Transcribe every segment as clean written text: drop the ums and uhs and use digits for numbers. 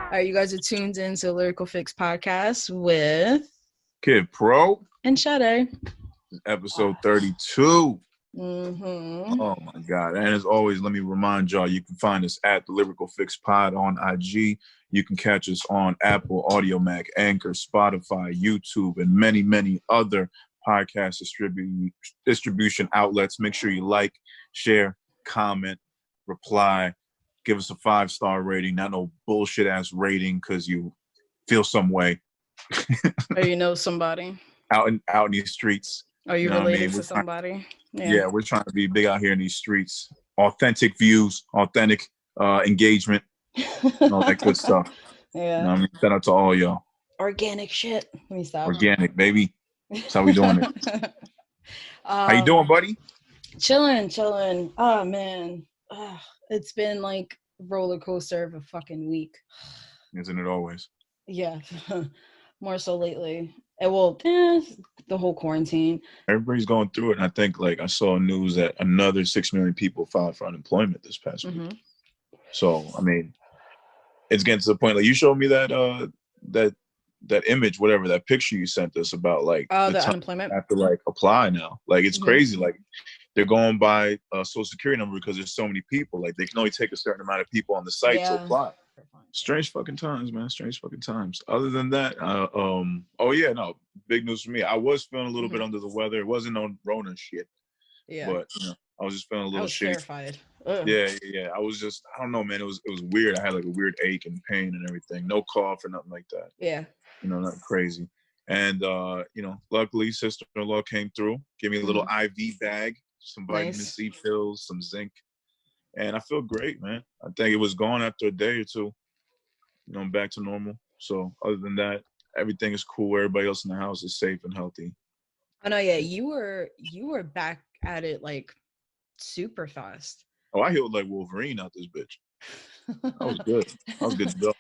All right, you guys are tuned into Lyrical Fix Podcast with Kid Pro and Sade. Episode 32. Mm-hmm. Oh my God. And as always, let me remind y'all, you can find us at the Lyrical Fix Pod on IG. You can catch us on Apple, Audio Mac, Anchor, Spotify, YouTube, and many, many other podcast distribution outlets. Make sure you like, share, comment, reply, give us a 5-star rating, not no bullshit ass rating because you feel some way. Or you know somebody. Out in these streets. Are you related to somebody? Yeah, we're trying to be big out here in these streets. Authentic views, authentic engagement, and all that good stuff. Yeah. You know what I mean? Shout out to all y'all. Organic shit. Let me stop. Organic, baby. That's how we doing it. How you doing, buddy? Chilling. Oh, man. It's been like roller coaster of a fucking week. Isn't it always? Yeah. More so lately. The whole quarantine. Everybody's going through it. And I think, like, I saw news that another 6 million people filed for unemployment this past week. So, I mean, it's getting to the point. Like, you showed me that that image, whatever, that picture you sent us about, like, the unemployment. Have to, like, apply now. Like, it's crazy. Like, they're going by Social Security number because there's so many people. Like, they can only take a certain amount of people on the site to apply. Strange fucking times, man. Strange fucking times. Other than that, big news for me. I was feeling a little bit under the weather. It wasn't on Rona shit. Yeah. But I was just feeling a little shitty. Terrified. Ugh. Yeah. I was just, I don't know, man. It was weird. I had like a weird ache and pain and everything. No cough or nothing like that. Yeah. Nothing crazy. And luckily sister-in-law came through, gave me a little IV bag, some vitamin C pills, some zinc. And I feel great, man. I think it was gone after a day or two. I'm back to normal. So other than that, everything is cool. Everybody else in the house is safe and healthy. Oh no, yeah, you were back at it like super fast. Oh, I healed like Wolverine out this bitch. I was good. I was good to go.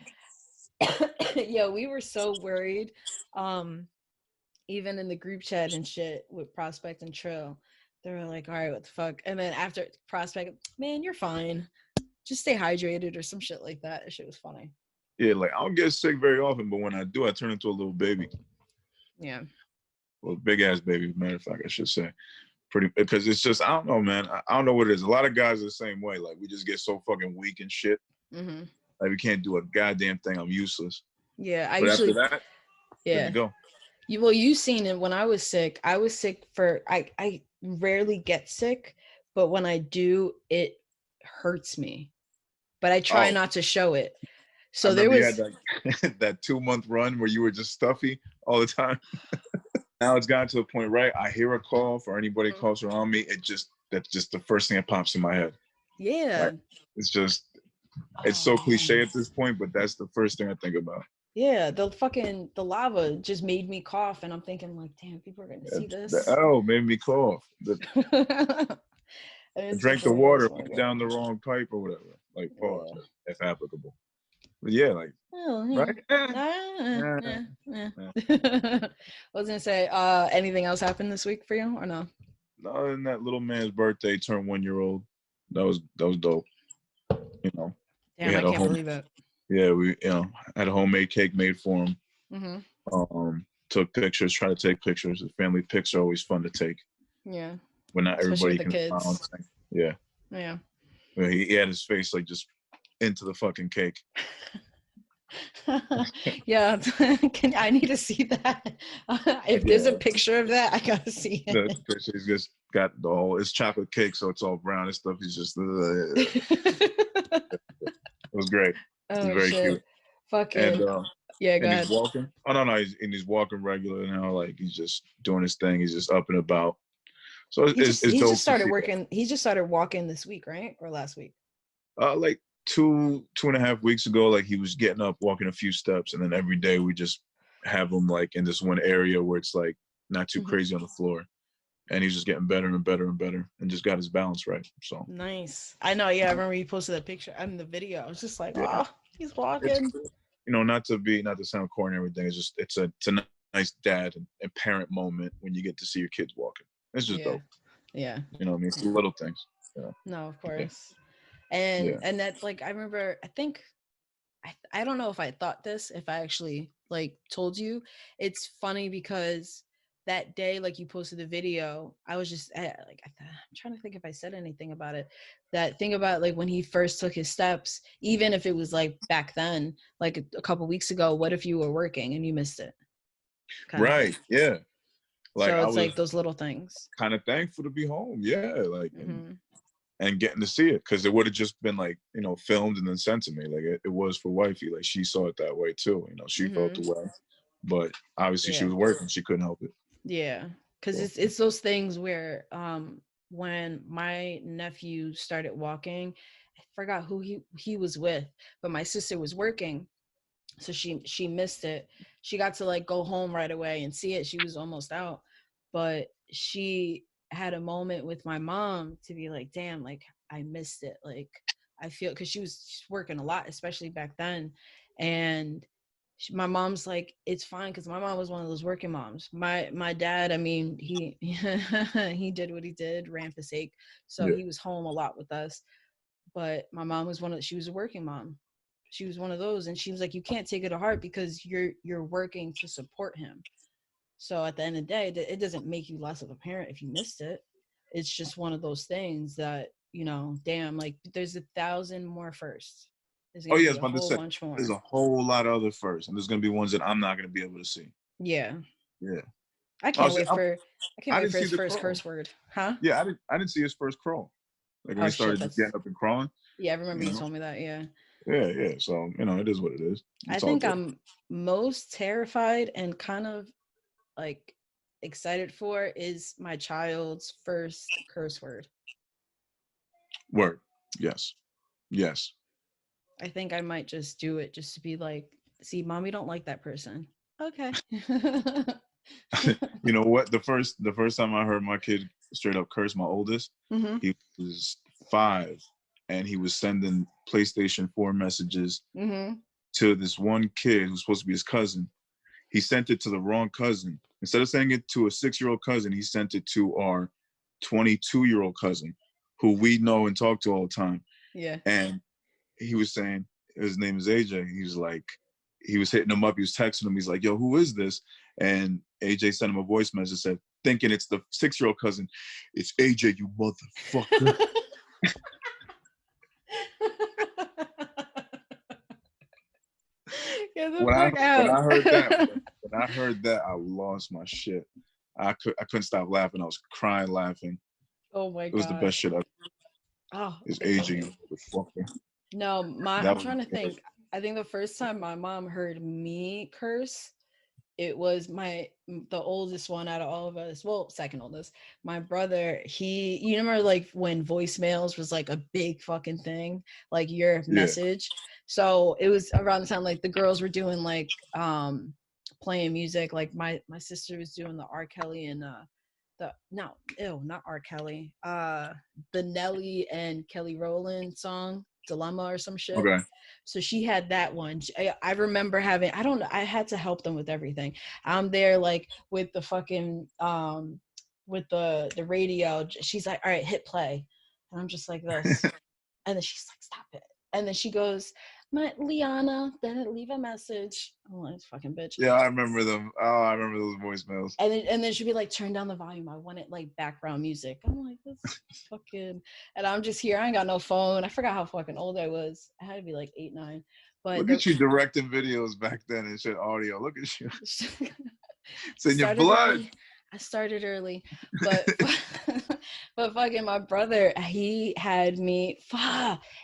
Yeah, we were so worried. Even in the group chat and shit with Prospect and Trill, they were like, all right, what the fuck? And then after Prospect, man, you're fine. Just stay hydrated or some shit like that. That shit was funny. Yeah, like I don't get sick very often, but when I do, I turn into a little baby. Yeah. Well, big ass baby, matter of fact, I should say. Because it's just, I don't know, man. I don't know what it is. A lot of guys are the same way. Like, we just get so fucking weak and shit. Like, we can't do a goddamn thing. I'm useless. Yeah, after that, good to go. You seen it when I was sick. I was sick I rarely get sick, but when I do, it hurts me. But I try not to show it. So there was that 2-month run where you were just stuffy all the time. Now it's gotten to the point, right? I hear a cough or anybody coughs around me. That's just the first thing that pops in my head. Yeah. Like, it's so cliche at this point, but that's the first thing I think about. Yeah, the lava just made me cough, and I'm thinking like, damn, people are gonna see this. The L made me cough. I drank the water, went down the wrong pipe or whatever. Like, pause, if applicable. But yeah, like, right? I was gonna say, anything else happened this week for you or no? Other than that little man's birthday, turned 1 year old. That was dope. Damn, I can't believe that. Yeah, we had a homemade cake made for him. Took pictures, try to take pictures. The family pics are always fun to take. Yeah. When not especially everybody can smile. Yeah. Yeah. He had his face like just into the fucking cake. Yeah, I need to see that. If there's a picture of that, I gotta see it. The picture, he's just got it's chocolate cake, so it's all brown and stuff. He's just it was great. It was very cute. Fucking and go ahead. He's walking. Oh no, he's walking regular now. Like, he's just doing his thing. He's just up and about. So he just started working. He just started walking this week, right, or last week? Like 2.5 weeks ago. Like, he was getting up, walking a few steps, and then every day we just have him like in this one area where it's like not too crazy on the floor, and he's just getting better and better and better, and just got his balance right. So nice. I know. Yeah, I remember you posted that picture and the video. I was just like, oh, he's walking. Not to sound corny and everything. It's a nice dad and parent moment when you get to see your kids walking. It's just dope. Yeah. You know what I mean? It's the little things. No, of course. And that's like, I remember, I think I don't know if I thought this, if I actually like told you. It's funny because that day, like you posted the video, I was just I'm trying to think if I said anything about it. That thing about like when he first took his steps, even if it was like back then, like a couple weeks ago, what if you were working and you missed it? Kind of Right. thing. Yeah. Like So I it's was like those little things. kind of thankful to be home. Yeah. Like, Mm-hmm. and getting to see it, because it would have just been like, you know, filmed and then sent to me. Like it was for wifey. Like she saw it that way too. You know, she felt Mm-hmm. the way, but obviously she Yeah. was working. She couldn't help it. Yeah, because So, it's those things where when my nephew started walking, I forgot who he was with, but my sister was working, so she missed it. She got to like go home right away and see it. She was almost out, but she had a moment with my mom to be like, damn, like I missed it. Like I feel, because she was working a lot, especially back then, and my mom's like, it's fine, because my mom was one of those working moms. My dad, I mean, he he did what he did, ran for sake, so yeah. he was home a lot with us. But my mom was she was a working mom. She was one of those, and she was like, you can't take it to heart because you're working to support him. So at the end of the day, it doesn't make you less of a parent if you missed it. It's just one of those things that, damn, like there's 1,000 more firsts. There's Oh gonna yeah, I be was a about to whole say bunch there's more. a whole lot of other firsts, and there's gonna be ones that I'm not gonna be able to see. Yeah. Yeah. I I can't was, wait for I can't I wait didn't for see his the first crawl. curse word. Huh? Yeah, I didn't see his first crawl. Like when Oh he shit, started just that's getting up and crawling. yeah, I remember You you know. told me that, yeah. Yeah, yeah. So you know, it is what it is. I It's all think good. I'm most terrified and kind of like excited for is my child's first curse word. Word. Yes. Yes. I think I might just do it just to be like, see, mommy don't like that person. Okay. You know what? The first time I heard my kid straight up curse my oldest, Mm-hmm. he was 5, and he was sending PlayStation 4 messages Mm-hmm. to this one kid who's supposed to be his cousin. He sent it to the wrong cousin. Instead of sending it to a 6-year-old cousin, he sent it to our 22-year-old cousin, who we know and talk to all the time. Yeah. And he was saying his name is AJ. He was like, he was hitting him up. He was texting him. He's like, yo, who is this? And AJ sent him a voice message, said, thinking it's the 6-year-old cousin. It's AJ, you motherfucker. Get the when I fuck when out. I heard that, when I heard that, I lost my shit. I couldn't stop laughing. I was crying laughing. Oh my It was the god. best shit ever. Oh, It's I can't AJ, wait. you motherfucker. No, That I'm was trying to think. I think the first time my mom heard me curse, it was the oldest one out of all of us. Well, second oldest. My brother, you remember like when voicemails was like a big fucking thing, like your yeah. message. So it was around the time like the girls were doing like playing music. Like my sister was doing the R. Kelly and the no, ew, not R. Kelly. The Nelly and Kelly Rowland song, Dilemma or some shit. Okay. So she had that one. I remember having, I don't know, I had to help them with everything. I'm there like with the fucking with the radio. She's like, all right, hit play. And I'm just like this. And then she's like, stop it. And then she goes, my Liana, then leave a message. I'm like, fucking bitch. Yeah, I remember them. Oh, I remember those voicemails. And then she'd be like, turn down the volume. I want it like background music. I'm like, this fucking, and I'm just here. I ain't got no phone. I forgot how fucking old I was. I had to be like 8, 9. But Look at you directing videos back then and shit audio. Look at you. It's in your started blood. early. I started early, but but fucking my brother, he had me.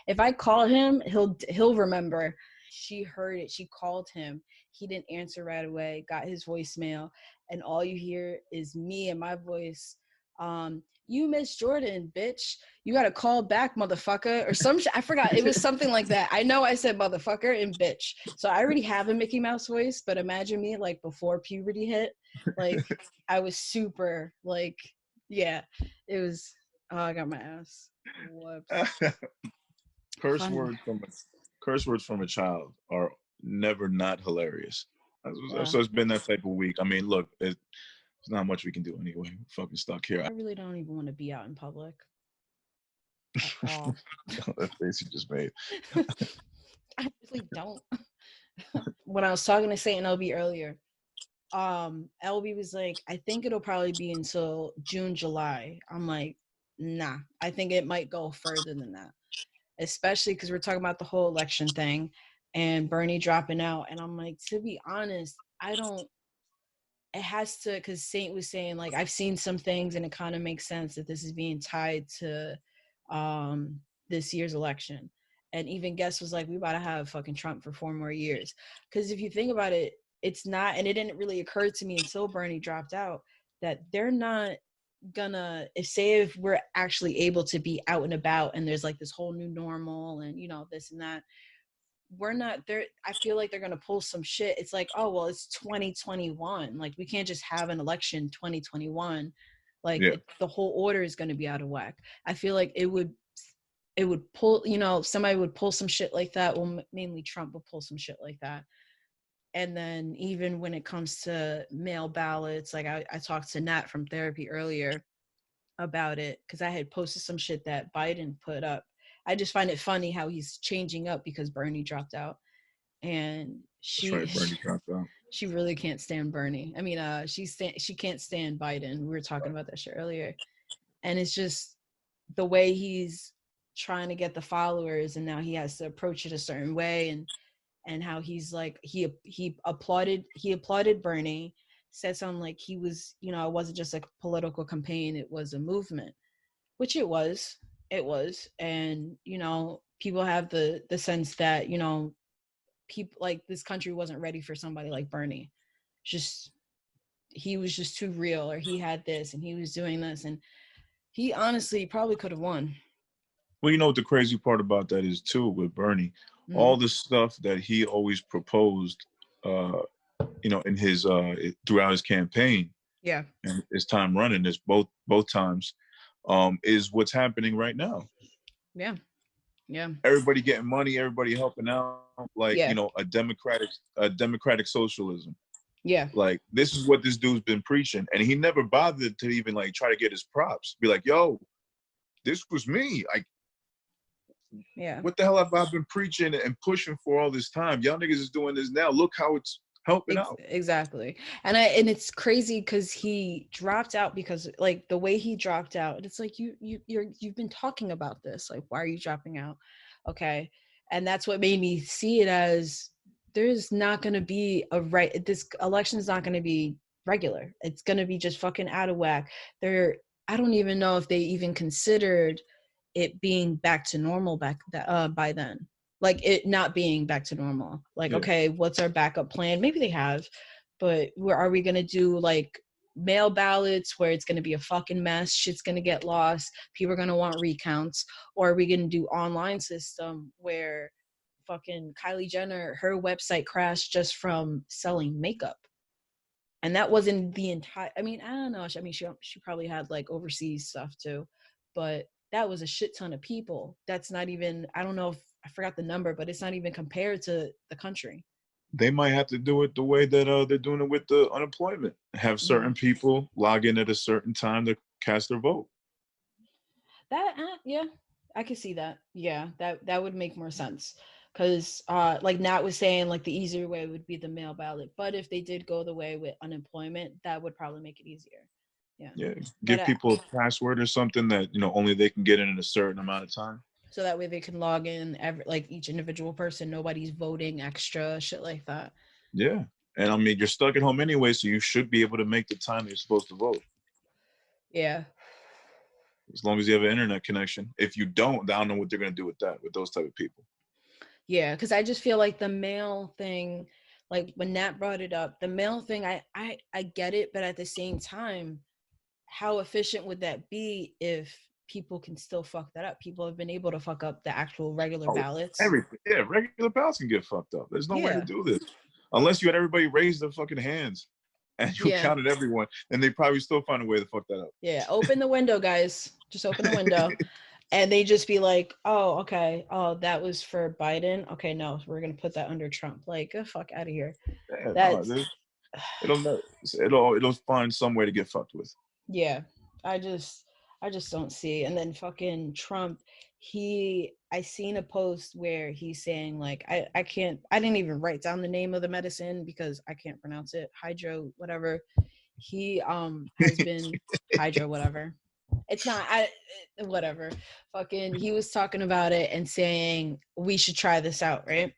If I call him, he'll remember. She heard it. She called him. He didn't answer right away. Got his voicemail, and all you hear is me and my voice. You Miss Jordan, bitch. You got to call back, motherfucker, or some shit. I forgot. It was something like that. I know I said motherfucker and bitch. So I already have a Mickey Mouse voice, but imagine me like before puberty hit. Like I was super like, yeah, it was. Oh, I got my ass whoops. curse Fun. words from a child are never not hilarious. So it's been that type of week. I mean, look, there's not much we can do anyway. We're fucking stuck here. I really don't even want to be out in public at all. That face you just made. I definitely don't. When I was talking to Saint and LB earlier, LB was like, I think it'll probably be until June, July. I'm like, nah, I think it might go further than that, especially because we're talking about the whole election thing and Bernie dropping out. And I'm like, to be honest, I don't, it has to, because Saint was saying, like, I've seen some things and it kind of makes sense that this is being tied to this year's election. And even Guest was like, we about to have fucking Trump for 4 more years. Because if you think about it, it's not, and it didn't really occur to me until Bernie dropped out, that they're not gonna, if we're actually able to be out and about and there's like this whole new normal and, you know, this and that, we're not there. I feel like they're gonna pull some shit. It's like, oh well, it's 2021. Like, we can't just have an election 2021. Like, Yeah. the whole order is gonna be out of whack. I feel like it would pull, you know, somebody would pull some shit like that. Well, mainly Trump would pull some shit like that. And then even when it comes to mail ballots, like I talked to Nat from therapy earlier about it, because I had posted some shit that Biden put up. I just find it funny how he's changing up because Bernie dropped out. And That's right, Bernie dropped out. she really can't stand Bernie. I mean, she can't stand Biden. We were talking about that shit earlier. And it's just the way he's trying to get the followers, and now he has to approach it a certain way, and how he's like, he applauded Bernie, said something like he was, you know, it wasn't just a political campaign, it was a movement, which it was. And, you know, people have the sense that, you know, people like this country wasn't ready for somebody like Bernie. Just, he was just too real, or he had this and he was doing this, and he honestly probably could have won. Well, you know what the crazy part about that is too with Bernie, all the stuff that he always proposed, you know, in his throughout his campaign, yeah, and his time running this both times, is what's happening right now. yeah, yeah, Everybody getting money, everybody helping out, like, yeah, you know, a democratic socialism. yeah, Like, this is what this dude's been preaching, and he never bothered to even like try to get his props. Be like, yo, this was me. Like, yeah. what the hell have I been preaching and pushing for all this time? Y'all niggas is doing this now. Look how it's helping out. Exactly. And it's crazy because he dropped out, because like the way he dropped out, it's like, you've been talking about this, like, why are you dropping out? Okay. And that's what made me see it as, there's not going to be this election is not going to be regular. It's going to be just fucking out of whack. I don't even know if they even considered it being back to normal by then, like it not being back to normal. Like, Yeah. okay, what's our backup plan? Maybe they have, but where are we going to do like mail ballots where it's going to be a fucking mess, shit's going to get lost, people are going to want recounts? Or are we going to do online system where fucking Kylie Jenner, her website crashed just from selling makeup? And that wasn't the entire, I mean, I don't know. I mean, she probably had like overseas stuff too, but that was a shit ton of people. That's not even, I don't know if, I forgot the number, but it's not even compared to the country. They might have to do it the way that they're doing it with the unemployment. Have certain people log in at a certain time to cast their vote. That, yeah, I can see that. Yeah, that would make more sense. Because like Nat was saying, like the easier way would be the mail ballot. But if they did go the way with unemployment, that would probably make it easier. Yeah. Yeah. Give people a password or something that, you know, only they can get in a certain amount of time. So that way they can log in like each individual person. Nobody's voting extra, shit like that. Yeah. And I mean, you're stuck at home anyway, so you should be able to make the time you're supposed to vote. Yeah. As long as you have an internet connection. If you don't, I don't know what they're going to do with that, with those type of people. Yeah, because I just feel like the mail thing, like when Nat brought it up, the mail thing, I get it, but at the same time, how efficient would that be if people can still fuck that up? People have been able to fuck up the actual regular ballots. Everything. Yeah, regular ballots can get fucked up. There's no way to do this. Unless you had everybody raise their fucking hands and you counted everyone, and they probably still find a way to fuck that up. Yeah, open the window, guys. Just open the window. And they just be like, oh, okay. Oh, that was for Biden. Okay, no, we're going to put that under Trump. Like, get the fuck out of here. Yeah, it'll find some way to get fucked with. Yeah, I just don't see. And then fucking Trump, I seen a post where he's saying like, I didn't even write down the name of the medicine because I can't pronounce it. Hydro, whatever. He has been hydro, whatever. It's not, whatever. Fucking, he was talking about it and saying we should try this out, right?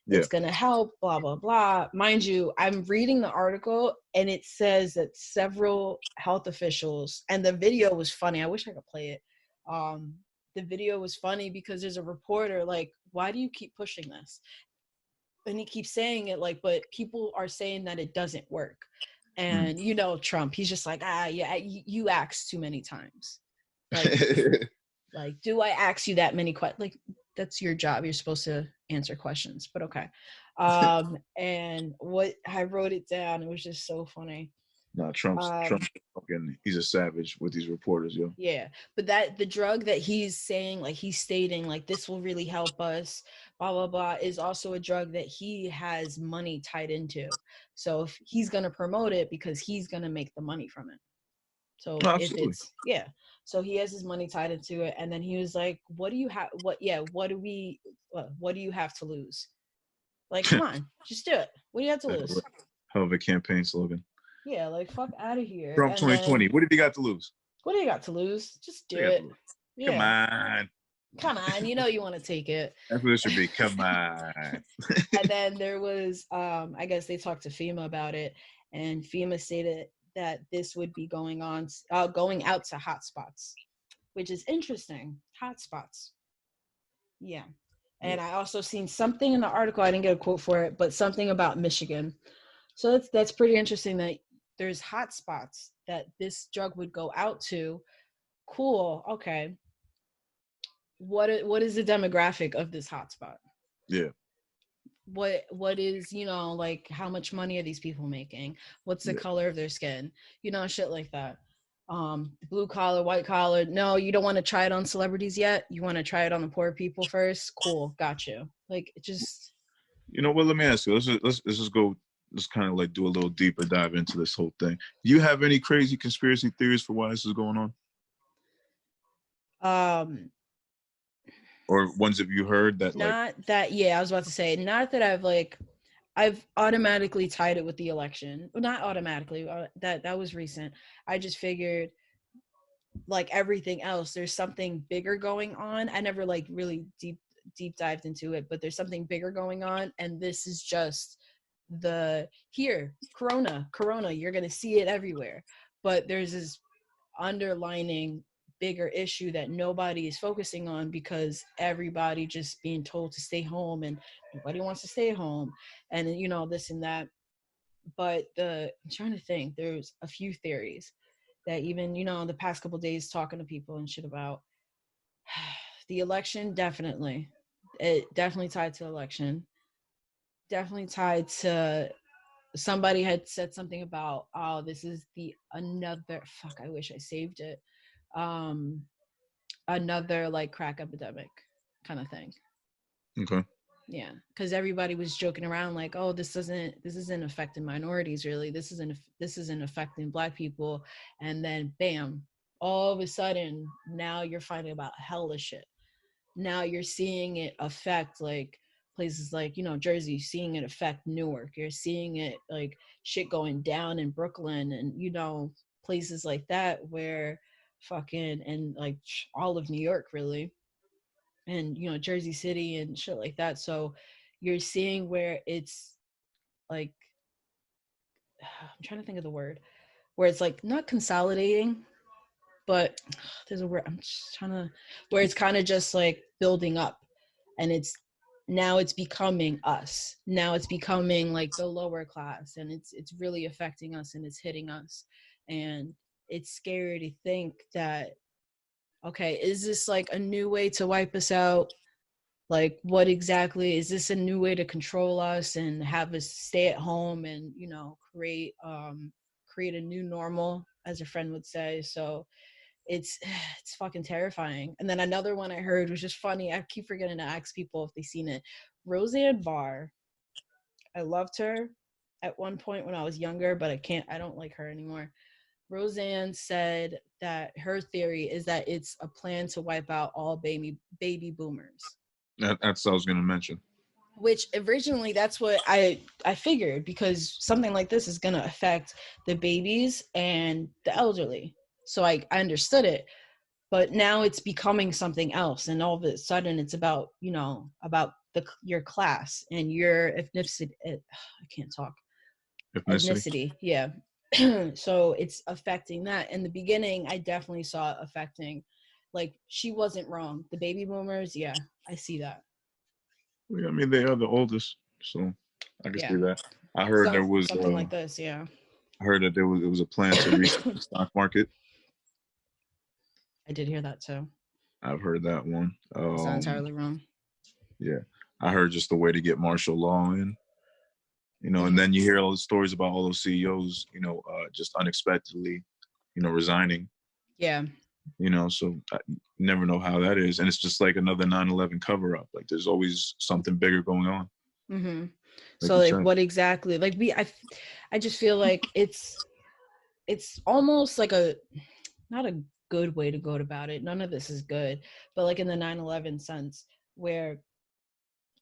Yeah. It's gonna help, blah blah blah. Mind you, I'm reading the article and it says that several health officials, and the video was funny. I wish I could play it. The video was funny because there's a reporter like, why do you keep pushing this? And he keeps saying it like, but people are saying that it doesn't work. And you know, Trump, he's just like, yeah, you asked too many times. Like, do I ask you that many questions? Like, that's your job. You're supposed to answer questions, but okay. And what I wrote it down, it was just so funny. Nah, Trump's fucking, he's a savage with these reporters, yo. Yeah, but that the drug that he's saying, like he's stating, like this will really help us, blah blah blah, is also a drug that he has money tied into. So if he's gonna promote it because he's gonna make the money from it. So if it's so he has his money tied into it, and then he was like, "What do you have? What do you have to lose? Like, come on, just do it. What do you have to lose?" Hell of a campaign slogan. Yeah, like fuck out of here. Trump 2020. What did he got to lose? What do you got to lose? Just do it. Yeah. Come on. You know you want to take it. That's what it should be. Come on. And then there was, I guess they talked to FEMA about it, and FEMA stated that this would be going out to hotspots, which is interesting. Hotspots. Yeah. And I also seen something in the article, I didn't get a quote for it, but something about Michigan. So that's pretty interesting that there's hotspots that this drug would go out to. Cool. Okay. What is the demographic of this hotspot? Yeah. What is, like how much money are these people making? What's the color of their skin? Shit like that. Blue collar, white collar. No, you don't want to try it on celebrities yet. You want to try it on the poor people first. Cool. Got you. Like, it just. You know what? Let me ask you. Let's just go. Let's kind of like do a little deeper dive into this whole thing. Do you have any crazy conspiracy theories for why this is going on? Or ones have you heard that? I was about to say, not that I've automatically tied it with the election. Well, not automatically. That was recent. I just figured, like everything else, there's something bigger going on. I never like really deep dived into it, but there's something bigger going on, and this is just corona, you're gonna see it everywhere, but there's this underlining bigger issue that nobody is focusing on because everybody just being told to stay home, and nobody wants to stay home, and this and that. But I'm trying to think, there's a few theories that even the past couple of days talking to people and shit about the election. Definitely tied to election, definitely tied to somebody had said something about, oh, this is another I wish I saved it, another like crack epidemic kind of thing. Okay. Yeah, because everybody was joking around like, oh, this isn't affecting minorities really, this isn't affecting Black people, and then bam, all of a sudden now you're finding about hella shit. Now you're seeing it affect like places like, Jersey, seeing it affect Newark. You're seeing it like shit going down in Brooklyn and, places like that where fucking, and like all of New York really. And, Jersey City and shit like that. So you're seeing where it's like, I'm trying to think of the word, where it's like not consolidating, but there's a word I'm just trying to, where it's kind of just like building up, and it's becoming us. Now it's becoming like the lower class, and it's really affecting us, and it's hitting us. And it's scary to think that, okay, is this like a new way to wipe us out? Like, what exactly is this, a new way to control us and have us stay at home and, create a new normal, as a friend would say. So it's fucking terrifying. And then another one I heard was just funny. I keep forgetting to ask people if they've seen it. Roseanne Barr. I loved her at one point when I was younger, but I don't like her anymore. Roseanne said that her theory is that it's a plan to wipe out all baby boomers. That's what I was going to mention. Which originally that's what I figured, because something like this is going to affect the babies and the elderly. So I understood it. But now it's becoming something else, and all of a sudden it's about, you know, about your class and your ethnicity. I can't talk. Ethnicity, yeah. So it's affecting that. In the beginning, I definitely saw it affecting, like, she wasn't wrong. The baby boomers, yeah, I see that. Well, I mean, they are the oldest, so I can see that. I heard there was something like this, yeah. I heard that it was a plan to reset the stock market. I did hear that too. I've heard that one. It's not entirely wrong. Yeah, I heard just the way to get martial law in, you know, and then you hear all the stories about all those CEOs, you know, just unexpectedly, you know, resigning. Yeah. You know, so you never know how that is, and it's just like another 9/11 cover up. Like there's always something bigger going on. Mm-hmm. So like, what exactly? Like I just feel like it's almost like not a good way to go about it. None of this is good, but like in the 9/11 sense, where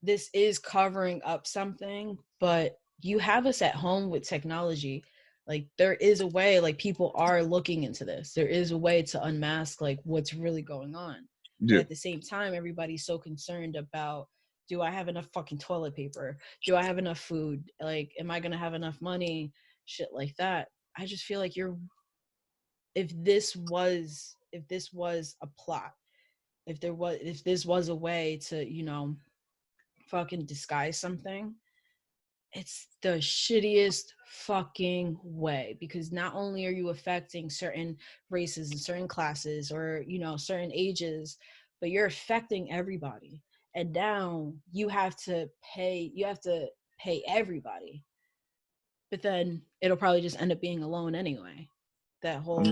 this is covering up something, but you have us at home with technology. Like there is a way, like people are looking into this. There is a way to unmask like what's really going on. Yeah. But at the same time, everybody's so concerned about, do I have enough fucking toilet paper? Do I have enough food? Like, am I going to have enough money? Shit like that. I just feel like if this was a plot, if this was a way to, you know, fucking disguise something, it's the shittiest fucking way, because not only are you affecting certain races and certain classes, or, you know, certain ages, but you're affecting everybody. And now you have to pay everybody. But then it'll probably just end up being a loan anyway. That whole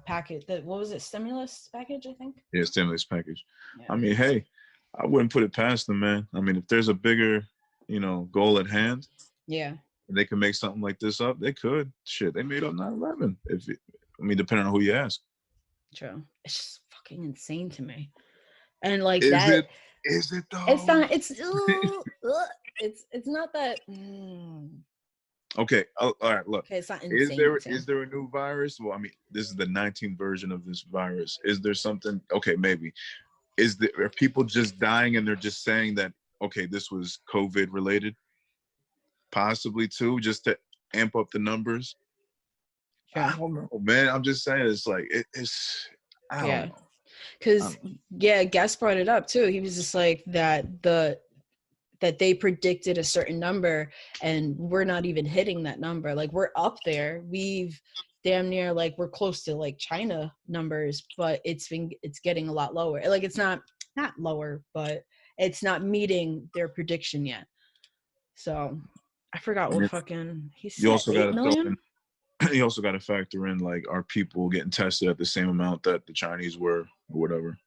package, what was it, stimulus package, I think? Yeah, stimulus package. Yeah. I mean, hey, I wouldn't put it past them, man. I mean, if there's a bigger, you know, goal at hand, yeah, they can make something like this up. They could. Shit, they made up 9/11. Depending on who you ask. True. It's just fucking insane to me. And like is it though? It's not. It's it's not that. Okay. All right. Look. Okay, it's not insane. Is there a new virus? Well, I mean, this is the 19th version of this virus. Is there something? Okay, maybe. Are people just dying and they're just saying that, okay, this was COVID related? Possibly too, just to amp up the numbers. Sure. I don't know, man. I'm just saying, it's like it's. I don't know. Because Guest brought it up too. He was just like that they predicted a certain number and we're not even hitting that number. Like we're up there. We've damn near, like, we're close to like China numbers, but it's getting a lot lower. Like it's not lower, but it's not meeting their prediction yet. So I forgot what fucking he said. You also got to factor in, like, are people getting tested at the same amount that the Chinese were or whatever?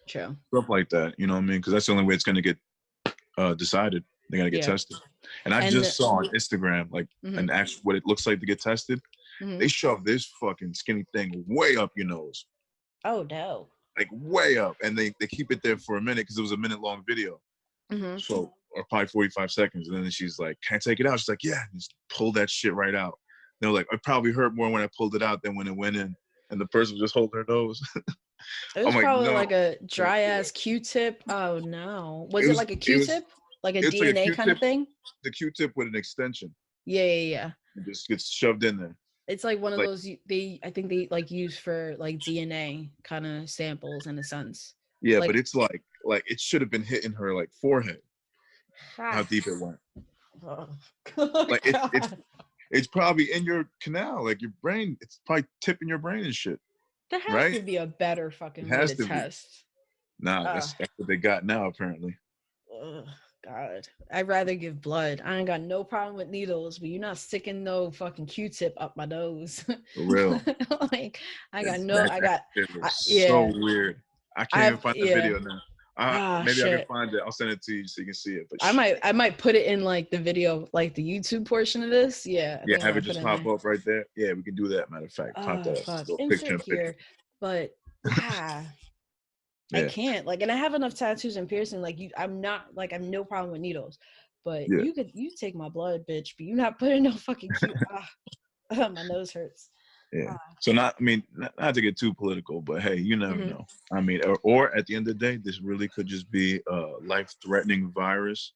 True. Stuff like that, you know what I mean? Because that's the only way it's going to get decided. They got to get tested. And I just saw on Instagram, like, an actual what it looks like to get tested. They shove this fucking skinny thing way up your nose. Oh, no. Like, way up. And they keep it there for a minute because it was a minute-long video. So, or probably 45 seconds. And then she's like, can I take it out? She's like, yeah. Just pull that shit right out. They're like, it probably hurt more when I pulled it out than when it went in. And the person was just holding their nose. It was probably like a dry ass Q-tip. Oh no. Was it like a Q-tip? Like a DNA like kind of thing? The Q-tip with an extension. Yeah. It just gets shoved in there. It's like one of those I think they like use for like DNA kind of samples in a sense. Yeah, like, but it's like it should have been hitting her like forehead. How deep it went. Oh, like it's probably in your canal, like your brain. It's probably tipping your brain and shit. There has to be a better fucking way to test. Nah, that's what they got now, apparently. Oh, God. I'd rather give blood. I ain't got no problem with needles, but you're not sticking no fucking Q-tip up my nose. For real. Like, so weird. I can't even find the video now. Maybe I can find it. I'll send it to you so you can see it. But I might put it in like the video, like the YouTube portion of this. Yeah. Yeah, have it just pop up right there. Yeah, we can do that. Matter of fact, pop that fuck. picture Insert here, but I can't. Like, and I have enough tattoos and piercing. Like, I'm no problem with needles. But you take my blood, bitch. But you not putting no fucking cute. My nose hurts. Yeah. So not to get too political, but hey, you never know. I mean, or at the end of the day, this really could just be a life-threatening virus.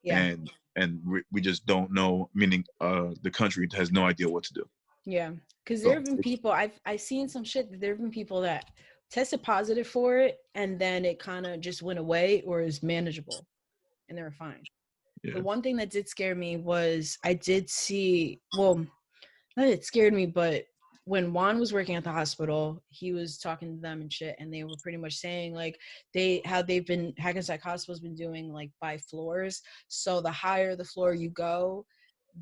Yeah. And we just don't know. Meaning, the country has no idea what to do. Yeah, because there have been people I've seen some shit. That there have been people that tested positive for it, and then it kind of just went away or is manageable, and they were fine. Yeah. The one thing that did scare me was I did see. Well, not that it scared me, but when Juan was working at the hospital, he was talking to them and shit, and they were pretty much saying like Hackensack Hospital's been doing like by floors. So the higher the floor you go,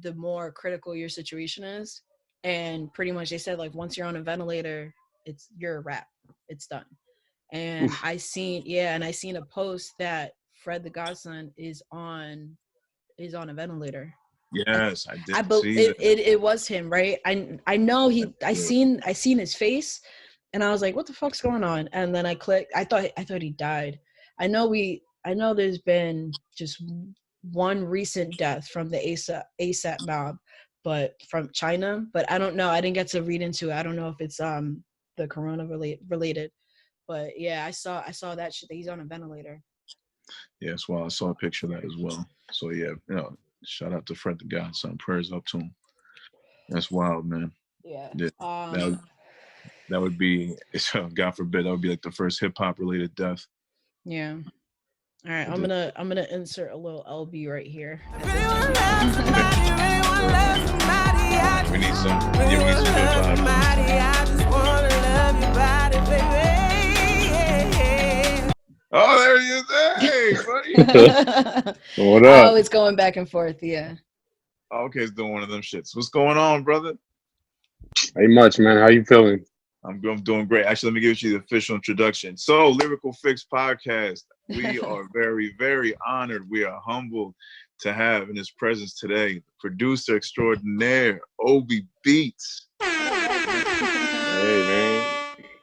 the more critical your situation is. And pretty much they said like once you're on a ventilator, you're a wrap. It's done. And I seen a post that Fred the Godson is on a ventilator. Yes, I did see that. It was him, right? I know I seen his face, and I was like, what the fuck's going on? And then I clicked. I thought he died. I know there's been just one recent death from the ASAP mob, but from China. But I don't know. I didn't get to read into it. I don't know if it's the corona related. But yeah, I saw that shit that he's on a ventilator. Yes, well, I saw a picture of that as well. So yeah, shout out to Fred the Godson. Prayers up to him. That's wild, man. Yeah. That would be, God forbid, that would be like the first hip hop related death. Yeah. All right, I'm gonna insert a little LB right here. We need some Oh, there he is. Hey, buddy. What up? Oh, it's going back and forth, yeah. Okay, it's doing one of them shits. What's going on, brother? Ain't much, man. How you feeling? I'm doing great. Actually, let me give you the official introduction. So, Lyrical Fix Podcast. We are very, very honored. We are humbled to have in his presence today, producer extraordinaire, Obi Beatzz. Hey, man.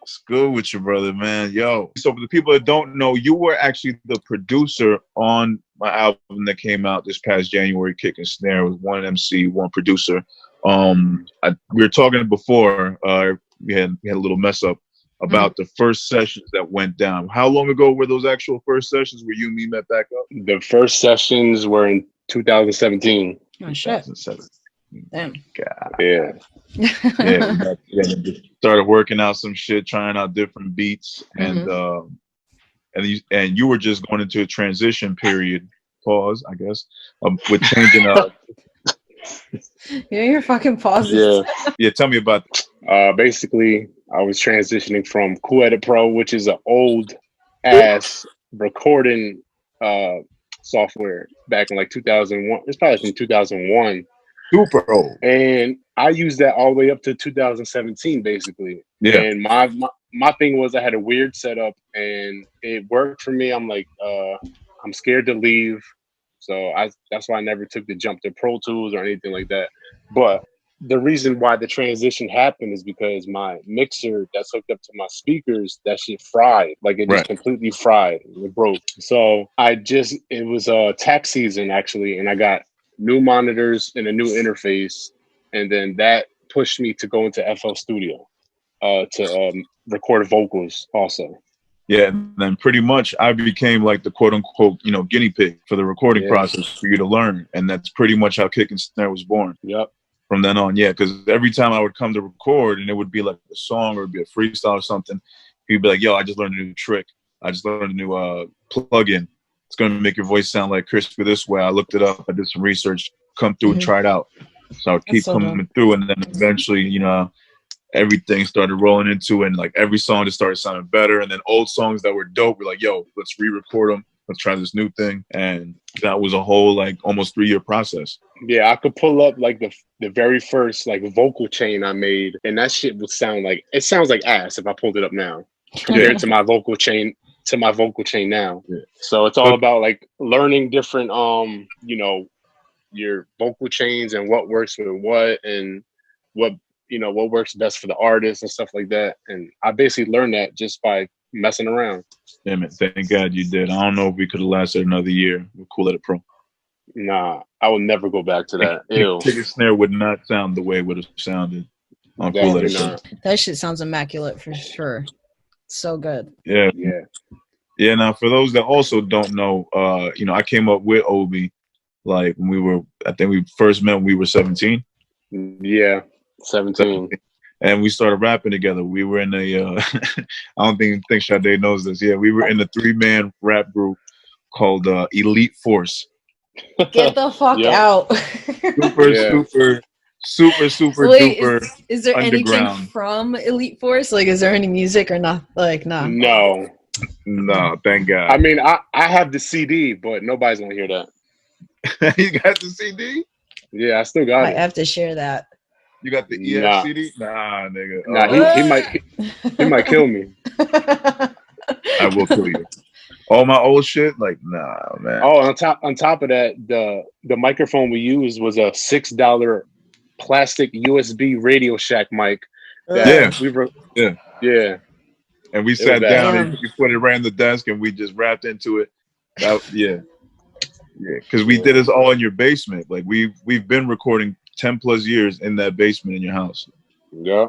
It's good with you, brother, man. Yo. So for the people that don't know, you were actually the producer on my album that came out this past January, Kick and Snare, with one MC, one producer. We were talking before, we had a little mess up about the first sessions that went down. How long ago were those actual first sessions where you and me met back up? The first sessions were in 2017. Oh, shit. 2007. Damn. God. Yeah. We started working out some shit, trying out different beats, and you were just going into a transition period. Pause, I guess, with changing up. Yeah, you're fucking pausing. Yeah. Tell me about that. Basically, I was transitioning from Cool Edit Pro, which is an old ass recording software back in like 2001. It's probably from 2001. Super old. And I used that all the way up to 2017, basically. Yeah. And my thing was I had a weird setup and it worked for me. I'm like, I'm scared to leave. So that's why I never took the jump to Pro Tools or anything like that. But the reason why the transition happened is because my mixer that's hooked up to my speakers, that shit fried. Like it just completely fried. It broke. So it was tax season actually, and I got new monitors and a new interface, and then that pushed me to go into FL Studio to record vocals also. Yeah, and then pretty much I became like the quote unquote, guinea pig for the recording process for you to learn, and that's pretty much how Kick and Snare was born. Yep. From then on, because every time I would come to record and it would be like a song or it'd be a freestyle or something, he'd be like, "Yo, I just learned a new trick. I just learned a new plugin. It's going to make your voice sound like crispy this way." I looked it up. I did some research, come through and try it out. So I would keep coming through. And then eventually, everything started rolling into it. And like every song just started sounding better. And then old songs that were dope, we're like, "Yo, let's re-record them. Let's try this new thing." And that was a whole like almost 3-year process. Yeah, I could pull up like the very first like vocal chain I made. And that shit would sound like, it sounds like ass if I pulled it up now compared to my vocal chain to my vocal chain now. Yeah. So it's all about like learning different, your vocal chains and what works with what and what works best for the artist and stuff like that. And I basically learned that just by messing around. Damn it! Thank God you did. I don't know if we could have lasted another year with Cool Edit Pro. Nah, I will never go back to that. Ew. Ticket snare would not sound the way it would have sounded on Cool Edit Pro. That shit sounds immaculate for sure. So good. Yeah. Now, for those that also don't know, I came up with Obi like when I think we first met when we were 17. Yeah, 17. And we started rapping together. We were in I don't think Sade knows this. Yeah, we were in a 3-man rap group called Elite Force. Get the fuck out. super Wait, duper. Is there anything from Elite Force? Like, is there any music or not? Like, nah. No, thank God. I mean, I have the CD, but nobody's gonna hear that. You got the CD? Yeah, I still got it. I have to share that. You got the EF CD? Nah, nigga. Nah, he might kill me. I will kill you. All my old shit, like, nah, man. Oh, on top of that, the microphone we used was a $6 plastic USB Radio Shack mic. Yeah. And we sat down and we put it right on the desk and we just rapped into it. Yeah, because we did this all in your basement. Like we've been recording 10 plus years in that basement in your house. Yeah,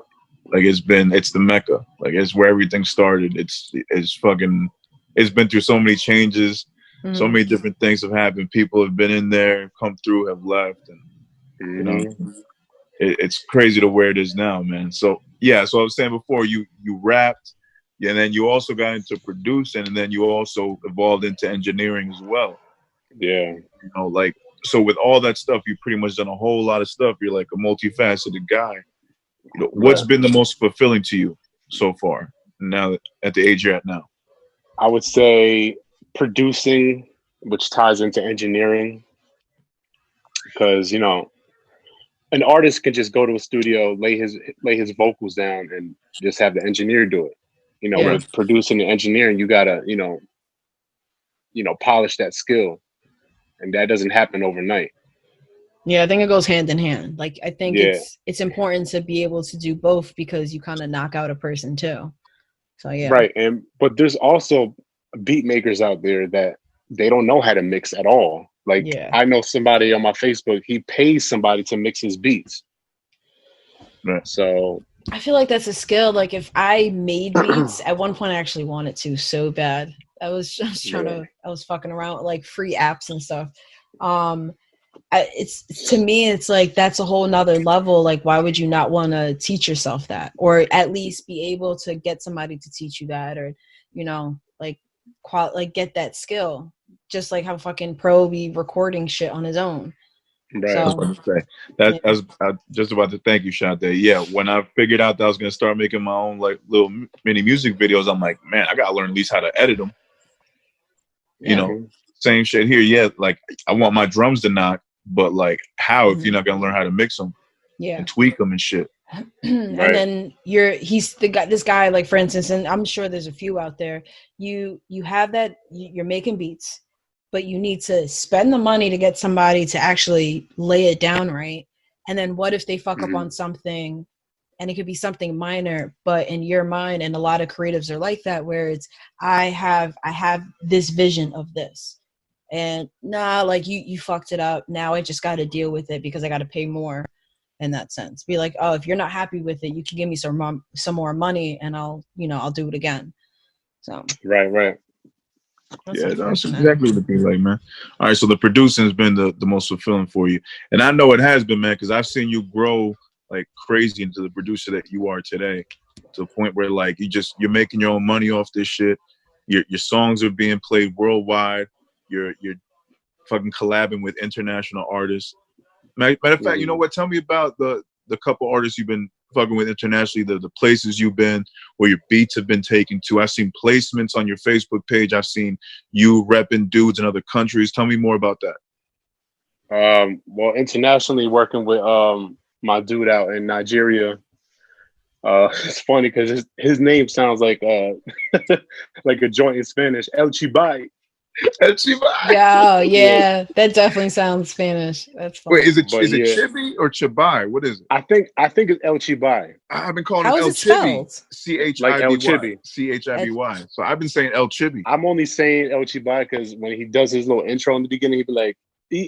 like it's the Mecca. Like it's where everything started. It's been through so many changes. Mm-hmm. So many different things have happened. People have been in there, come through, have left, and it's crazy to where it is now, man. So yeah, so I was saying before, you rapped. Yeah, and then you also got into producing, and then you also evolved into engineering as well. Yeah. So with all that stuff, you've pretty much done a whole lot of stuff. You're like a multifaceted guy. What's been the most fulfilling to you so far, now at the age you're at now? I would say producing, which ties into engineering. Because, an artist can just go to a studio, lay his vocals down, and just have the engineer do it. With producing and engineering, you gotta, polish that skill, and that doesn't happen overnight. Yeah, I think it goes hand in hand. Like, I think it's important to be able to do both because you kind of knock out a person too. So yeah, right. But there's also beat makers out there that they don't know how to mix at all. Like, I know somebody on my Facebook, he pays somebody to mix his beats. Right. So I feel like that's a skill. Like if I made beats, at one point I actually wanted to so bad. I was fucking around with like free apps and stuff. It's to me, it's like that's a whole nother level. Like, why would you not want to teach yourself that, or at least be able to get somebody to teach you that, or get that skill, just like how fucking Pro be recording shit on his own. Right. So, I was about to say that. I was just about to thank you, Sade. Yeah, when I figured out that I was gonna start making my own like little mini music videos, I'm like, man, I gotta learn at least how to edit them. Same shit here. Yeah, like I want my drums to knock, but like how if you're not gonna learn how to mix them, and tweak them and shit. And then he's the guy. This guy, like for instance, and I'm sure there's a few out there. You have that you're making beats. But you need to spend the money to get somebody to actually lay it down right. And then what if they fuck up on something, and it could be something minor, but in your mind, and a lot of creatives are like that, where it's, I have this vision of this. And like you fucked it up. Now I just got to deal with it because I got to pay more in that sense. Be like, oh, if you're not happy with it, you can give me some more money and I'll do it again. So. Right. That's exactly what it be like, man. All right, so the producing has been the most fulfilling for you, and I know it has been, man, because I've seen you grow like crazy into the producer that you are today, to the point where like you're making your own money off this shit. Your songs are being played worldwide. You're fucking collabing with international artists. Matter of fact, you know what? Tell me about the couple artists you've been fucking with internationally, the places you've been, where your beats have been taken to. I've seen placements on your Facebook page. I've seen you repping dudes in other countries. Tell me more about that. Well, internationally, working with my dude out in Nigeria, It's funny because his name sounds like like a joint in Spanish. El Chibay. El Chibai. Yeah, that definitely sounds Spanish. That's Wait, funny. is it Chibi or Chibai? What is it? I think it's El Chibay. I've been calling him How is El it Chibi. spelled? Like El Chiby. Chibi. Chiby. So I've been saying El Chibi. I'm only saying El Chibay because when he does his little intro in the beginning, he'd be like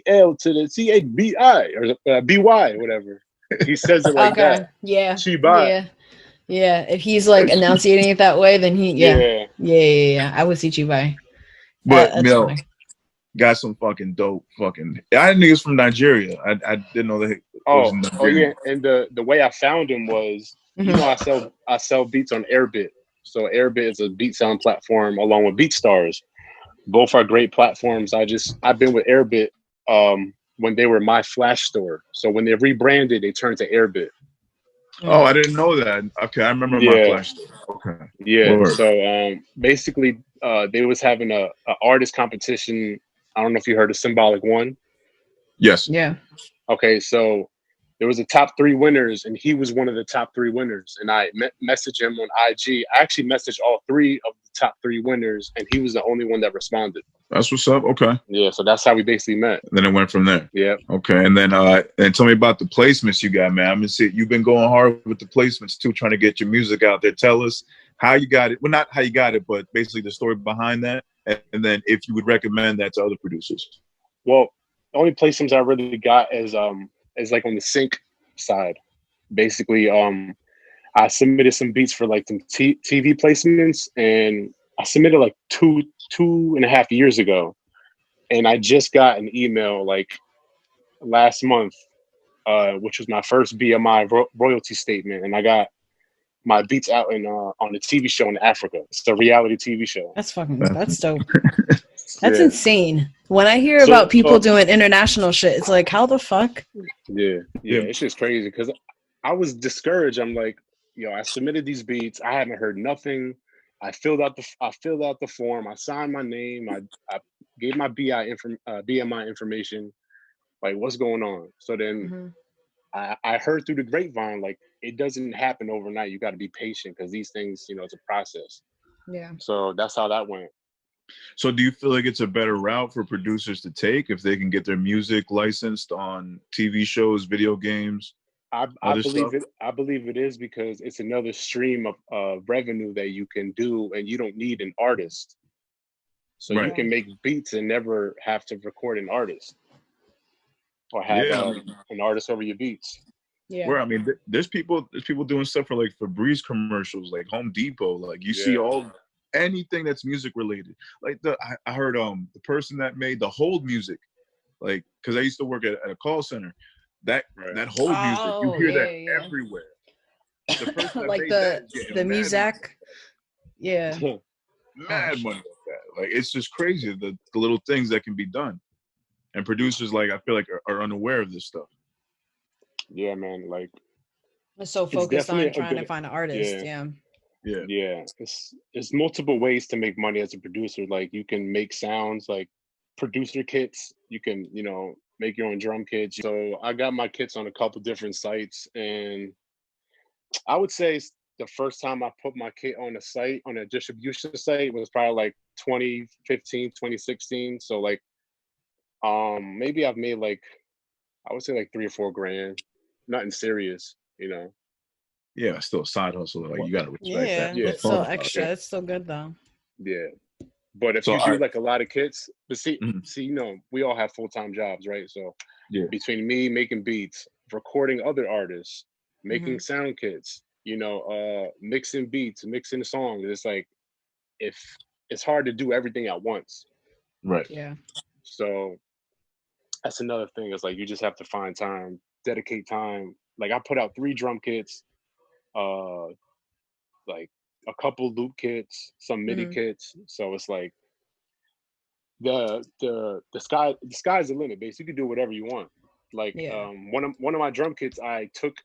EL to the CHBI or BY, whatever. He says it like that. Yeah. Chibay. Yeah. If he's like enunciating it that way, then yeah. I would see Chibai. But That's funny. got some fucking dope fucking. I didn't think it's from Nigeria. I didn't know that. Oh yeah, and the way I found him was, you know, I sell beats on R.E.A.L. So R.E.A.L is a beat sound platform along with BeatStars. Both are great platforms. I've been with R.E.A.L when they were My Flash Store. So when they rebranded, they turned to R.E.A.L. Oh, I didn't know that. Okay, I remember My Flash Store. Okay. Yeah. Word. So basically, they was having a artist competition. I don't know if you heard of Symbolic One. Yes. Yeah. Okay, so there was a top 3 winners, and he was one of the top 3 winners. And I messaged him on IG. I actually messaged all 3 of the top 3 winners, and he was the only one that responded. That's what's up. Okay. Yeah, so that's how we basically met. Then it went from there. Yeah. Okay, and then and tell me about the placements you got, man. I'm gonna see you've been going hard with the placements too, trying to get your music out there. Tell us how you got it. Well, not how you got it, but basically the story behind that, and then if you would recommend that to other producers. Well, the only placements I really got is like on the sync side. Basically, I submitted some beats for like some TV placements, and I submitted like two and a half years ago, and I just got an email like last month, which was my first BMI royalty statement, and I got my beats out in on a TV show in Africa. It's a reality TV show. That's dope. That's insane. When I hear about people doing international shit, it's like, how the fuck? Yeah. It's just crazy because I was discouraged. I'm like, I submitted these beats. I haven't heard nothing. I filled out the form. I signed my name. I gave my BMI information. Like, what's going on? So then I heard through the grapevine, like, it doesn't happen overnight. You got to be patient because these things, it's a process. Yeah. So that's how that went. So do you feel like it's a better route for producers to take if they can get their music licensed on TV shows, video games? I believe it is because it's another stream of revenue that you can do, and you don't need an artist. So you can make beats and never have to record an artist or have an artist over your beats. Yeah. Where I mean, there's people doing stuff for like Febreze commercials, like Home Depot. Like you see anything that's music related. Like I heard the person that made the hold music, like because I used to work at a call center. That hold music, you hear that everywhere. The person that like the music, mad money with that. Like it's just crazy the little things that can be done, and producers I feel like are unaware of this stuff. Yeah, man. Like it's so focused on trying to find an artist. Yeah. It's multiple ways to make money as a producer. Like you can make sounds like producer kits. You can make your own drum kits. So I got my kits on a couple different sites, and I would say the first time I put my kit on a distribution site was probably like 2015, 2016. So like maybe I've made like I would say like $3 or $4 grand. Nothing serious, Yeah, it's still a side hustle. Like you gotta respect that. Yeah, it's still extra. It's still good though. Yeah. But if you do like a lot of kits, but see, we all have full-time jobs, right? So between me making beats, recording other artists, making sound kits, mixing beats, mixing songs, it's like if it's hard to do everything at once. Right. Yeah. So that's another thing. It's like you just have to find time, dedicate time. Like I put out 3 drum kits, like a couple loop kits, some MIDI kits. So it's like the sky's the limit. Basically, you can do whatever you want. Like one of my drum kits, I took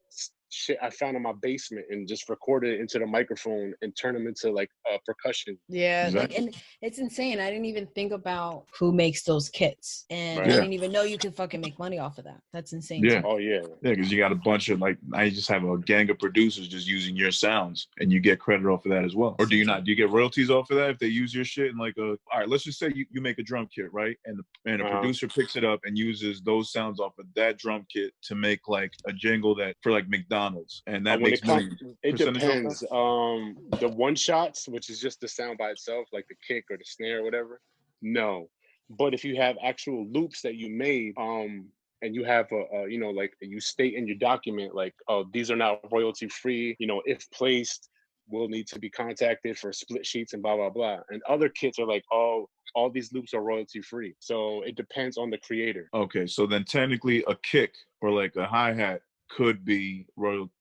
shit I found in my basement and just recorded it into the microphone and turn them into like percussion. Yeah, Exactly. like, and it's insane. I didn't even think about who makes those kits, and Right. I didn't even know you can fucking make money off of that. That's insane. Yeah. too. Oh yeah. Yeah, because you got a bunch of like, I just have a gang of producers just using your sounds, and you get credit off of that as well. Or do you not? Do you get royalties off of that if they use your shit? And like, all right, let's just say you make a drum kit, right? And a producer picks it up and uses those sounds off of that drum kit to make like a jingle that for like McDonald's, and that makes money. It depends. The one shots, which is just the sound by itself, like the kick or the snare or whatever. No, but if you have actual loops that you made, and you have a you know, like you state in your document, like, oh, these are not royalty free. You know, if placed, will need to be contacted for split sheets and blah blah blah. And other kits are like, oh, all these loops are royalty free. So it depends on the creator. Okay, so then technically a kick or like a hi-hat could be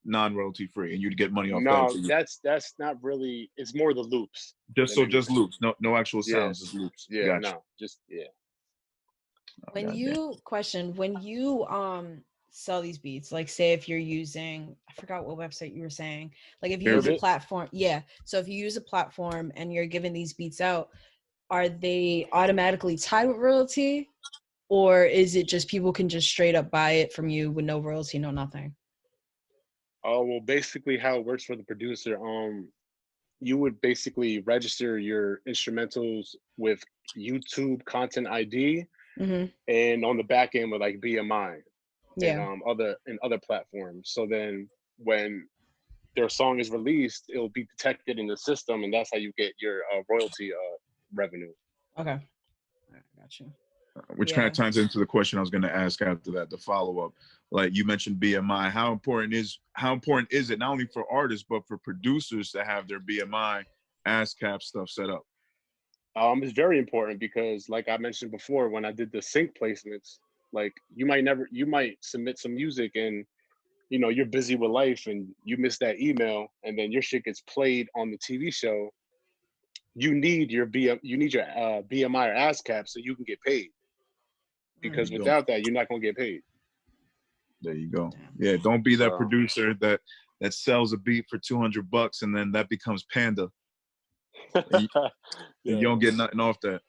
non-royalty free, and you'd get money off that. No, that's not really. It's more the loops. Just loops, no actual sounds, just loops. Yeah, Gotcha. no, just yeah. When you sell these beats, like say if you're using, I forgot what website you were saying, like if you use a platform, so if you use a platform and you're giving these beats out, are they automatically tied with royalty, or is it just people can just straight up buy it from you with no royalty, no nothing? Oh, well, basically how it works for the producer, you would basically register your instrumentals with YouTube Content ID, and on the back end with like BMI, and other platforms. So then when their song is released, it'll be detected in the system, and that's how you get your royalty revenue. Okay, I got you. Which kind of ties into the question I was going to ask after that, the follow-up. Like you mentioned BMI, how important is it not only for artists but for producers to have their BMI ASCAP stuff set up? It's very important because, like I mentioned before, when I did the sync placements, like you might submit some music and you know you're busy with life and you miss that email, and then your shit gets played on the TV show. You need your BMI or ASCAP so you can get paid. Because without that, you're not gonna get paid. There you go. Yeah, don't be that producer that sells a beat for $200 and then that becomes Panda. You don't get nothing off that.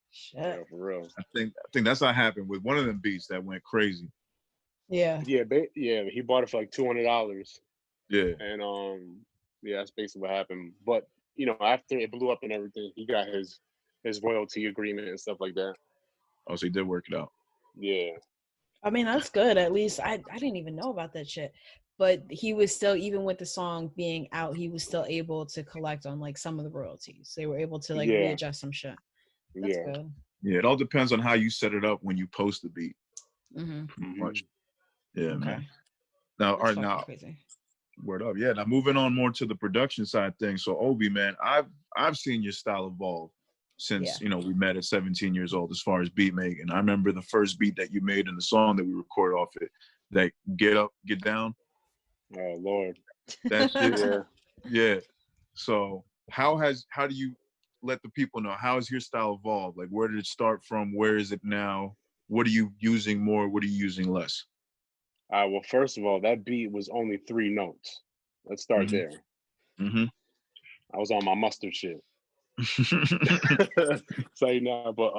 Shit. Yeah, for real. I think that's how it happened with one of them beats that went crazy. Yeah, he bought it for like $200. Yeah, and that's basically what happened. But you know, after it blew up and everything, he got his royalty agreement and stuff like that. Oh, so he did work it out. Yeah. I mean, that's good. At least I didn't even know about that shit. But he was still, even with the song being out, he was still able to collect on like some of the royalties. They were able to like readjust some shit. That's good. Yeah, it all depends on how you set it up when you post the beat. Pretty much. Yeah, man. Now, all right, now, crazy. Word up. Yeah, now moving on more to the production side of things. So, Obi, man, I've seen your style evolve since you know we met at 17 years old as far as beat making. I remember the first beat that you made in the song that we recorded off it, that Get Up, Get Down. Oh Lord, that shit. Yeah. So how do you let the people know, how has your style evolved? Like, where did it start from? Where is it now? What are you using more? What are you using less? Well, first of all, that beat was only 3 notes. Let's start there. I was on my mustard shit. So you know, but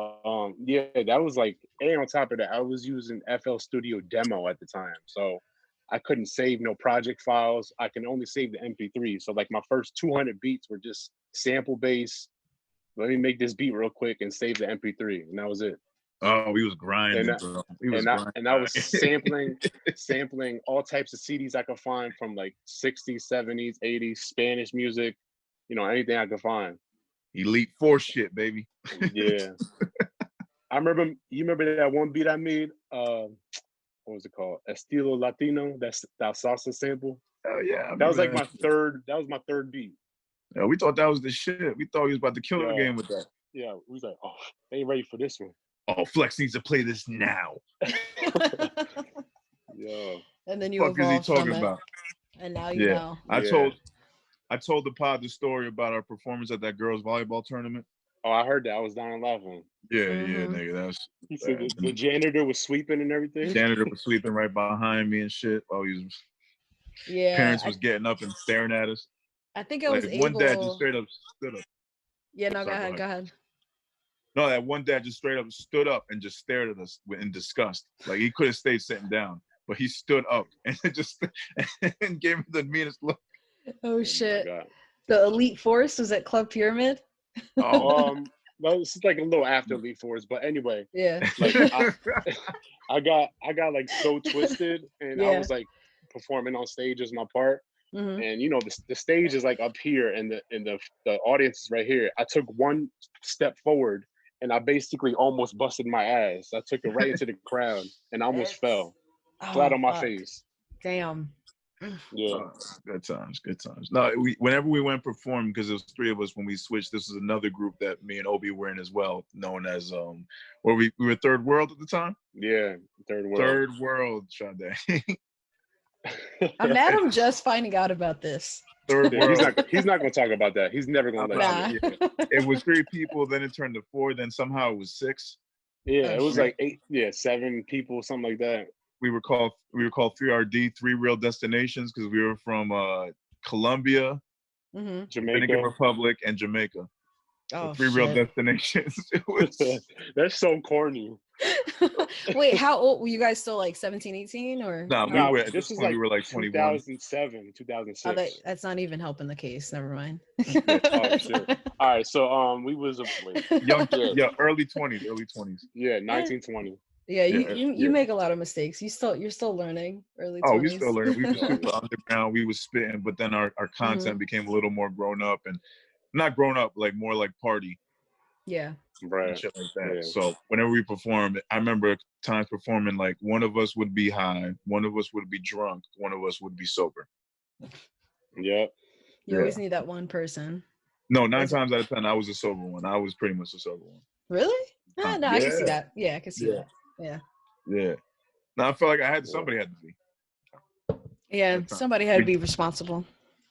that was like, and on top of that, I was using FL Studio Demo at the time, so I couldn't save no project files. I can only save the MP3. So like my first 200 beats were just sample based. Let me make this beat real quick and save the MP3, and that was it. Oh, he was grinding, bro. And I was sampling all types of CDs I could find from like 60s, 70s, 80s, Spanish music, you know, anything I could find. Elite Four shit, baby. Yeah. You remember that one beat I made? What was it called? Estilo Latino, that's that salsa sample. Oh yeah. That was like my third beat. Yeah, we thought that was the shit. We thought he was about to kill the game with that. Yeah, we was like, oh, they ain't ready for this one. Oh, Flex needs to play this now. Yo. And then you what the fuck is he talking from about? And now you know. I told the pod the story about our performance at that girls' volleyball tournament. Oh, I heard that. I was down laughing. Yeah, nigga. He said the janitor was sweeping and everything. Janitor was sweeping right behind me and shit. Oh, he was. Yeah. Parents was getting up and staring at us. I think I was One dad just straight up stood up. Yeah, no, go ahead. No, that one dad just straight up stood up and just stared at us in disgust. Like he could have stayed sitting down, but he stood up and just and gave me the meanest look. Oh shit! The Elite Force was at Club Pyramid. No, this is like a little after Elite Force, but anyway. Yeah. Like I got like so twisted, and I was like performing on stage as my part. Mm-hmm. And you know the stage is like up here, and the audience is right here. I took one step forward, and I basically almost busted my ass. I took it right into the crowd, and I almost fell flat on my face. Damn. Yeah. Good times. No, whenever we went perform, because there was three of us when we switched, this was another group that me and Obi were in as well, known as we were Third World at the time. Yeah, Third World. Third World, Sade. I'm mad I'm just finding out about this. Third World. He's not going to talk about that. He's never going to let you. Yeah. It was 3 people, then it turned to 4, then somehow it was 6. Yeah, it was like 7 people, something like that. We were called 3RD, 3 Real Destinations, because we were from Colombia, Jamaica, Dominican Republic, and Jamaica. So 3 Real Destinations. It was... That's so corny. Wait, how old were you guys? Still like 17, 18, or? No, we were like 21. 2007, 2006. That's not even helping the case. Never mind. Oh shit! All right, so we was early 20s. Yeah, 1920. Yeah, you make a lot of mistakes. You're still learning. Early 20s. Oh, we still learning. We were super underground. We was spitting, but then our content became a little more grown up, and not grown up, like more like party. Yeah. Right. And shit like that. Yeah. So whenever we performed, I remember times performing, like one of us would be high, one of us would be drunk, one of us would be sober. Yep. You always need that one person. No, 9 times out of 10, I was a sober one. I was pretty much a sober one. Really? No, I can see that. Yeah, I can see that. Yeah. Yeah. No, I felt like somebody had to be. Yeah, somebody had to be responsible.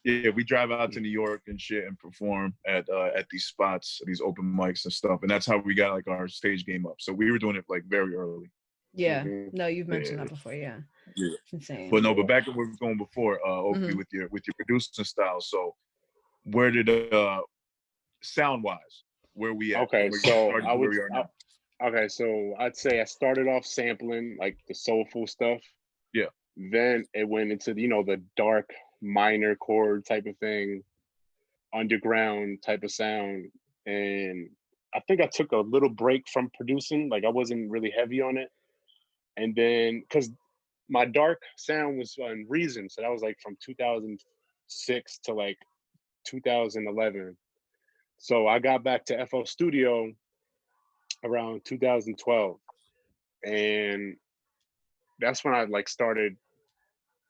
Yeah, we drive out to New York and shit and perform at these spots, these open mics and stuff, and that's how we got like our stage game up. So we were doing it like very early. Yeah, no, you've mentioned that before. Yeah, it's insane. But back to where we were going before, Opie, with your producing style. So where did sound wise, where we at? Okay, so I'd say I started off sampling like the soulful stuff. Yeah. Then it went into the dark minor chord type of thing, underground type of sound, and I think I took a little break from producing. Like I wasn't really heavy on it, and then because my dark sound was on Reason, so that was like from 2006 to like 2011. So I got back to FL Studio around 2012, and that's when I like started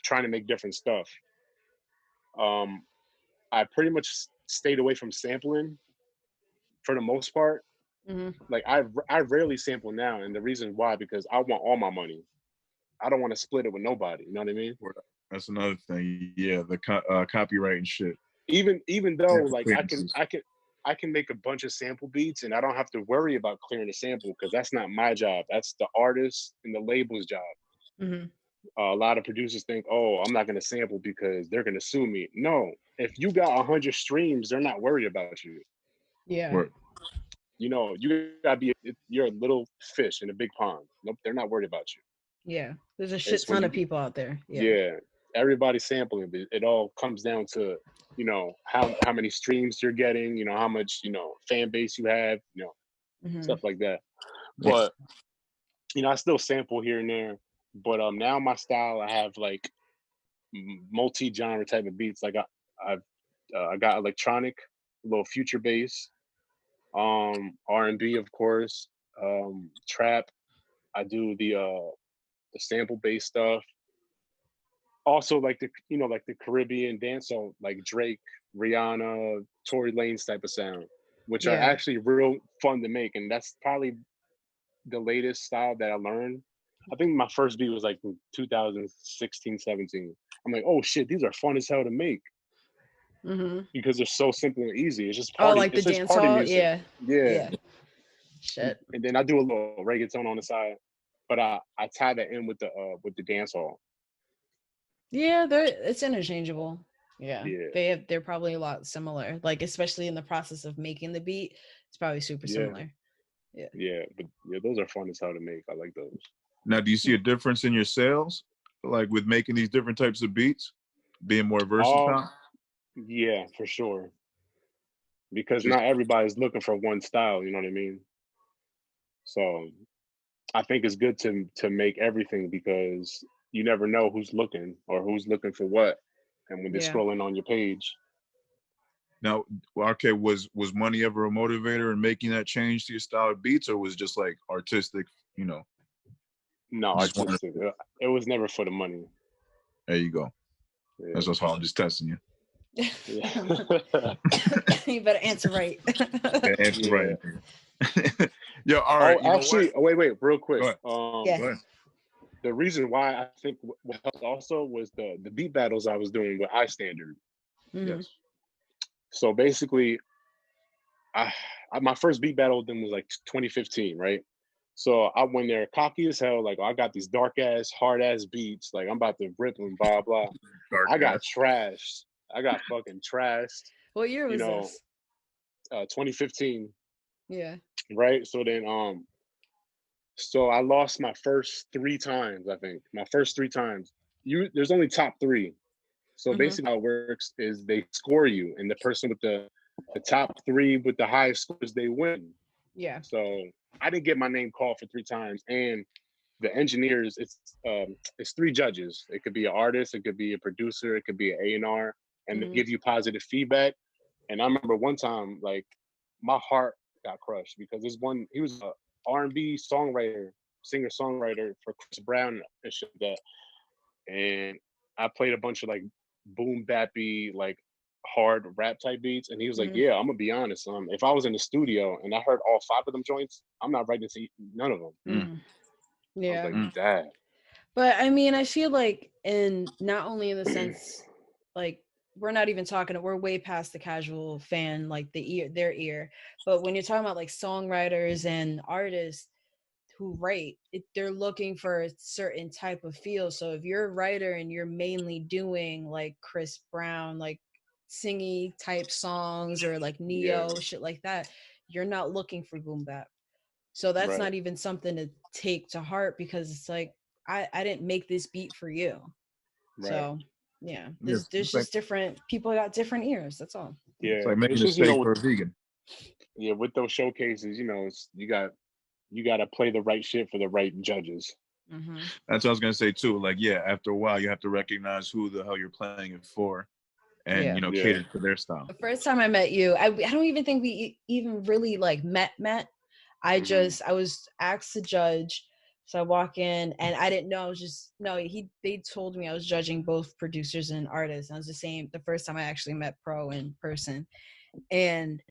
trying to make different stuff. I pretty much stayed away from sampling for the most part. Mm-hmm. Like I rarely sample now, and the reason why, because I want all my money. I don't want to split it with nobody. You know what I mean? That's another thing. Yeah, the copyright and shit. Even though like I can make a bunch of sample beats, and I don't have to worry about clearing the sample, because that's not my job. That's the artist and the label's job. Mm-hmm. A lot of producers think, oh, I'm not going to sample because they're going to sue me. No, if you got 100 streams, they're not worried about you. Yeah. Right. You got to you're a little fish in a big pond. Nope, they're not worried about you. Yeah. There's a shit ton of people out there. Yeah. Everybody's sampling, but it all comes down to, how many streams you're getting, how much, fan base you have, stuff like that. But, I still sample here and there. But now my style, I have like multi-genre type of beats. Like I got electronic, a little future bass, R&B, of course, trap. I do the sample based stuff. Also like the Caribbean dance, so like Drake, Rihanna, Tory Lanez type of sound, which are actually real fun to make, and that's probably the latest style that I learned. I think my first beat was like in 2016, 17. I'm like, oh shit, these are fun as hell to make. Mm-hmm. Because they're so simple and easy. It's just party. Oh, like the dance hall? Yeah. Shit. And then I do a little reggaeton on the side, but I tie that in with the dance hall. Yeah, it's interchangeable. Yeah, Yeah. they're probably a lot similar. Like especially in the process of making the beat, it's probably super Yeah. similar. Yeah. Yeah. But yeah, those are fun as hell to make. I like those. Now, do you see a difference in your sales, like with making these different types of beats, being more versatile? Yeah, for sure. Because Just not everybody's looking for one style, you know what I mean? So I think it's good to make everything because you never know who's looking or who's looking for what. And when they're Yeah. scrolling on your page. now, okay, was money ever a motivator in making that change to your style of beats, or was it just like artistic? You know, No, you just wanted. artistic. It was never for the money. There you go. Yeah. That's why I'm just testing you. Yeah. You better answer right. Answer Yeah. right. Yo, all right. Oh, actually, wait, real quick. Go ahead. Yeah. Go ahead. The reason why I think what helped also was the beat battles I was doing with iStandard. Mhm. Yes. So basically, my first beat battle with them was like 2015, right? So I went there cocky as hell, like I got these dark ass, hard ass beats, like I'm about to rip them, blah blah. Dark I got ass. trashed. I got fucking trashed. What year You was know, this? 2015, Yeah. right? So then, so I lost my first 3 times. I think my first 3 times. There's only top three. So Mhm. basically, how it works is they score you, and the person with the top three with the highest scores they win. Yeah. So I didn't get my name called for 3 times, and the engineers it's 3 judges. It could be an artist, it could be a producer, it could be an A&R, and they Mhm. give you positive feedback. And I remember one time, like my heart got crushed because this one he was a R&B songwriter, singer songwriter for Chris Brown and shit like that. And I played a bunch of like boom bappy like hard rap type beats, and he was like, Mhm. "Yeah, I'm gonna be honest. If I was in the studio and I heard all 5 of them joints, I'm not writing to none of them." Mhm. I was Yeah. like, "Dad." But I mean, I feel like, in not only in the sense, like we're not even talking, we're way past the casual fan, like their ear. But when you're talking about like songwriters and artists who write, they're looking for a certain type of feel. So if you're a writer and you're mainly doing like Chris Brown, like singy type songs, or like Yeah, Neo, shit like that, you're not looking for boom bap. So that's right, not even something to take to heart, because it's like, I didn't make this beat for you. right. So yeah, Yes. there's just different people got different ears. That's all. It's Yeah, like making it's a just steak for a vegan. with those showcases, you got to play the right shit for the right judges. Mm-hmm. That's what I was gonna say too. Like, yeah, after a while, you have to recognize who the hell you're playing it for, and Yeah. Yeah, cater to their style. The first time I met you, I don't even think we even really like met. I was asked to judge. So I walk in and I didn't know. I was just, no, they told me I was judging both producers and artists. And I was the first time I actually met Pro in person. And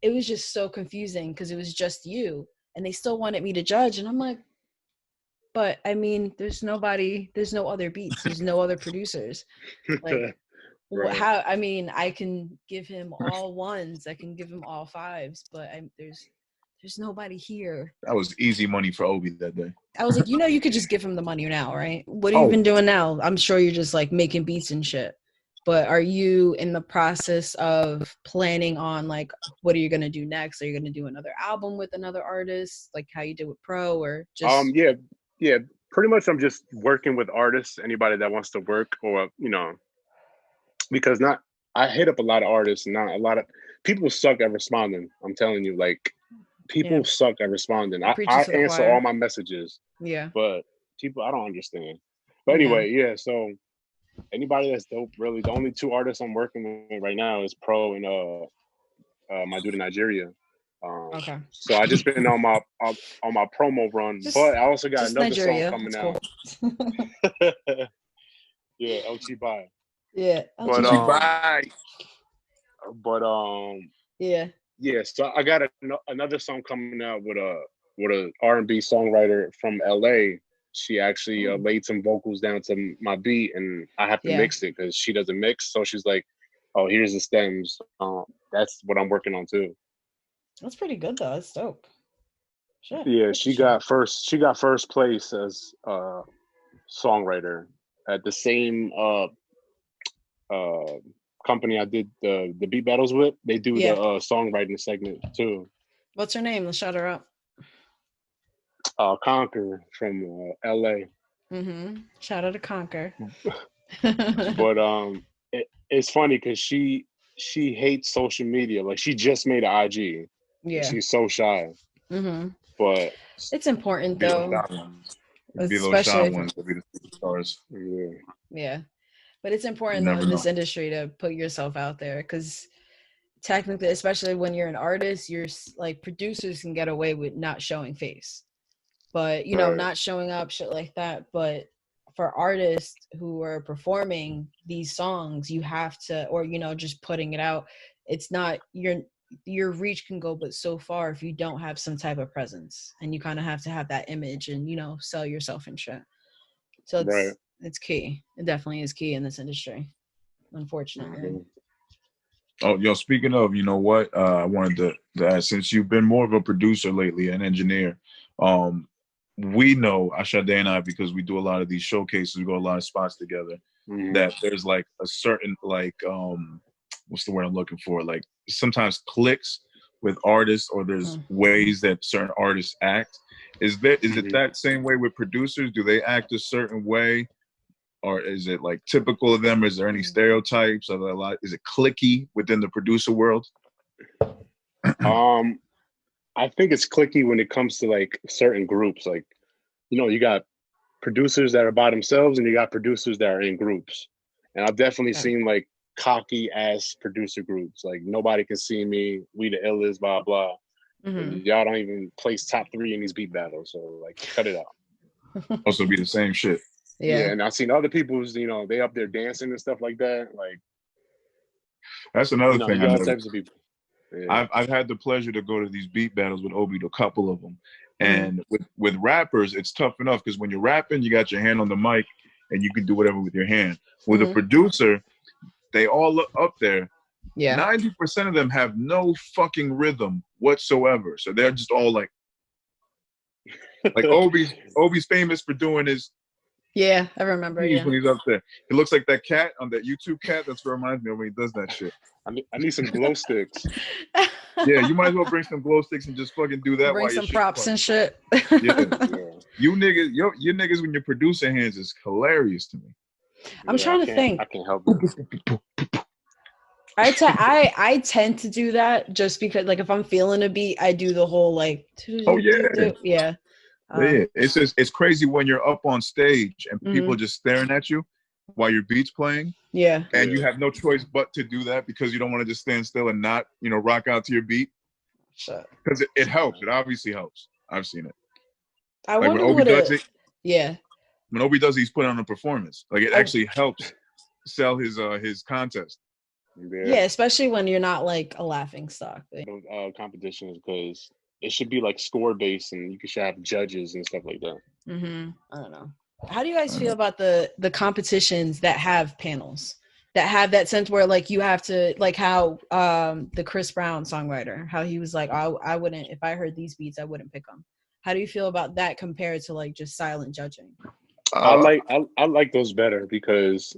it was just so confusing because it was just you. And they still wanted me to judge. And I'm like, but I mean, there's no other beats. There's no other producers. Like, right. how, I mean, I can give him all ones, I can give him all fives, but there's nobody here. That was easy money for Obi that day. I was like, you could just give him the money now, right? What have you Oh. been doing now? I'm sure you're just like making beats and shit. But are you in the process of planning on like, what are you gonna do next? Are you gonna do another album with another artist, like how you did with Pro, or just? Yeah. Pretty much, I'm just working with artists. Anybody that wants to work, or because not I hit up a lot of artists, and not a lot of people suck at responding. I'm telling you, like people suck at responding. Preaching I to the answer choir. all my messages, Yeah. but people I don't understand. But anyway, yeah. So anybody that's dope, really, the only 2 artists I'm working with right now is Pro and my dude in Nigeria. Okay. So I just been on my promo run, but I also got another Nigeria. song coming Cool. out. Yeah, LT Bye. Yeah. But Bye. Yeah. So I got another song coming out with a R&B songwriter from LA. She actually laid some vocals down to my beat, and I have to mix it because she doesn't mix. So she's like, "Oh, here's the stems." That's what I'm working on too. That's pretty good though. That's dope. Shit. Yeah, she got first place as songwriter. at the same company I did the beat battles with. They do the songwriting segment too. What's her name? Let's shout her out. Conquer from LA. Shout out to Conquer. But it's funny because she hates social media. Like she just made an IG. Yeah, she's so shy. But it's important though, especially ones will be the superstars. Yeah, but it's important though in this industry to put yourself out there, because technically, especially when you're an artist, you're like, producers can get away with not showing face, but you know, not showing up, shit like that. But for artists who are performing these songs, you have to, or you know, just putting it out, it's not your reach can go but so far if you don't have some type of presence, and you kind of have to have that image and, you know, sell yourself and shit. So it's key. It definitely is key in this industry, unfortunately. Oh, yo, speaking of, you know what, I wanted to ask, since you've been more of a producer lately, an engineer, we know, Sade and I, because we do a lot of these showcases, we go a lot of spots together, that there's like a certain, like, what's the word I'm looking for? Like sometimes clicks with artists, or there's ways that certain artists act. Is it that same way with producers? Do they act a certain way? Or is it like typical of them? Is there any stereotypes? Are there a lot? Is it cliquey within the producer world? I think it's cliquey when it comes to like certain groups. Like, you know, you got producers that are by themselves and you got producers that are in groups. And I've definitely seen like cocky ass producer groups. Like, nobody can see me. We the illest, blah, blah. Y'all don't even place top 3 in these beat battles. So like, cut it out. Also be the same shit. Yeah, and I've seen other people's, you know, they up there dancing and stuff like that. Like, that's another thing. All types of people. Yeah. I've had the pleasure to go to these beat battles with Obi, to a couple of them, and with rappers, it's tough enough because when you're rapping, you got your hand on the mic and you can do whatever with your hand. With a producer, they all look up there. 90% of them have no fucking rhythm whatsoever, so they're just all like Obi's famous for doing his. Yeah, I remember. When he's up there, it looks like that cat on that YouTube cat. That's what reminds me of when he does that shit. I need some glow sticks. Yeah, you might as well bring some glow sticks and just fucking do that. Bring some props and shit. Yeah. You niggas, your niggas when you're producing hands is hilarious to me. I'm trying to think. I can't help it. I tend to do that just because, like, if I'm feeling a beat, I do the whole like. Yeah. It's crazy when you're up on stage and people are just staring at you while your beat's playing. Yeah. And you have no choice but to do that because you don't want to just stand still and not, you know, rock out to your beat. Because it helps. It obviously helps. I've seen it. I like wonder when Obi does it. Yeah. When Obi does it, he's putting on a performance. Like, it actually helps sell his contest. Yeah, especially when you're not like a laughing stock. Competitions, because it should be like score based, and you should have judges and stuff like that. I don't know. How do you guys feel about the competitions that have panels, that have that sense where like you have to, like how the Chris Brown songwriter, how he was like, I wouldn't, if I heard these beats, I wouldn't pick them. How do you feel about that compared to like just silent judging? I like those better because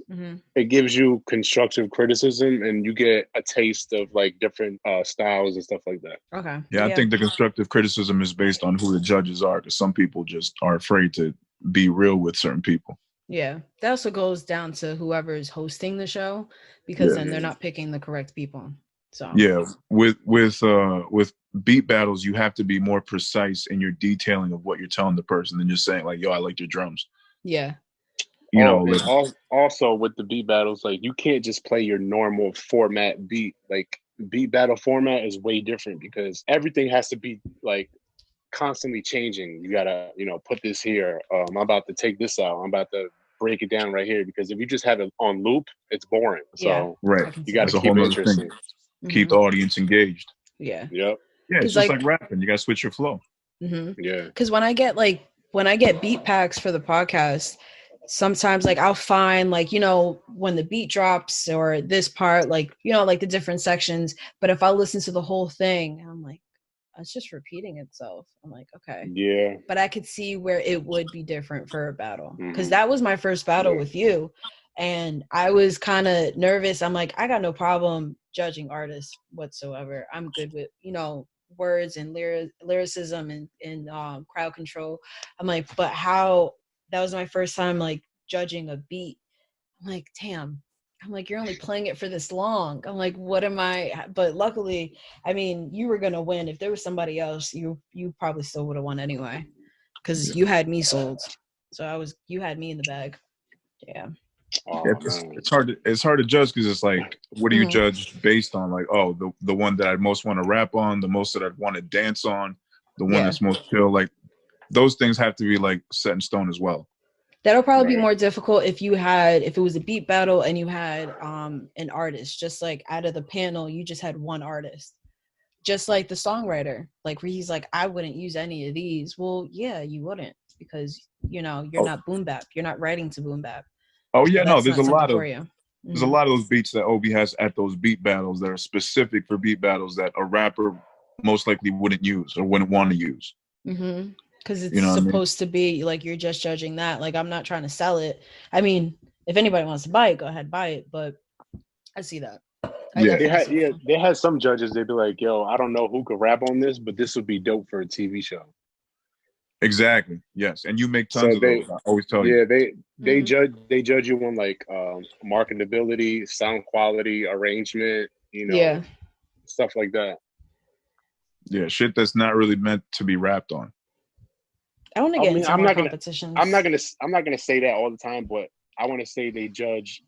it gives you constructive criticism and you get a taste of like different styles and stuff like that. Okay. Yeah, I think the constructive criticism is based on who the judges are, because some people just are afraid to be real with certain people. Yeah, that also goes down to whoever is hosting the show, because then they're not picking the correct people. So yeah, with beat battles, you have to be more precise in your detailing of what you're telling the person than just saying like, "Yo, I liked your drums." Yeah. You know, like, also with the beat battles, like you can't just play your normal format beat. Like, beat battle format is way different because everything has to be like constantly changing. You gotta, you know, put this here. I'm about to take this out. I'm about to break it down right here, because if you just have it on loop, it's boring. So you gotta keep it interesting. Keep the audience engaged. Yeah. Yep. Yeah, it's just like rapping. You gotta switch your flow. Yeah. Because when I get beat packs for the podcast, sometimes like I'll find like, you know, when the beat drops or this part, like, you know, like the different sections. But if I listen to the whole thing, I'm like, it's just repeating itself. I'm like, okay. Yeah. But I could see where it would be different for a battle, because that was my first battle with you, and I was kind of nervous. I'm like, I got no problem judging artists whatsoever. I'm good with, you know, words and lyricism and crowd control. I'm like, but how, that was my first time like judging a beat. I'm like, damn. I'm like, you're only playing it for this long. I'm like, what am I? But luckily, I mean, you were gonna win. If there was somebody else, you probably still would have won anyway, because you had me sold. So you had me in the bag. Yeah. It's hard to judge, because it's like, what do you judge based on? Like, oh, the one that I most want to rap on, the most that I'd want to dance on, the one that's most chill. Like, those things have to be like set in stone as well. That'll probably be more difficult if it was a beat battle and you had an artist, just like out of the panel, you just had one artist. Just like the songwriter, like where he's like, I wouldn't use any of these. Well, yeah, you wouldn't, because, you know, you're not boom bap. You're not writing to boom bap. Oh yeah, so no, there's a lot of there's a lot of those beats that Obi has at those beat battles that are specific for beat battles that a rapper most likely wouldn't use or wouldn't want to use. Because it's supposed to be like, you're just judging that. Like, I'm not trying to sell it. I mean, if anybody wants to buy it, go ahead, buy it. But I see that. They had some judges, they'd be like, yo, I don't know who could rap on this, but this would be dope for a TV show. Exactly. Yes. And you make tons of those. I always tell you. Yeah, they judge you on like marketability, sound quality, arrangement, you know, stuff like that. Yeah, shit that's not really meant to be rapped on. I want to get into more competitions. I'm not gonna say that all the time, but I want to say they judge,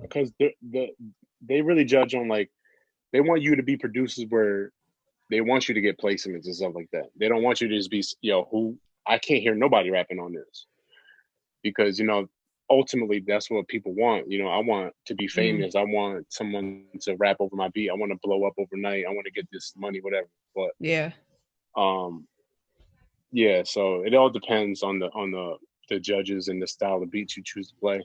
because they really judge on, like, they want you to be producers where they want you to get placements and stuff like that. They don't want you to just be, I can't hear nobody rapping on this, because, you know, ultimately that's what people want. You know, I want to be famous. I want someone to rap over my beat. I want to blow up overnight. I want to get this money, whatever. But so it all depends on the judges and the style of beats you choose to play.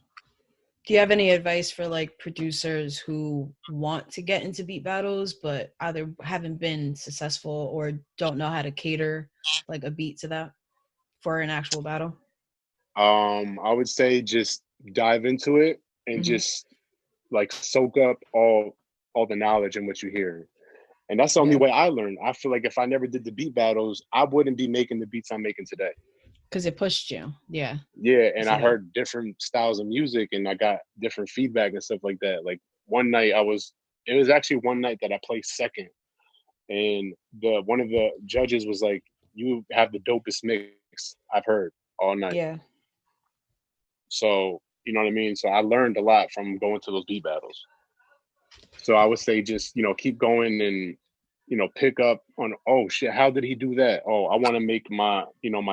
Do you have any advice for like producers who want to get into beat battles but either haven't been successful or don't know how to cater like a beat to that for an actual battle? I would say just dive into it and just like soak up all the knowledge and what you hear. And that's the only way I learned. I feel like if I never did the beat battles, I wouldn't be making the beats I'm making today. Because it pushed you. Yeah. Yeah. And I heard different styles of music and I got different feedback and stuff like that. Like one night it was actually one night that I played second. And one of the judges was like, you have the dopest mix I've heard all night. Yeah. So, you know what I mean? So I learned a lot from going to those beat battles. So I would say just, you know, keep going and, you know, pick up on, oh shit, how did he do that? Oh, I want to make my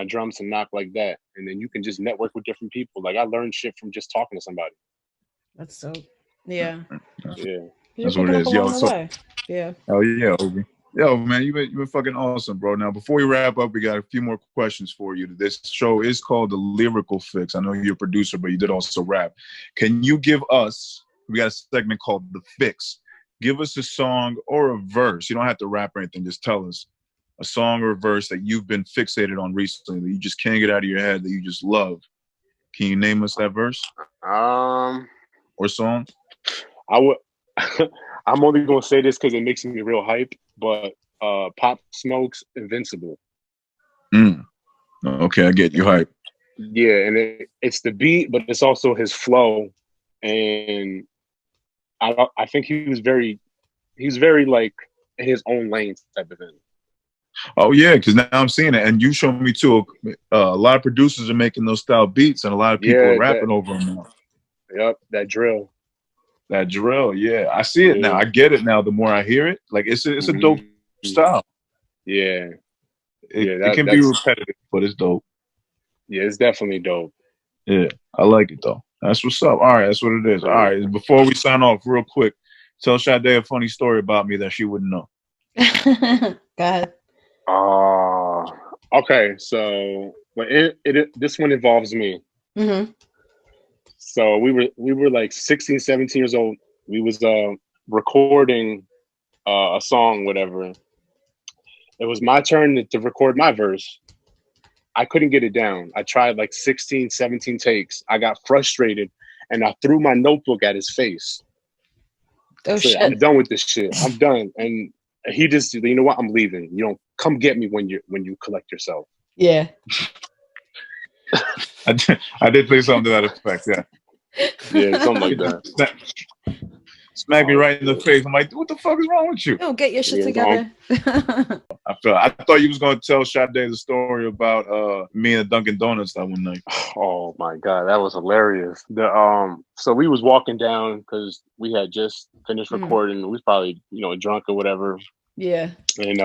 drums to knock like that. And then you can just network with different people. Like I learned shit from just talking to somebody. That's so, yeah. Yeah. That's what it is. Yo, yeah. Oh yeah, Obi. Yo, man, you've been fucking awesome, bro. Now, before we wrap up, we got a few more questions for you. This show is called The Lyrical Fix. I know you're a producer, but you did also rap. Can you give us, we got a segment called The Fix. Give us a song or a verse. You don't have to rap or anything. Just tell us a song or a verse that you've been fixated on recently, that you just can't get out of your head, that you just love. Can you name us that verse? Or song? I would. I'm only gonna say this because it makes me real hype, but Pop Smoke's Invincible. Okay, I get you hype. Yeah, and it's the beat, but it's also his flow, and I think he was very like in his own lane type of thing. Oh yeah, because now I'm seeing it, and you showed me too. A lot of producers are making those style beats, and a lot of people are rapping over them now. Yep, that drill. That drill, yeah, I see it now. I get it now. The more I hear it, like it's a dope style. Yeah, it can be repetitive, but it's dope. Yeah, it's definitely dope. Yeah, I like it though. That's what's up. All right, that's what it is. All right, before we sign off, real quick, tell Sade a funny story about me that she wouldn't know. Go ahead. Okay, so this one involves me. So we were like 16, 17 years old. We was recording a song, whatever. it was my turn to record my verse. I couldn't get it down. I tried like 16, 17 takes. I got frustrated and I threw my notebook at his face. Oh, shit. I'm done with this shit. I'm done. And he just, you know what? I'm leaving. You don't come get me when you collect yourself. Yeah. I did say something to that effect. Yeah. Yeah, something like that. Smack me right in the face. I'm like, what the fuck is wrong with you? No, get your shit together. I thought you was gonna tell Sade the story about me and Dunkin' Donuts that one night. Oh my God, that was hilarious. So we was walking down because we had just finished recording. We was probably, drunk or whatever. Yeah. And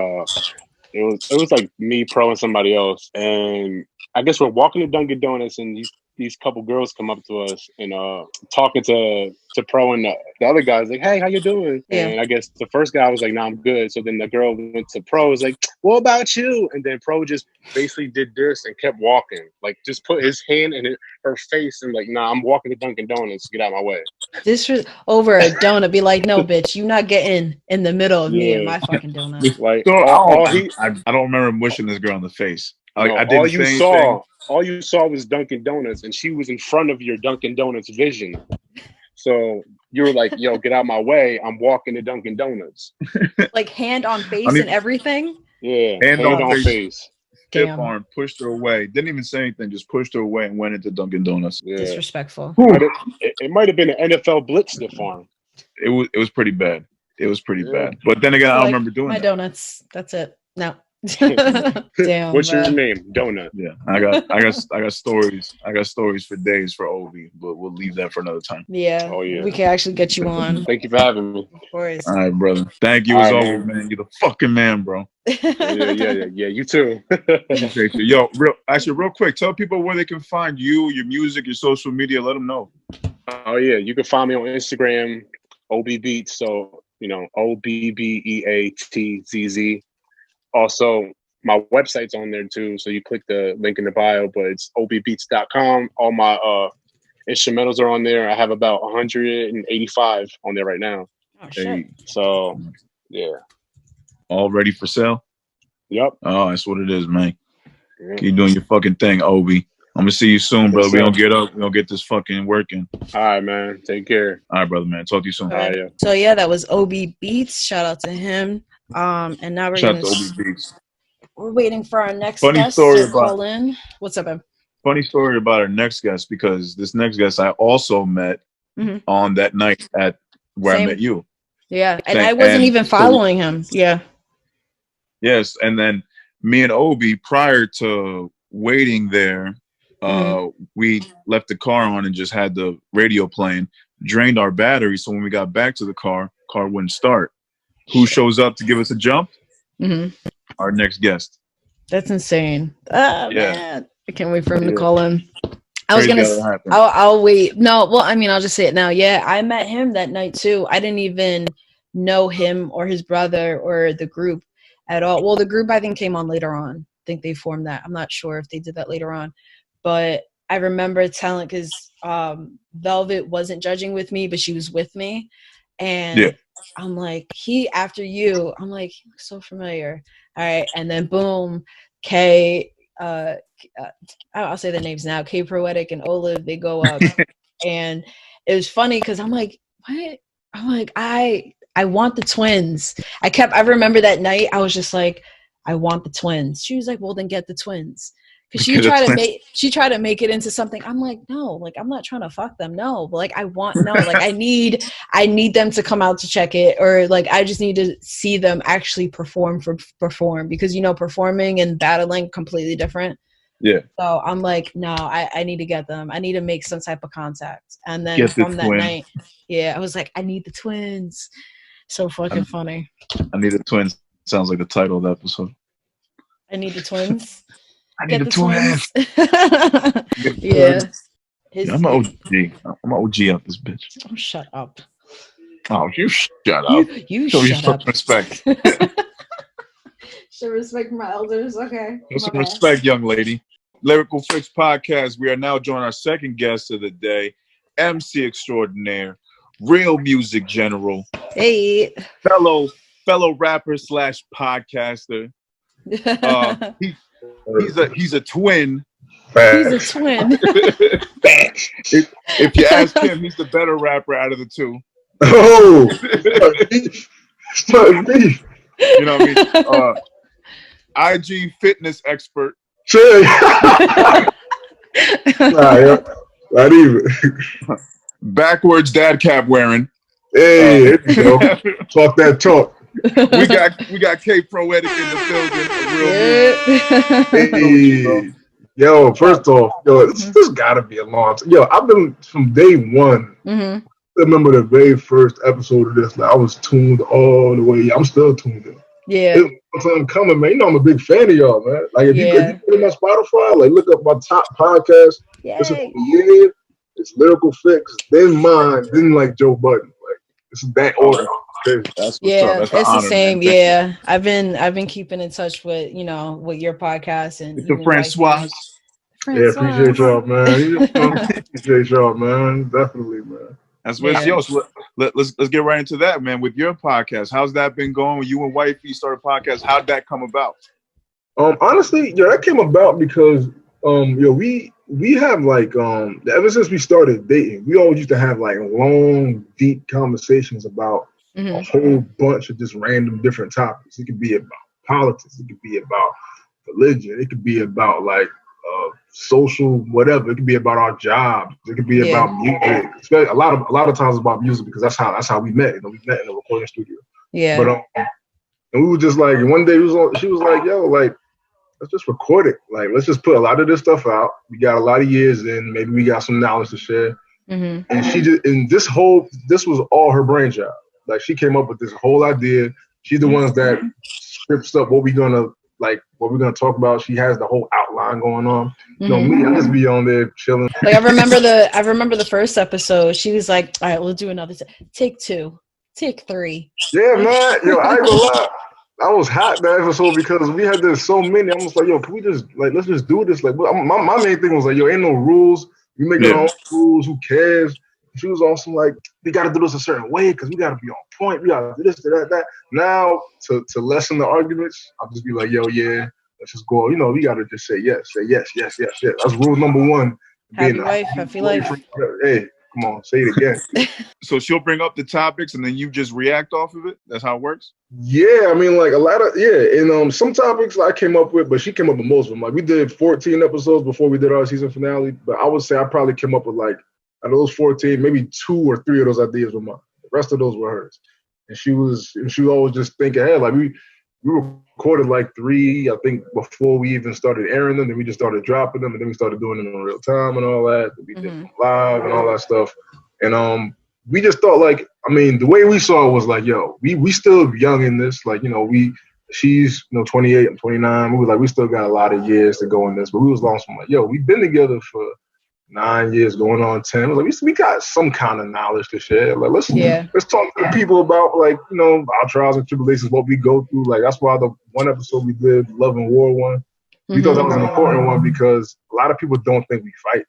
it was like me, Pro, and somebody else. And I guess we're walking to Dunkin' Donuts, and these couple girls come up to us and talking to Pro and the other guys, like, hey, how you doing? Yeah. And I guess the first guy was like, nah, I'm good. So then the girl went to Pro, was like, what about you? And then Pro just basically did this and kept walking, like just put his hand in her face and like, nah, I'm walking to Dunkin' Donuts, get out of my way. This was over a donut. Be like, no, bitch, you not getting in the middle of me and my fucking donut. Like, I don't remember mushing this girl in the face. I didn't all you saw was Dunkin' Donuts, and she was in front of your Dunkin' Donuts vision. So you were like, yo, get out my way. I'm walking to Dunkin' Donuts. Like hand on face and everything? Yeah, hand on face. Stiff arm, pushed her away. Didn't even say anything, just pushed her away and went into Dunkin' Donuts. Yeah. Disrespectful. It might have been an NFL blitz stiff arm. It was pretty bad. It was pretty bad. But then again, I don't remember doing my that. Donuts. That's it. No. Damn. What's your name? Donut. Yeah, I got stories. I got stories for days for Ovi, but we'll leave that for another time. Yeah. Oh yeah. We can actually get you on. Thank you for having me. Of course. All right, brother. Thank you as always, man. You're the fucking man, bro. Yeah. You too. Appreciate you. Yo, real quick, tell people where they can find you, your music, your social media. Let them know. Oh yeah, you can find me on Instagram, OBBeatz. So OBBEATZZ. Also, my website's on there too, so you click the link in the bio, but it's obbeats.com. All my instrumentals are on there. I have about 185 on there right now. Oh, shit. So, yeah. All ready for sale? Yep. Oh, that's what it is, man. Yeah. Keep doing your fucking thing, Obi. I'm gonna see you soon, brother. We gonna get up. We gonna get this fucking working. All right, man. Take care. All right, brother, man. Talk to you soon. All right, yeah. So yeah, that was Beatzz. Shout out to him. And now we're waiting for our next guest to call in. What's up, Em? Funny story about our next guest, because this next guest I also met on that night at where I met you. Yeah, and I wasn't even following him. Yeah. Yes, and then me and Obi, prior to waiting there, we left the car on and just had the radio playing, drained our battery, so when we got back to the car wouldn't start. Who shows up to give us a jump? Our next guest. That's insane. Man. I can't wait for him to call in. I was gonna. I'll wait. No, well, I mean, I'll just say it now. Yeah, I met him that night too. I didn't even know him or his brother or the group at all. Well, the group I think came on later on. I think they formed that. I'm not sure if they did that later on, but I remember telling, because Velvet wasn't judging with me, but she was with me, and I'm like, after you, I'm like, he looks so familiar. All right, and then boom, K. I'll say their names now. K Proetic and Olive, they go up, and it was funny because I'm like, what? I'm like, I want the twins. I remember that night. I was just like, I want the twins. She was like, well, then get the twins. Because she tried to make it into something. I'm like, no, like I'm not trying to fuck them. No, but like I need them to come out to check it, or like I just need to see them actually perform because performing and battling completely different. Yeah. So I'm like, no, I need to get them. I need to make some type of contact. And then from that night, I was like, I need the twins. So fucking funny. I need the twins. Sounds like the title of the episode. I need the twins. I need the twins. Yeah. I'm an OG. I'm an OG out this bitch. Oh, shut up. Oh, you shut up. You shut up. Respect. Show respect for my elders. Okay. Show some respect, young lady. Lyrical Fix Podcast. We are now joining our second guest of the day, MC extraordinaire, real music general, hey, fellow rapper / podcaster, He's a twin. He's a twin. If you ask him, he's the better rapper out of the two. Oh, you know what I mean? IG fitness expert. Not even. Backwards dad cap wearing. Hey, there you go. Talk that talk. We got K Proetic in the Hey. building. Yo, first off, this gotta be a long time. Yo, I've been from day one. Mm-hmm. I remember the very first episode of this. Like, I was tuned all the way. I'm still tuned in. Yeah. It's I'm coming, man. You know I'm a big fan of y'all, man. Like if you put in my Spotify, like look up my top podcast. This is it's Lyrical Fix, then mine, then like Joe Budden. Like this is that order. That's what's up. It's the same. Man. Yeah, I've been keeping in touch with with your podcast and the Francios. Yeah, appreciate y'all, man. Appreciate y'all, man. Definitely, man. That's what it's So let's get right into that, man. With your podcast, how's that been going? When you and wifey started a podcast, how'd that come about? Honestly, that came about because we have like ever since we started dating, we always used to have like long, deep conversations about a whole bunch of just random different topics. It could be about politics, it could be about religion, it could be about like social whatever, it could be about our jobs, it could be about music. Especially a lot of times about music because that's how we met. We met in a recording studio. Yeah. But and we were just like one day she was like, yo, like let's just record it. Like let's just put a lot of this stuff out. We got a lot of years in, maybe we got some knowledge to share. And this was all her brainchild. Like she came up with this whole idea. She's the ones that scripts up what we're gonna talk about. She has the whole outline going on. You know me, I just be on there chilling. Like I remember the first episode. She was like, "All right, we'll do another take 2, take 3." Yeah, man. Yo, I ain't gonna lie. I was hot that episode because we had this so many. I'm just like, yo, can we just like let's just do this? Like, my main thing was like, yo, ain't no rules. We make our own rules. Who cares? She was also like, we got to do this a certain way because we got to be on point. We got to do this, that. Now, to lessen the arguments, I'll just be like, yo, yeah, let's just go. You know, we got to just say yes. That's rule number 1. Happy life. Hey, come on, say it again. So she'll bring up the topics and then you just react off of it? That's how it works? Yeah, I mean, like a lot of, and some topics I came up with, but she came up with most of them. Like we did 14 episodes before we did our season finale, but I would say I probably came up with like, out of those 14, maybe 2 or 3 of those ideas were mine. The rest of those were hers. And she was always just thinking ahead. Like we recorded like 3, I think, before we even started airing them. Then we just started dropping them, and then we started doing them in real time and all that. We did them live and all that stuff. And we just thought like, I mean, the way we saw it was like, yo, we still young in this. Like, you know, she's 28, I'm 29. We was like, we still got a lot of years to go in this. But we was lost from like, yo, we've been together for 9 years, going on 10. I was like, we got some kind of knowledge to share. Like, let's talk to people about like, you know, our trials and tribulations, what we go through. Like, that's why the one episode we did, Love and War one, we thought that was an important one because a lot of people don't think we fight.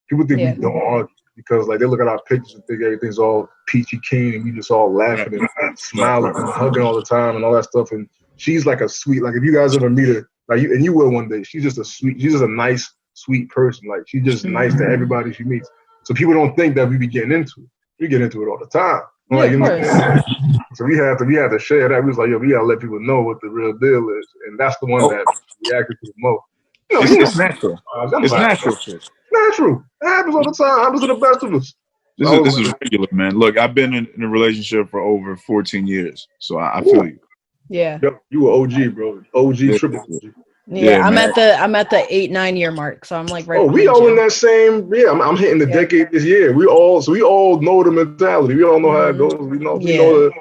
People think we don't argue because like they look at our pictures and think everything's all peachy keen and we just all laughing and smiling and hugging all the time and all that stuff. And she's like a sweet, like if you guys ever meet her, like you will one day. She's just a nice, sweet person. Like she's just nice to everybody she meets. So people don't think that we be getting into it. We get into it all the time. Like, you know, so we had to share that. We was like, yo, we gotta let people know what the real deal is, and that's the one that reacted to the most. You know, it's natural. It's natural. Natural. It happens all the time. It happens to the best of us. This is regular, man. Look, I've been in a relationship for over 14 years, so I feel you. Yeah. Yep, you were OG, bro. OG, triple OG. Yeah, I'm at the 8-9 year mark, so I'm like right. Oh, we all in that same. Yeah, I'm hitting the decade this year. We all know the mentality. We all know how it goes. We know the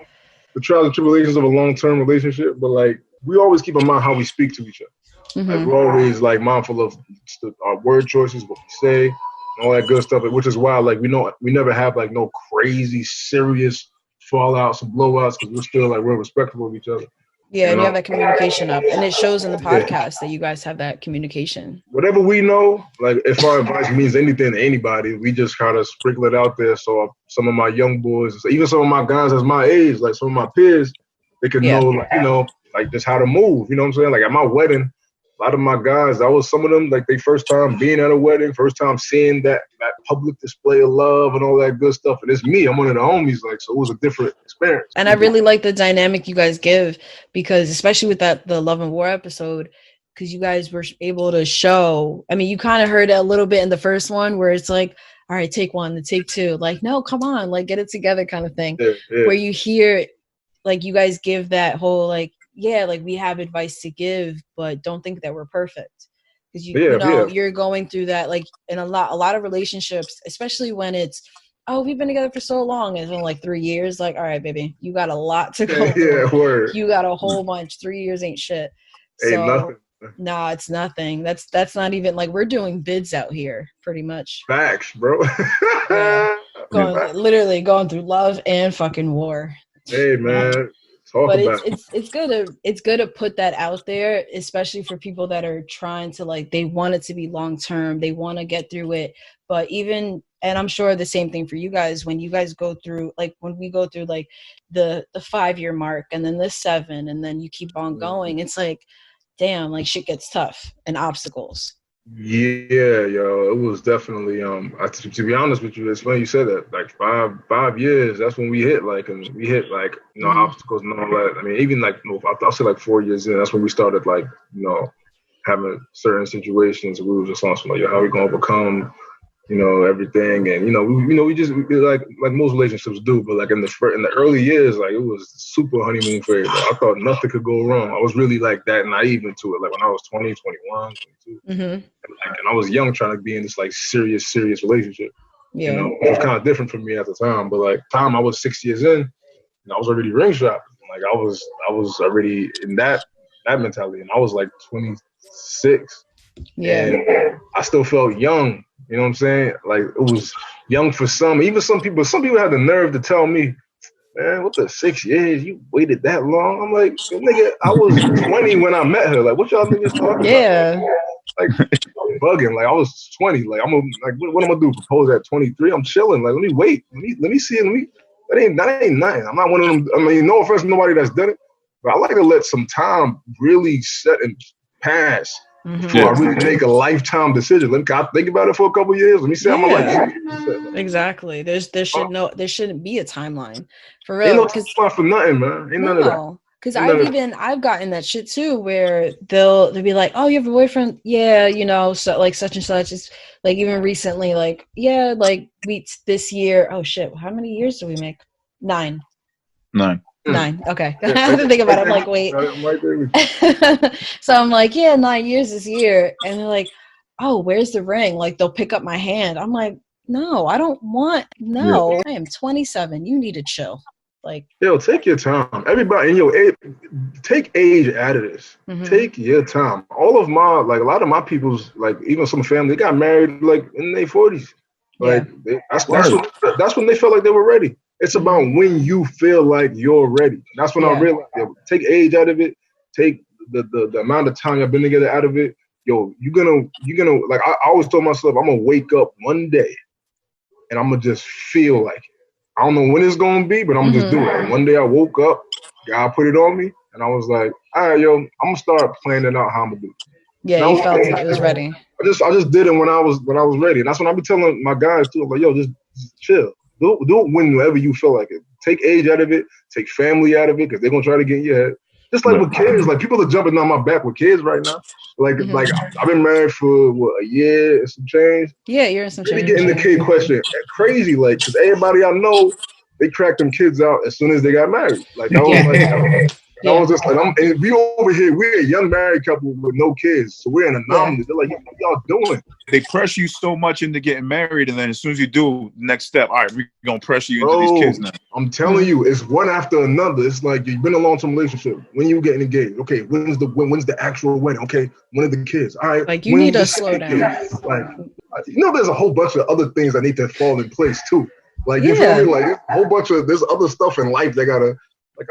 trials and tribulations of a long-term relationship. But like, we always keep in mind how we speak to each other. Like, we're always like mindful of our word choices, what we say, and all that good stuff. Which is why like we never have like no crazy serious fallouts and blowouts because we're still like we're respectful of each other. Yeah, and you have that communication up, and it shows in the podcast that you guys have that communication. Whatever we know, like if our advice means anything to anybody, we just kind of sprinkle it out there. So some of my young boys, even some of my guys that's my age, like some of my peers, they could know, like, you know, like just how to move. You know what I'm saying? Like at my wedding, a lot of my guys, that was some of them, like they first time being at a wedding, first time seeing that public display of love and all that good stuff. And it's me, I'm one of the homies, like, so it was a different experience. And I really like the dynamic you guys give, because especially with the Love and War episode, because you guys were able to show, I mean, you kind of heard it a little bit in the first one where it's like, all right, take one, take two, like, no, come on, like, get it together kind of thing. Where you hear, like, you guys give that whole, like, yeah, like, we have advice to give, but don't think that we're perfect. Because you know, you're going through that, like, in a lot of relationships, especially when it's, oh, we've been together for so long, it's been like 3 years, like, all right, baby, you got a lot to go through. Word. You got a whole bunch. 3 years ain't shit. Ain't nothing. Nah, it's nothing. That's not even, like, we're doing bids out here pretty much. Facts, bro. Yeah. Literally going through love and fucking war. Hey, man. But it's good to put that out there, especially for people that are trying to, like, they want it to be long term, they want to get through it. But even, and I'm sure the same thing for you guys, when you guys go through, like, when we go through, like, the 5-year mark and then the 7, and then you keep on going, it's like, damn, like, shit gets tough and obstacles. Yeah, yo, it was definitely to be honest with you, it's funny you said that. Like 5 years, that's when we hit, like, and we hit, like, you know, obstacles and all that. I mean, even like, you know, I'll say like 4 years in, that's when we started, like, you know, having certain situations we were just on, like, yo, how we gonna overcome, you know, everything. And we just like most relationships do, but like in the early years, like, it was super honeymoon phase. Like, I thought nothing could go wrong. I was really like that naive into it, like when I was 20, 21, 22. And I was young, trying to be in this, like, serious relationship. Yeah. You know, it was kind of different for me at the time, but like I was 6 years in, and I was already ring shopping. Like I was already in that mentality, and I was like 26. Yeah. And I still felt young. You know what I'm saying? Like, it was young for some. Even some people had the nerve to tell me, man, what the 6 years? You waited that long? I'm like, nigga, I was 20 when I met her. Like, what y'all niggas talking about? Like, I'm bugging. Like, I was 20. Like, what am I gonna do? Propose at 23? I'm chilling. Like, let me wait. Let me see. That ain't nothing. I'm not one of them. I mean, no offense to nobody that's done it, but I like to let some time really set and pass before I really make a lifetime decision. Let me think about it for a couple of years. Let me see how my life is. Exactly. There shouldn't be a timeline for real. Ain't no timeline for nothing, man. Ain't none of that. Because I've gotten that shit too, where they'll be like, oh, you have a boyfriend? Yeah, you know, so like such and such. It's like, even recently, like, yeah, like we this year. Oh shit, how many years do we make? 9. 9. 9. Okay. I have to think about it. I'm like, wait. So I'm like, yeah, 9 years this year. And they're like, oh, where's the ring? Like, they'll pick up my hand. I'm like, no, I don't want, no. I am 27. You need to chill. Like, yo, take your time. Everybody, take age out of this. Take your time. All of my, like, a lot of my people's, like, even some family, they got married, like, in their 40s. Like, that's when they felt like they were ready. It's about when you feel like you're ready. That's when I realized, take age out of it. Take the amount of time I've been together out of it. Yo, you're gonna like, I always told myself, I'm gonna wake up one day and I'm gonna just feel like it. I don't know when it's gonna be, but I'm gonna just do it. And one day I woke up, God put it on me, and I was like, all right, yo, I'm gonna start planning out how I'm gonna do it. Yeah, you felt like it was ready. I just did it when I was ready. And that's when I be telling my guys too, I'm like, yo, just chill. Do it whenever you feel like it. Take age out of it. Take family out of it, because they're gonna try to get in your head. Just like with kids, like, people are jumping on my back with kids right now. Like, like, I've been married for a year and some change. Yeah, you're in some change. Getting the kid question crazy, like, because everybody I know, they cracked them kids out as soon as they got married. Like, I was I was just like, and we over here, we're a young married couple with no kids, so we're an anomaly. They're like, what y'all doing? They press you so much into getting married, and then as soon as you do, next step, all right, we're gonna pressure you into these kids now. I'm telling you, it's one after another. It's like, you've been in a long-term relationship. When you getting engaged? Okay, when's the actual wedding? Okay, when are the kids? All right, like, you need to slow down. Like, there's a whole bunch of other things that need to fall in place too. Like, you feel me? Like, a whole bunch of, there's other stuff in life that gotta. Like,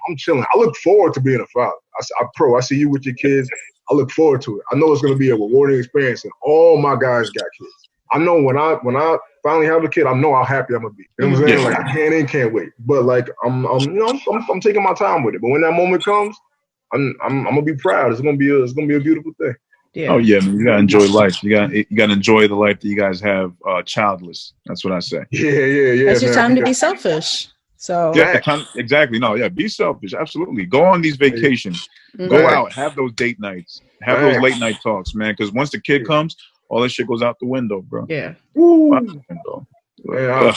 I'm chilling. I look forward to being a father. I see you with your kids. I look forward to it. I know it's going to be a rewarding experience, and all my guys got kids. I know when I finally have a kid, I know how happy I'm gonna be. You know what I'm saying? Like, I can't wait. But like, I'm taking my time with it. But when that moment comes, I'm gonna be proud. It's gonna be a beautiful thing. Yeah. Oh yeah, man. You gotta enjoy life. You gotta enjoy the life that you guys have, childless. That's what I say. Yeah. That's your time to be selfish. So yeah, exactly. No, yeah, be selfish. Absolutely. Go on these vacations. Go out. Have those date nights. Have those late night talks, man. Because once the kid comes, all that shit goes out the window, bro. Yeah.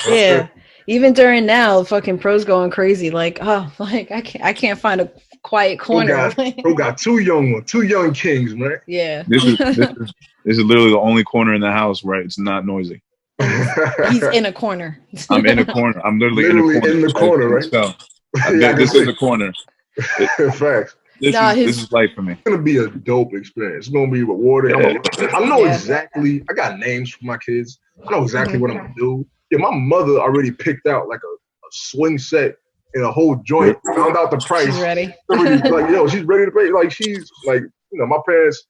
Yeah. Even during now, fucking Pro's going crazy. Like, I can't find a quiet corner. Bro got two young kings, man. Yeah. This is literally the only corner in the house where it's not noisy. He's in a corner. I'm in a corner. I'm literally in the corner, right? So, this is the corner. Facts. This is life for me. It's gonna be a dope experience. It's gonna be rewarding. I know exactly. I got names for my kids. I know exactly what I'm gonna do. Yeah, my mother already picked out like a swing set and a whole joint. Found out the price. She's ready. Like, she's ready to pay. Like, she's like, my parents,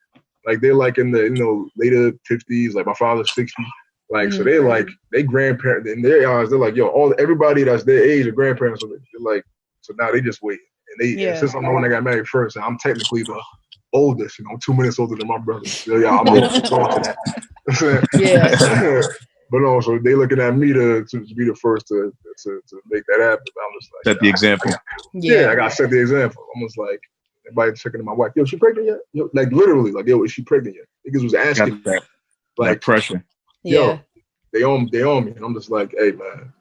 like, they're like in the later 50s. Like, my father's 60. Like, so they're like, they grandparents in their eyes. They're like, everybody that's their age are grandparents. So they're like, so now they just wait. And since I'm the one that got married first, and I'm technically the oldest, 2 minutes older than my brother. So, yeah, I'm looking forward to that. Yeah. But no, so they looking at me to be the first to make that happen. I'm just like, set the example. Yeah, I gotta set the example. I'm just like, everybody checking to my wife. Yo, she pregnant yet? Yo, like literally, like, yo, is she pregnant yet? Niggas was asking that, like pressure. Yo, they on me, and I'm just like, hey, man.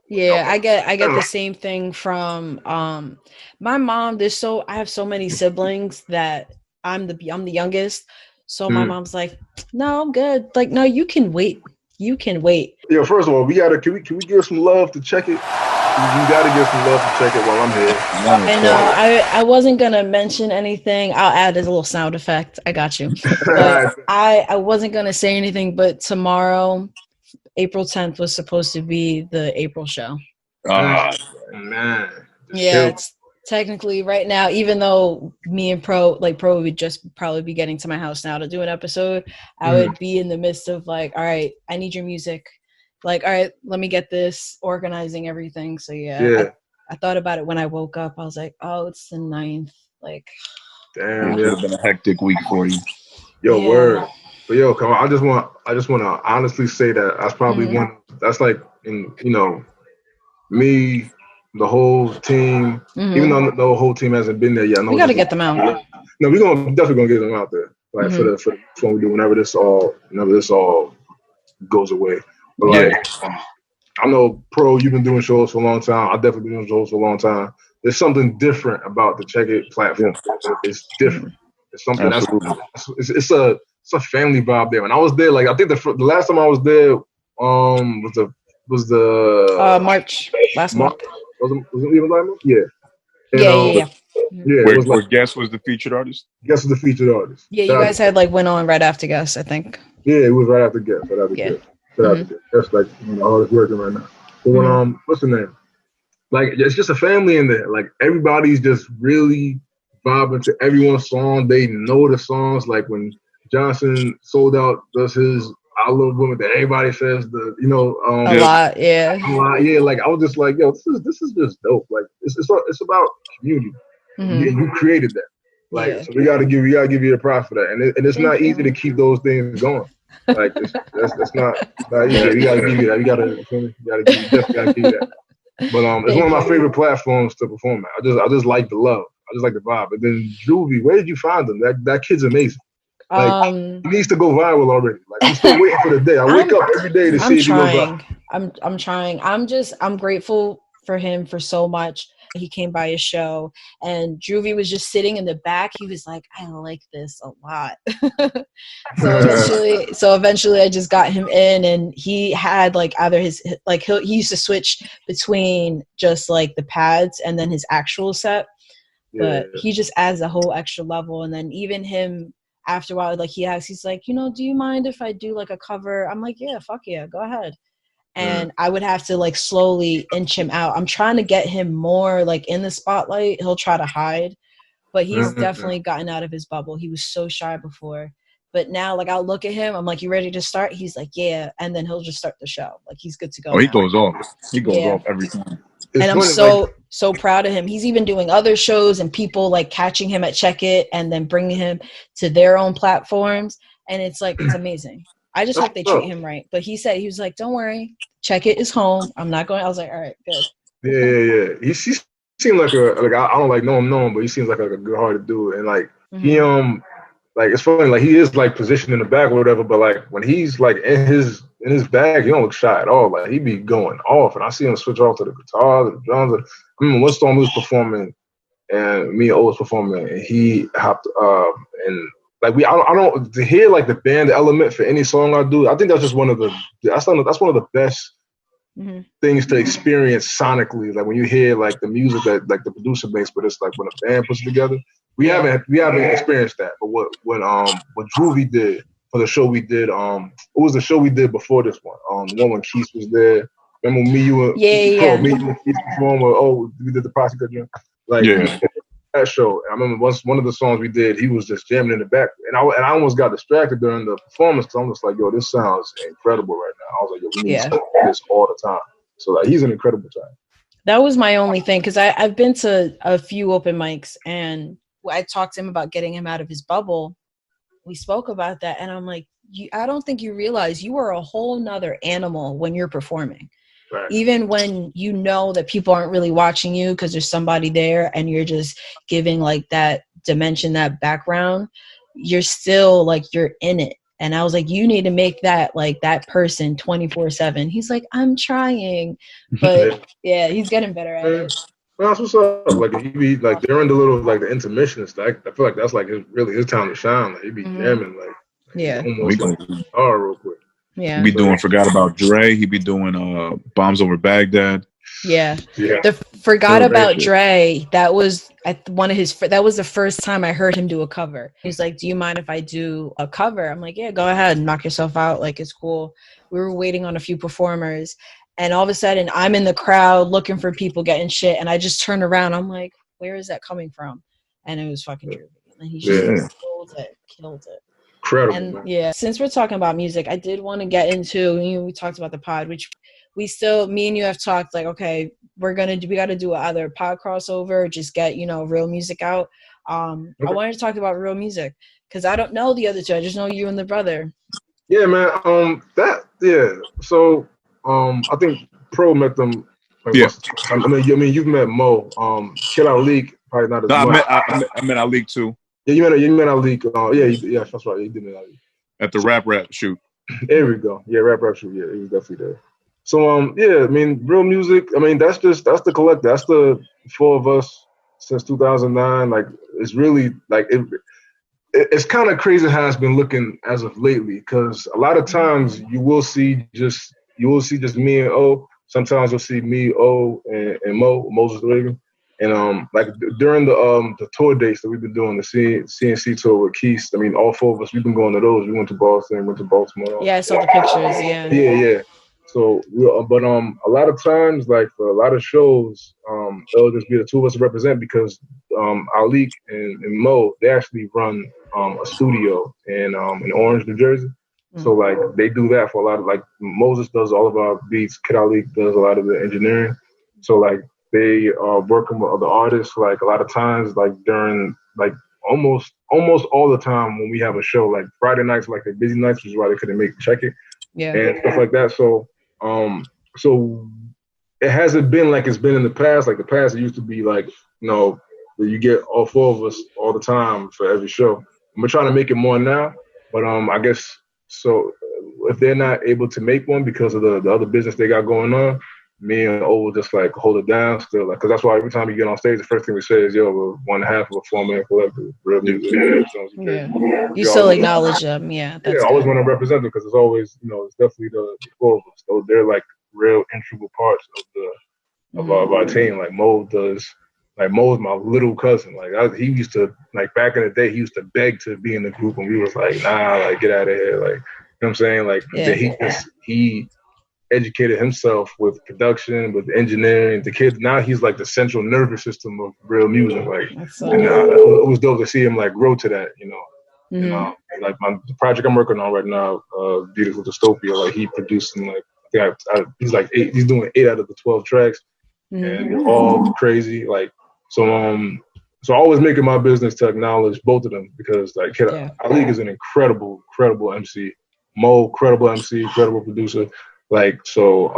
Yeah, I get the same thing from my mom. I have so many siblings that I'm the youngest. So my mom's like, no, I'm good. Like, no, you can wait. You can wait. Yo, first of all, can we give some love to check it? You gotta give some love to check it while I'm here. And I wasn't gonna mention anything. I'll add as a little sound effect. I got you. But I wasn't gonna say anything. But tomorrow, April 10th, was supposed to be the April show. Man. Yeah, it's technically right now, even though me and Pro would just probably be getting to my house now to do an episode, I would be in the midst of like, all right, I need your music. Like, all right, let me get this, organizing everything. So I thought about it when I woke up. I was like, oh, it's the 9th. Like, damn, it's been a hectic week for you. Yo, word. But yo, come on, I just want to honestly say that that's probably one. That's like, me, the whole team. Even though the whole team hasn't been there yet, we got to get them out. No, we're definitely gonna get them out there. Like for when we do, whenever this all goes away. But like, I know, Pro, you've been doing shows for a long time. I've definitely been doing shows for a long time. There's something different about the Check It platform. It's different. It's something it's a family vibe there. When I was there, like, I think the last time I was there was the March last month. Was it even last month? Yeah. And, Yeah. Where Guess was the featured artist? Guess was the featured artist. Yeah, you guys had went on right after Guess, I think. Yeah, it was right after Guess. That's like hardest working right now. But when what's the name? Like, it's just a family in there. Like, everybody's just really vibing to everyone's song. They know the songs. Like when Johnson sold out does his I Love Women that everybody says a lot, yeah. Like, I was just like, yo, this is just dope. Like, it's about community. You created that. Like, so we gotta give you a props for that. And it's not easy to keep those things going. Like, that's not easy. We gotta give you that. You gotta give you that. But it's one of my favorite platforms to perform at. I just like the love. I just like the vibe. And then Juvie, where did you find him? That kid's amazing. Like, he needs to go viral already. Like, I'm still waiting for the day. I wake up every day to see if he goes viral. I'm trying. I'm grateful for him for so much. He came by his show, and Juvie was just sitting in the back. He was like, I like this a lot. So eventually I just got him in, and he had like either his, like, he used to switch between just like the pads and then his actual set. But he just adds a whole extra level. And then even him, after a while, like, he's like, do you mind if I do like a cover? I'm like, yeah, fuck yeah, go ahead. And I would have to like slowly inch him out. I'm trying to get him more like in the spotlight. He'll try to hide, but he's definitely gotten out of his bubble. He was so shy before, but now, like, I'll look at him. I'm like, you ready to start? He's like, yeah. And then he'll just start the show. Like, he's good to go. Oh, he goes off. He goes off every time. And I'm so so proud of him. He's even doing other shows and people like catching him at Check It and then bringing him to their own platforms. And it's like, it's amazing. I just hope they treat him right. But he said, he was like, don't worry, Check It is home. I'm not going. I was like, all right, good. Yeah. He seemed like I don't like know him, but he seems like a good hearted dude. And like he like it's funny, like he is like positioned in the back or whatever, but like when he's like in his bag, he don't look shy at all. Like he be going off, and I see him switch off to the guitar, the drums. I mean, one storm was performing, and me and O was performing, and he hopped and like I don't to hear like the band element for any song I do. I think that's just one of the that's one of the best things to experience sonically. Like when you hear like the music that like the producer makes, but it's like when a band puts it together. We haven't experienced that. But what Droovy did for the show we did, what was the show we did before this one? The one when Keith was there. Remember me, you and Keith performed, we did the Prospect Jam. Like that show. I remember one of the songs we did, he was just jamming in the back, and I almost got distracted during the performance because I'm just like, yo, this sounds incredible right now. I was like, yo, we need to do this all the time. So like, he's an incredible guy. That was my only thing because I've been to a few open mics and I talked to him about getting him out of his bubble. We spoke about that, and I'm like, I don't think you realize you are a whole nother animal when you're performing. Right. Even when you know that people aren't really watching you because there's somebody there and you're just giving like that dimension, that background, you're still like, you're in it. And I was like, you need to make that like that person 24/7. He's like, I'm trying, but yeah, he's getting better at it. Well, that's what's up. Like he be like during the little like the intermission and stuff. I feel like that's like his time to shine. Like he be jamming like almost like real quick. Yeah, he be doing Forgot About Dre. He be doing Bombs Over Baghdad. Yeah. The Forgot About Dre. That was one of his. That was the first time I heard him do a cover. He's like, "Do you mind if I do a cover?" I'm like, "Yeah, go ahead, knock yourself out. Like it's cool." We were waiting on a few performers, and all of a sudden, I'm in the crowd looking for people getting shit, and I just turn around. I'm like, "Where is that coming from?" And it was fucking Drew. And he just killed it. Incredible. And since we're talking about music, I did want to get into, we talked about the pod, which we still, me and you have talked like, okay, we got to do either a pod crossover or just get, real music out. I wanted to talk about real music because I don't know the other two. I just know you and the brother. Yeah, man. So, I think Pro met them. Like, I mean, you've met Mo. Kid Ali, probably not as well. I met Ali too. Yeah, you met Ali. Yeah, that's right. You did meet Ali at the rap shoot. There we go. Yeah, rap shoot. Yeah, he was definitely there. So I mean, real music. I mean, that's the collective. That's the four of us since 2009. Like, it's really like it's kind of crazy how it's been looking as of lately. Because a lot of times you will see just me and O. Sometimes you'll see me, O, and Mo, Moses Reagan. And like during the tour dates that we've been doing, the CNC tour with Keith, I mean, all four of us, we've been going to those. We went to Boston, went to Baltimore. Yeah, I saw the pictures. Yeah. So, but a lot of times, like for a lot of shows, it'll just be the two of us to represent because Ali and Mo, they actually run a studio in Orange, New Jersey. Mm-hmm. So like they do that for a lot of like Moses does all of our beats, Kid Ali does a lot of the engineering. So like they are working with other artists, like a lot of times, like during, like almost all the time when we have a show, like Friday nights, like the busy nights, which is why they couldn't make Check It, and stuff like that. So, so it hasn't been like it's been in the past. Like the past, it used to be like, you get all four of us all the time for every show. We're trying to make it more now, but I guess so. If they're not able to make one because of the other business they got going on, me and O will just like hold it down still, like, because that's why every time we get on stage, the first thing we say is, "Yo, we're one half of a 4-man collective, real music." You still acknowledge them, That's I always want to represent them because it's always, it's definitely the four of us. So they're like real integral parts of our team. Like Mo does, like Mo's my little cousin. Like he used to, like back in the day, he used to beg to be in the group, and we was like, nah, like get out of here, like, you know what I'm saying, like he educated himself with production, with engineering. The kids now, he's like the central nervous system of real music. Like, it was dope to see him like grow to that, And, like the project I'm working on right now, Beautiful Dystopia. Like he producing like he's doing 8 out of the 12 tracks. and they're all crazy. Like, so always making my business to acknowledge both of them because like Ali is an incredible MC. Mo, credible MC, credible producer. Like, so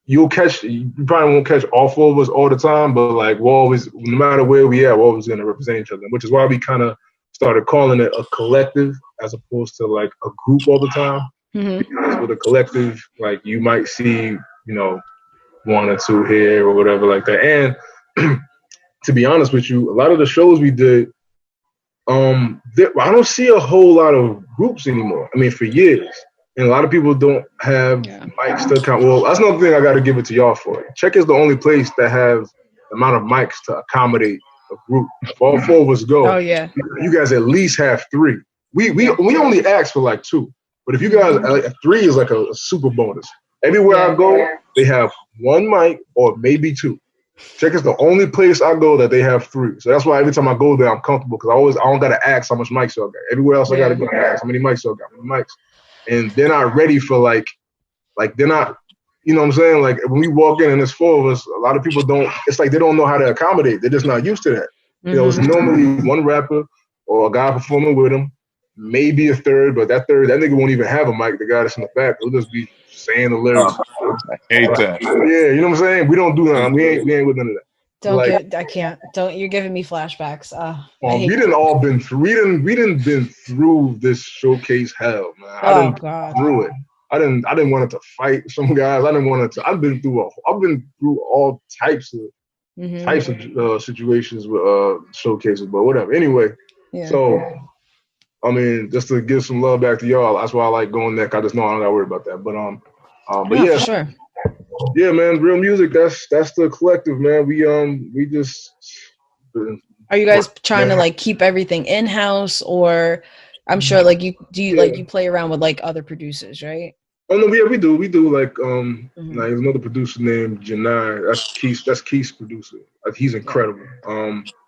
you probably won't catch all four of us all the time, but like we're always, no matter where we at, we're always gonna represent each other, which is why we kind of started calling it a collective as opposed to like a group all the time. Because with a collective, like you might see, one or two here or whatever like that. And to be honest with you, a lot of the shows we did, I don't see a whole lot of groups anymore. I mean, for years. And a lot of people don't have mics to account. Well, that's another thing I got to give it to y'all for. Czech is the only place that has the amount of mics to accommodate a group. If all four of us go, you guys at least have three. We only ask for like two. But if you guys, three is like a super bonus. Everywhere I go, they have one mic or maybe two. Czech is the only place I go that they have three. So that's why every time I go there, I'm comfortable because I don't got to ask how much mics y'all got. Everywhere else I got to go and ask how many mics y'all got, how many mics. And they're not ready for like they're not, you know what I'm saying? Like when we walk in and there's four of us, a lot of people it's like they don't know how to accommodate. They're just not used to that. It's normally one rapper or a guy performing with them, maybe a third, but that nigga won't even have a mic. The guy that's in the back, he'll just be saying the lyrics. I hate that. Yeah, you know what I'm saying? We don't do that. We ain't with none of that. I can't. You're giving me flashbacks. We didn't been through this showcase hell, man. I didn't through it. I didn't want it to fight some guys. I've been through all types of situations with showcases, but whatever. Anyway, so I mean, just to give some love back to y'all. That's why I like going there. I just know I don't gotta worry about that. But yeah, for sure. Yeah, man, real music. That's the collective, man. We just. Are you guys trying to like keep everything in house, or I'm sure like you play around with like other producers, right? Oh no, we do. Like like there's another producer named Janai. That's Keith's producer. He's incredible.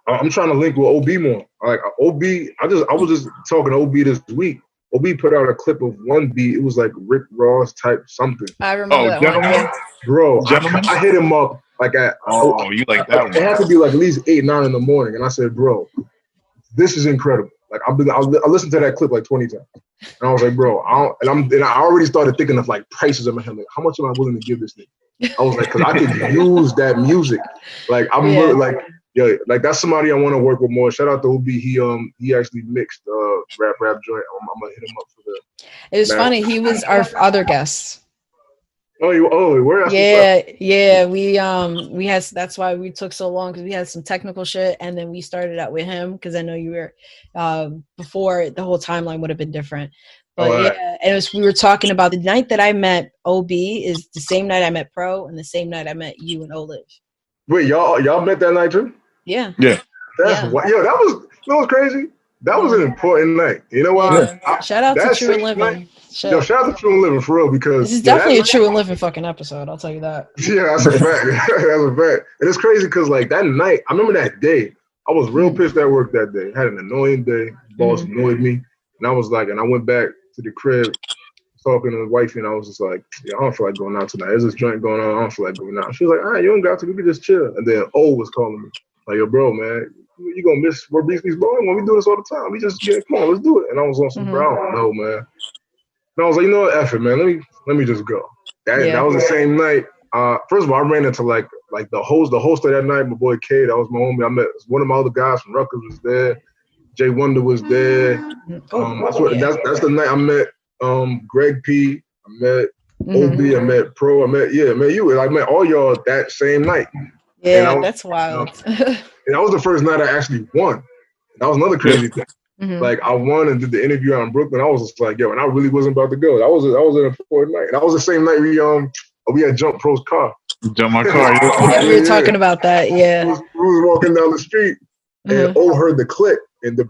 I'm trying to link with OB more. Like OB, I was just talking to OB this week. OB put out a clip of one beat. It was like Rick Ross type something. I remember that one. Bro, I hit him up like at. Oh, you like that one? It had to be like at least 8, 9 in the morning, and I said, "Bro, this is incredible." Like I listened to that clip like 20 times, and I was like, "Bro, I already started thinking of like prices in my head. Like, how much am I willing to give this nigga?" I was like, "Cause I could use that music. Like I'm really, like." Yeah, like that's somebody I want to work with more. Shout out to OB. He actually mixed rap joint. I'm gonna hit him up for that. It was funny. He was our other guest. Where? Yeah. We had. That's why we took so long because we had some technical shit, and then we started out with him because I know you were before the whole timeline would have been different. But and we were talking about the night that I met OB is the same night I met Pro and the same night I met you and Olive. Wait, y'all met that night too? Yeah. That was crazy. That was an important night. You know what? Shout out to True and Living. Shout out to True and Living for real because this is definitely a True and Living fucking episode. I'll tell you that. Yeah, that's a fact. That's a fact. And it's crazy because like that night, I remember that day. I was real pissed at work that day. I had an annoying day. Boss annoyed me, and I was like, and I went back to the crib talking to the wifey, and I was just like, I don't feel like going out tonight. There's this joint going on. I don't feel like going out. She was like, all right, you don't got to. We can just chill. And then O was calling me. Like, yo, bro, man, you gonna miss where Beatz's blowing when we do this all the time. We just come on, let's do it. And I was on some brown, no, man. And I was like, you know what, F it, man. Let me just go. That was the same night. First of all, I ran into like the host of that night, my boy K. That was my homie. I met one of my other guys from Rutgers was there. Jay Wonder was there. That's the night I met Greg P. I met OB. I met Pro. I met you. I met all y'all that same night. Yeah, that's wild. And that was the first night I actually won. That was another crazy thing. Like I won and did the interview out in Brooklyn. I was just like, yo, and I really wasn't about to go. That was an important night. And that was the same night we had jumped Pro's car. Jump my car. We were talking about that. Yeah. We was walking down the street and O heard the click, and the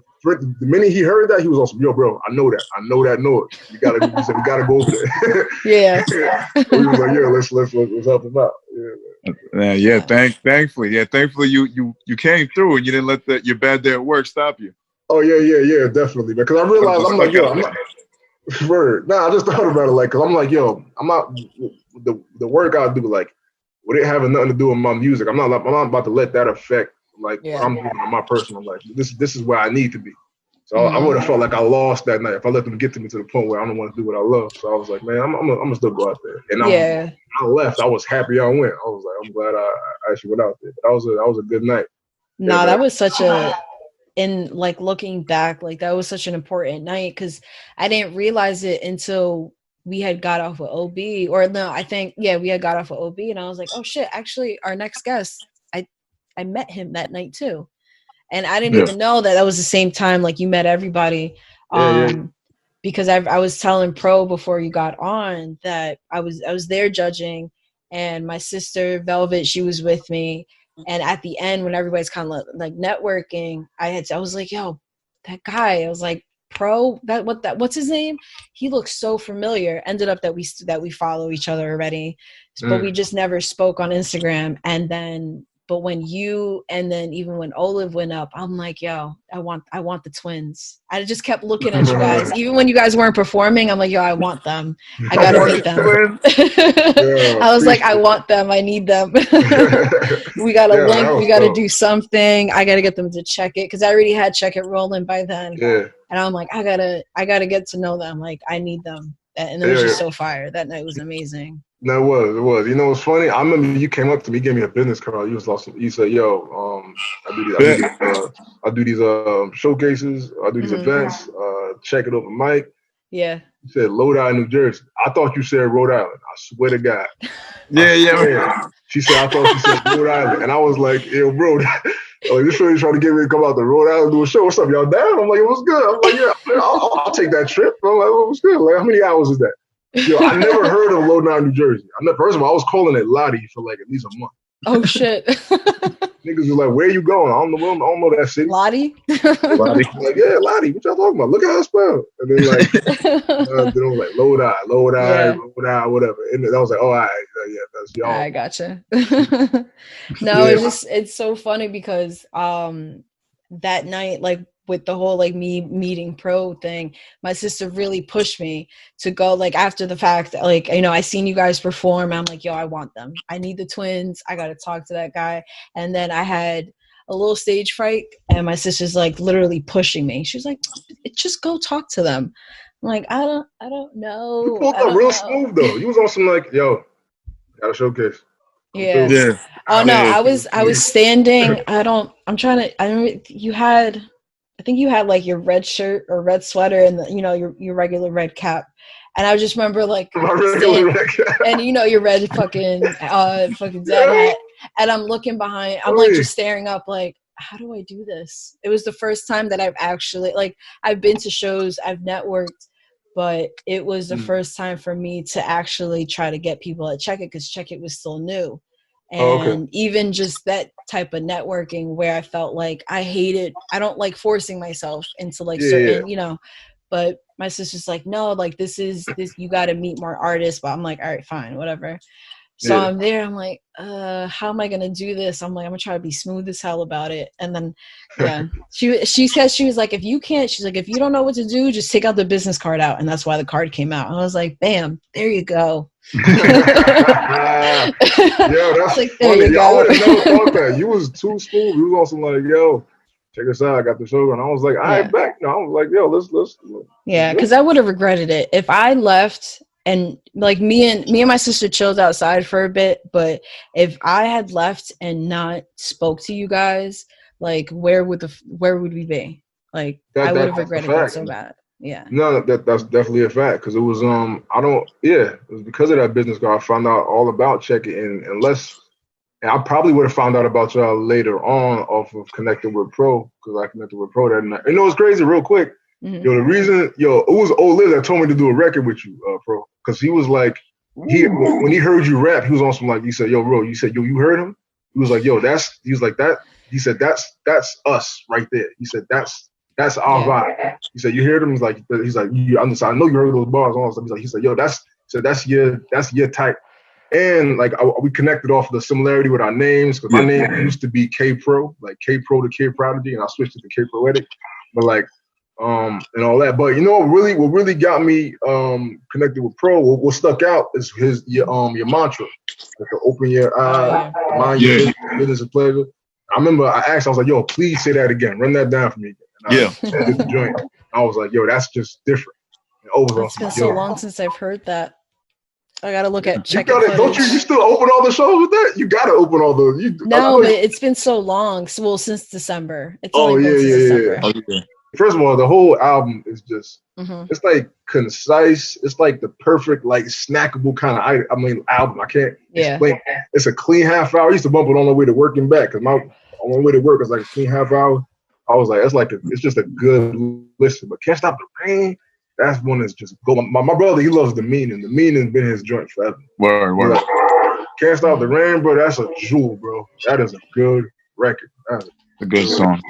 minute he heard that, he was also, yo, bro, I know that noise. We gotta go over there. Yeah. So we was like, yeah, let's help him out. Thankfully you came through and you didn't let your bad day at work stop you. Oh yeah, definitely. Because I realized I'm like, yo, I'm not. I just thought about it, like, cause I'm like, yo, I'm not the work I do. Like, with it having nothing to do with my music, I'm not about to let that affect like what I'm doing in my personal life. This is where I need to be. So I would have felt like I lost that night if I let them get to me to the point where I don't want to do what I love. So I was like, man, I'm gonna still go out there. And I left. I was happy I went. I was like, I'm glad I actually went out there. But that was a good night. No, that was such like looking back, like that was such an important night because I didn't realize it until we had got off of OB, or no, I think we had got off of OB, and I was like, oh shit, actually our next guest, I met him that night too. And I didn't even know that was the same time like you met everybody. Because I was telling Pro before you got on that I was there judging, and my sister Velvet, she was with me. And at the end, when everybody's kind of like networking, I was like, yo, that guy, I was like, Pro, what's his name? He looks so familiar. Ended up that we follow each other already, but we just never spoke on Instagram. And then but when you, and then even when Olive went up, I'm like, yo, I want the twins. I just kept looking at you guys. Even when you guys weren't performing, I'm like, yo, I want them. I gotta meet them. I was like, I want them. I need them. We gotta link. We gotta do something. I gotta get them to check it because I already had Check It rolling by then. Yeah. And I'm like, I gotta get to know them. Like, I need them. And it was just so fire. That night was amazing. No, it was. You know what's funny? I remember you came up to me, gave me a business card. You was awesome. You said, yo, I do these showcases, I do these events, check it over mic. Yeah. You said Lodi, New Jersey. I thought you said Rhode Island. I swear to God. Yeah. She said, I thought she said Rhode Island. And I was like, yo, bro, this really trying to get me to come out to Rhode Island and do a show. What's up, y'all down? I'm like, it was good. I'm like, yeah, I'll take that trip. I'm like, it was good. Like, how many hours is that? Yo, I never heard of Lodi, New Jersey. First of all, I was calling it Lottie for like at least a month. Oh shit! Niggas were like, "Where you going?" I don't know that city. Lottie. I'm like, yeah, Lottie. What y'all talking about? Look at how it's spelled. And then like, then I was like, Lodi, whatever. And I was like, oh, all right, yeah, that's y'all. I gotcha. No, it's so funny because that night, like, with the whole like me meeting Pro thing, my sister really pushed me to go, like, after the fact, like, you know, I seen you guys perform. I'm like, yo, I want them. I need the twins. I got to talk to that guy. And then I had a little stage fright and my sister's like literally pushing me. She's like, just go talk to them. I'm like, I don't know. You pulled up real smooth though. You was on some like, yo, got a showcase. Yeah. Oh no, I was standing. I think you had like your red shirt or red sweater and you know your regular red cap, and I just remember like and you know your red fucking dad hat, and I'm looking behind. I'm like just staring up, like, how do I do this? It was the first time that I've actually, like, I've been to shows, I've networked, but it was the first time for me to actually try to get people at Check It because Check It was still new. And even just that type of networking where I felt like I don't like forcing myself into like certain, you know, but my sister's like, no, like this, you got to meet more artists. But I'm like, all right, fine, whatever. So I'm there. I'm like, how am I going to do this? I'm like, I'm going to try to be smooth as hell about it. And then, she said, she was like, if you don't know what to do, just take out the business card out. And that's why the card came out. And I was like, bam, there you go. Yeah, that's like, funny. I would have never thought that. You was too smooth. You was also like, yo, check us out. I got the show. And I was like, all right, back. No, I was like, yo, let's. Yeah, because I would have regretted it if I left. And like me and my sister chilled outside for a bit, but if I had left and not spoke to you guys, like where would we be? Like I would have regretted that so bad. Yeah. No, that's definitely a fact because it was it was because of that business card I found out all about Check It, and I probably would have found out about y'all later on off of connecting with Pro because I connected with Pro that night. You know, it's crazy, real quick. Mm-hmm. Yo, the reason, it was old Liz that told me to do a record with you, Pro, because he was like, when he heard you rap, he was on some like, he said, yo, bro, you said, yo, you heard him? He was like, yo, he was like that. He said, that's us right there. He said, that's our vibe. He said, you heard him? He's like, you understand? I know you heard those bars and all that stuff. He said, yo, that's your type. And like we connected off the similarity with our names because my name used to be K Pro, like K Pro to K Prodigy, and I switched it to K Proetic. But like and all that. But you know what really got me connected with Pro, what stuck out is your mantra. Like to open your eye, mind your business and pleasure. I remember I asked, I was like, yo, please say that again. Run that down for me. And I did the joint. I was like, yo, that's just different. It's been so long since I've heard that. I gotta look at check. Don't you still open all the shows with that? You gotta open all those. No, but it's been so long. Well, since December. It's only been since December. Oh, yeah. First of all, the whole album is just it's like concise. It's like the perfect, like snackable kind of album. I can't explain. It's a clean half hour. I used to bump it on the way to work and back because on my way to work it's like a clean half hour. I was like, it's just a good listen. But Can't Stop the Rain, that's one that's just go. My brother, he loves The Meaning. The Meaning's been his joint forever. Word. Like, Can't Stop the Rain, bro. That's a jewel, bro. That is a good record. That's a good song.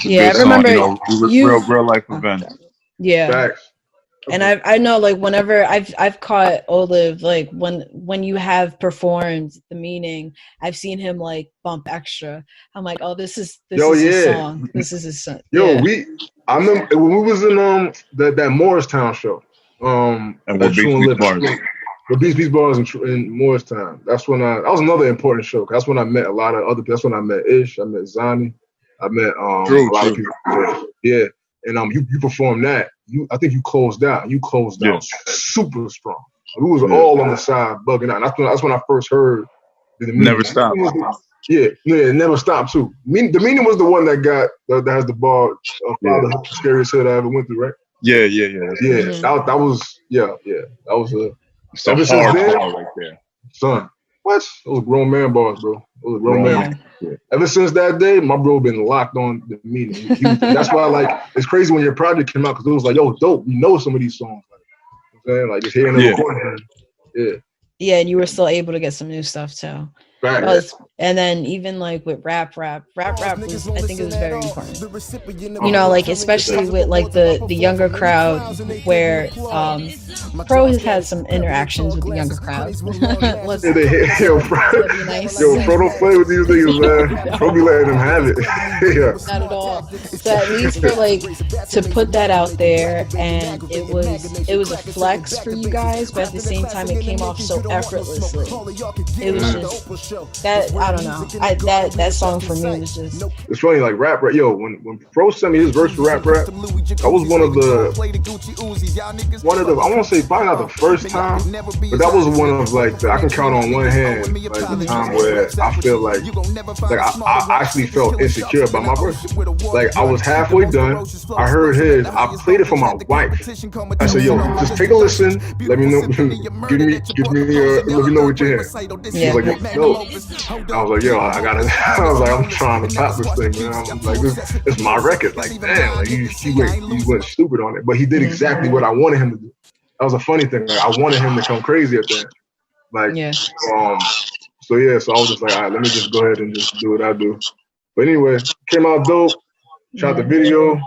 I remember real life event. Yeah. Facts. And I know, like, whenever I've caught Olive, like when you have performed The Meaning, I've seen him like bump extra. I'm like, oh, this is his song. This is his song. I remember when we was in that Morristown show. And with Beatzz Bars. With Beatzz Bars in Morristown. That was another important show. That's when I met a lot of other people. That's when I met Ish. I met Zani. I met a lot of people. Yeah. And you performed that. I think you closed out. You closed out super strong. We was all on the side bugging out. That's when I first heard The Meaning. Never Stop. Never Stop too. The Meaning was the one that has the bar. Father, the scariest hood I ever went through, right? Yeah. That was a hard ball right there. Son, what? Those grown man bars, bro. Those grown man. Yeah. Ever since that day, my bro been locked on The Meaning. That's why, like, it's crazy when your project came out because it was like, yo, dope. We know some of these songs. Like, you know what I'm saying? Like, just hearing them recording. Yeah. Yeah, and you were still able to get some new stuff too. Right. And then even like with rap was, I think it was very important. You know, like especially with like the younger crowd where Pro has had some interactions with the younger crowd. Pro don't play with these niggas, man. Pro be letting them have it. Not at all. So at least for like to put that out there, and it was a flex for you guys, but at the same time it came off so effortlessly. It was just that, I don't know. That song for me was just. It's funny, like rap. Yo, when Pro sent me his verse for rap, I was one of the. I won't say probably not the first time, but that was one of like I can count on one hand like the time where I feel like I actually felt insecure about my verse. Like I was halfway done. I heard his. I played it for my wife. I said, "Yo, just take a listen. Let me know. Give me. Let me know what you hear." She was like, "Yo." I was like, "Yo, I was like, I'm trying to top this thing, man. I'm like, it's my record. Like, damn, like he went stupid on it, but he did exactly what I wanted him to do. That was a funny thing. Like, I wanted him to come crazy at that. Like, so I was just like, all right, let me just go ahead and just do what I do. But anyway, came out dope. Shot the video.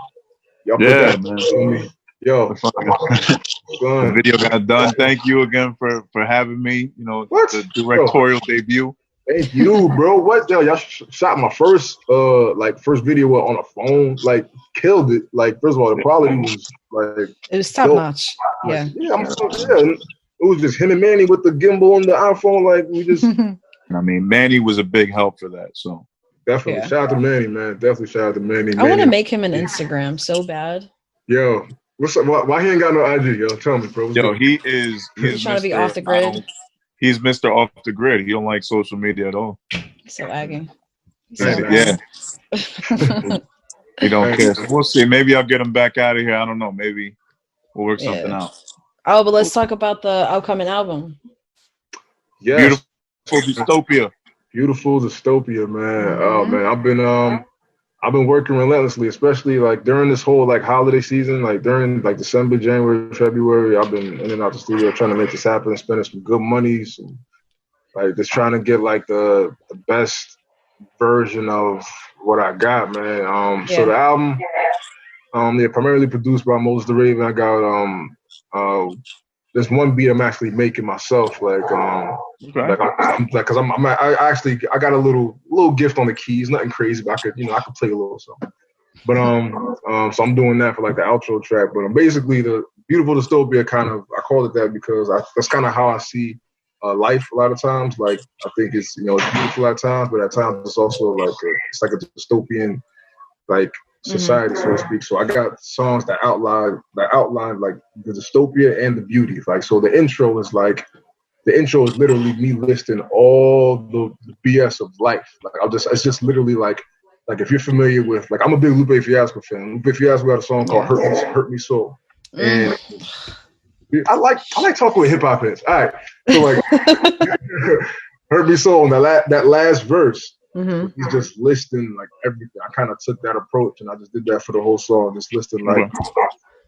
Y'all put that on me. Yo, the video got done. Thank you again for having me. You know, the directorial debut. Thank you, bro. What? Yo, y'all shot my first video on a phone. Like, killed it. Like, first of all, the quality was like it was top notch. Yeah. It was just him and Manny with the gimbal on the iPhone. Like, we just. I mean, Manny was a big help for that. So definitely shout out to Manny, man. Definitely shout out to Manny. I want to make him an Instagram so bad. Yo, what's up? Why he ain't got no IG? Yo, tell me, bro. Yo, he's trying to be off the grid. He's Mr. Off the Grid. He don't like social media at all. So aggy. Yeah. He don't care. So we'll see. Maybe I'll get him back out of here. I don't know. Maybe we'll work something out. Oh, but let's talk about the upcoming album. Yeah. Beautiful Dystopia. Beautiful Dystopia, man. Oh man, I've been working relentlessly, especially like during this whole like holiday season, like during like December, January, February. I've been in and out the studio trying to make this happen, spending some good money, like just trying to get like the best version of what I got, man. So the album, primarily produced by Moses the Raven. I got there's one beat I'm actually making myself, because I got a little gift on the keys, nothing crazy, but I could play a little something. But so I'm doing that for like the outro track. But basically the Beautiful Dystopia kind of, I call it that because that's kind of how I see life a lot of times. Like I think it's, you know, it's beautiful at times, but at times it's also like it's like a dystopian like society, so to speak. So I got songs that outline like the dystopia and the beauty. Like, so the intro is literally me listing all the BS of life. Like it's just literally like if you're familiar with, like, I'm a big Lupe Fiasco fan. Lupe Fiasco got a song called Hurt Me So. And I like talking with hip hop heads. All right. So like Hurt Me So on that last verse. He's just listing like everything. I kind of took that approach and I just did that for the whole song, just listing like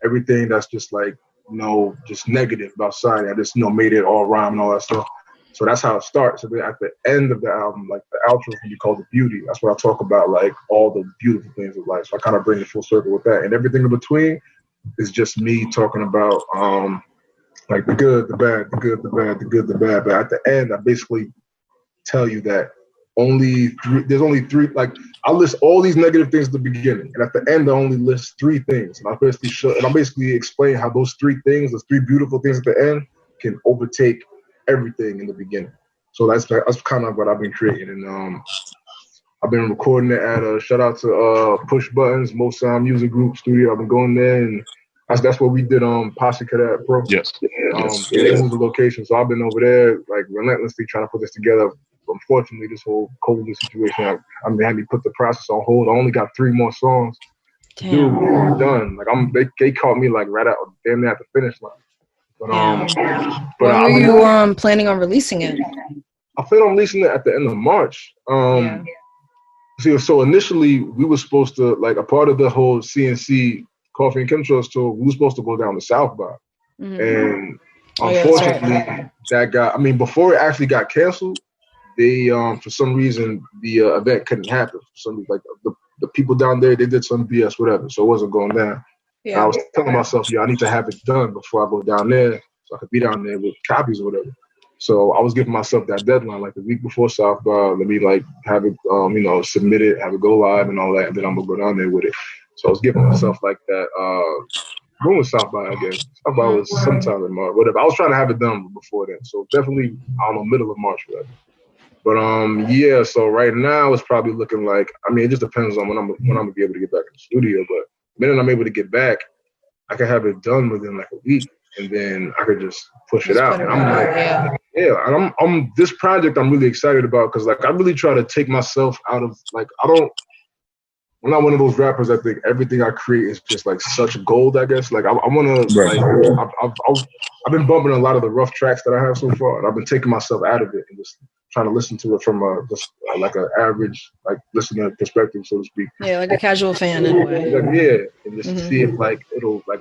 everything that's just like, you know, just negative about society. I just, you know, made it all rhyme and all that stuff. So that's how it starts. So then at the end of the album, like the outro can be called The Beauty. That's where I talk about like all the beautiful things of life. So I kind of bring it full circle with that. And everything in between is just me talking about like the good, the bad, the good, the bad, the good, the bad. But at the end, I basically tell you that there's only three, like I list all these negative things at the beginning, and at the end I only list three things. And I basically explain how those three beautiful things at the end can overtake everything in the beginning. So that's kind of what I've been creating. And I've been recording it at shout out to Push Buttons, Most Sound Music Group studio. I've been going there, and that's where we did Posse Cadet Pro. Yes. They moved the location, so I've been over there like relentlessly trying to put this together. Unfortunately, this whole COVID situation, I had me put the process on hold. I only got 3 more songs. Dude, I'm done. Like they caught me like right out, damn near at the finish line. But when were you planning on releasing it? I plan on releasing it at the end of March. See, so initially we were supposed to, like, a part of the whole CNC Coffee and Chemtrails tour, we were supposed to go down to South by, and unfortunately that got, before it actually got canceled, they for some reason the event couldn't happen. For some reason, like the people down there, they did some BS, whatever, so it wasn't going down. And I was telling myself, I need to have it done before I go down there, so I could be down there with copies or whatever. So I was giving myself that deadline, like the week before South by, let me like have it, submit it, have it go live and all that, and then I'm gonna go down there with it. So I was giving myself like that. When was South by again? South by was sometime in March, whatever. I was trying to have it done before then, so definitely, I don't know, middle of March, whatever. But so right now it's probably looking like, it just depends on when I'm gonna be able to get back in the studio. But the minute I'm able to get back, I can have it done within like a week, and then I could just push it out. And I'm like, and I'm this project I'm really excited about, because like I really try to take myself out of, like, I'm not one of those rappers that think everything I create is just like such gold, I guess. Like I want to, like, I've been bumping a lot of the rough tracks that I have so far, and I've been taking myself out of it and just trying to listen to it from like an average, like, listener perspective, so to speak. Yeah, like a casual fan in a way. And just see if like it'll like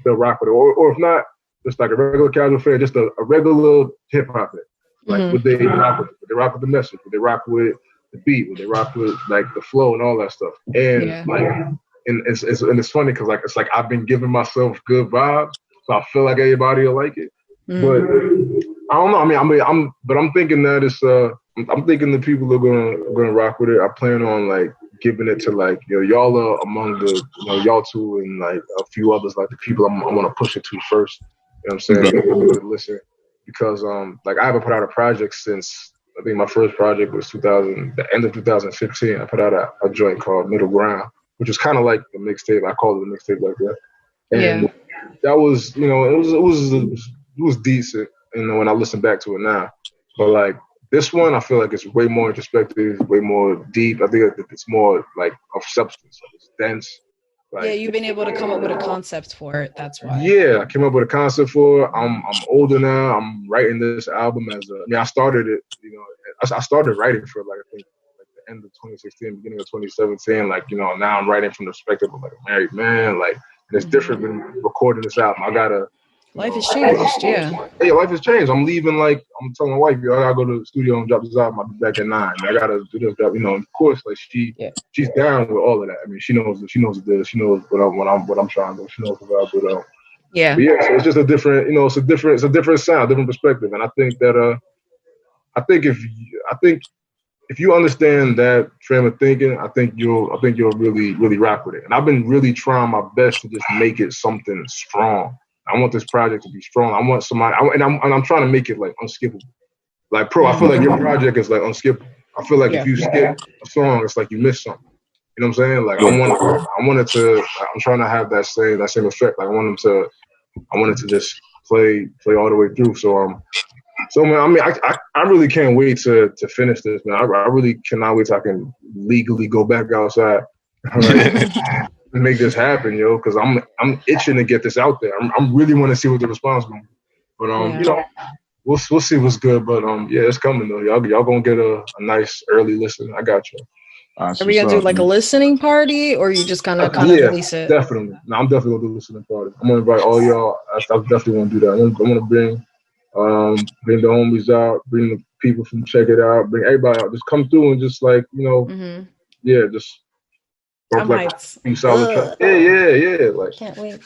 they'll rock with it, or if not, just like a regular casual fan, just a regular hip hop fan. Like, would they rock with it? Would they rock with the message? Would they rock with the beat? Would they rock with like the flow and all that stuff? And like, and it's funny because like it's like I've been giving myself good vibes, so I feel like everybody will like it. But I don't know. I'm thinking that it's I'm thinking the people are gonna rock with it. I plan on like giving it to, like, y'all are among the, y'all two and like a few others, like the people I want to push it to first. You know what I'm saying? Listen, because like I haven't put out a project since, I think my first project was the end of 2015. I put out a joint called Middle Ground, which is kind of like the mixtape. I call it a mixtape like that. And that was, it was decent, when I listen back to it now. But like this one, I feel like it's way more introspective, way more deep. I think it's more like of substance. Like, it's dense. Like, you've been able to come up with a concept for it. That's why. Yeah, I came up with a concept for it. I'm older now. I'm writing this album I started it. I started writing for like, I think, like the end of 2016, beginning of 2017. Like, now I'm writing from the perspective of like a married man. Like, and it's different than recording this album. I gotta. Life has changed, Yeah, life has changed. I'm leaving, like, I'm telling my wife, I gotta go to the studio and drop this album. I'll be back at 9. I gotta do this, of course, like, she's down with all of that. She knows this. She knows what I'm trying to do. She knows what I do. But so it's just a different, it's a different sound, different perspective. And I think that, I think if you understand that frame of thinking, I think you'll really rock with it. And I've been really trying my best to just make it something strong. I want this project to be strong. I want somebody, I'm trying to make it like unskippable. Like Pro, I feel like your project is like unskippable. I feel like if you skip a song, it's like you miss something. You know what I'm saying? Like I wanted to. I'm trying to have that same effect. Like I wanted to just play all the way through. So man, I mean, I really can't wait to finish this, man. I really cannot wait till I can legally go back outside and make this happen, yo. Because I'm itching to get this out there. I'm really want to see what the response will be. But you know, we'll see what's good. But yeah, it's coming though. Y'all gonna get a nice early listen. I got you. Are we gonna do like a listening party, or are you just gonna kind of release it? Definitely. No, I'm definitely gonna do a listening party. I'm gonna invite all y'all. I definitely want to do that. I'm gonna bring the homies out, bring the people from Check It Out, bring everybody out. Just come through and just like, you know, just like a solid track. Yeah. Like, can't wait.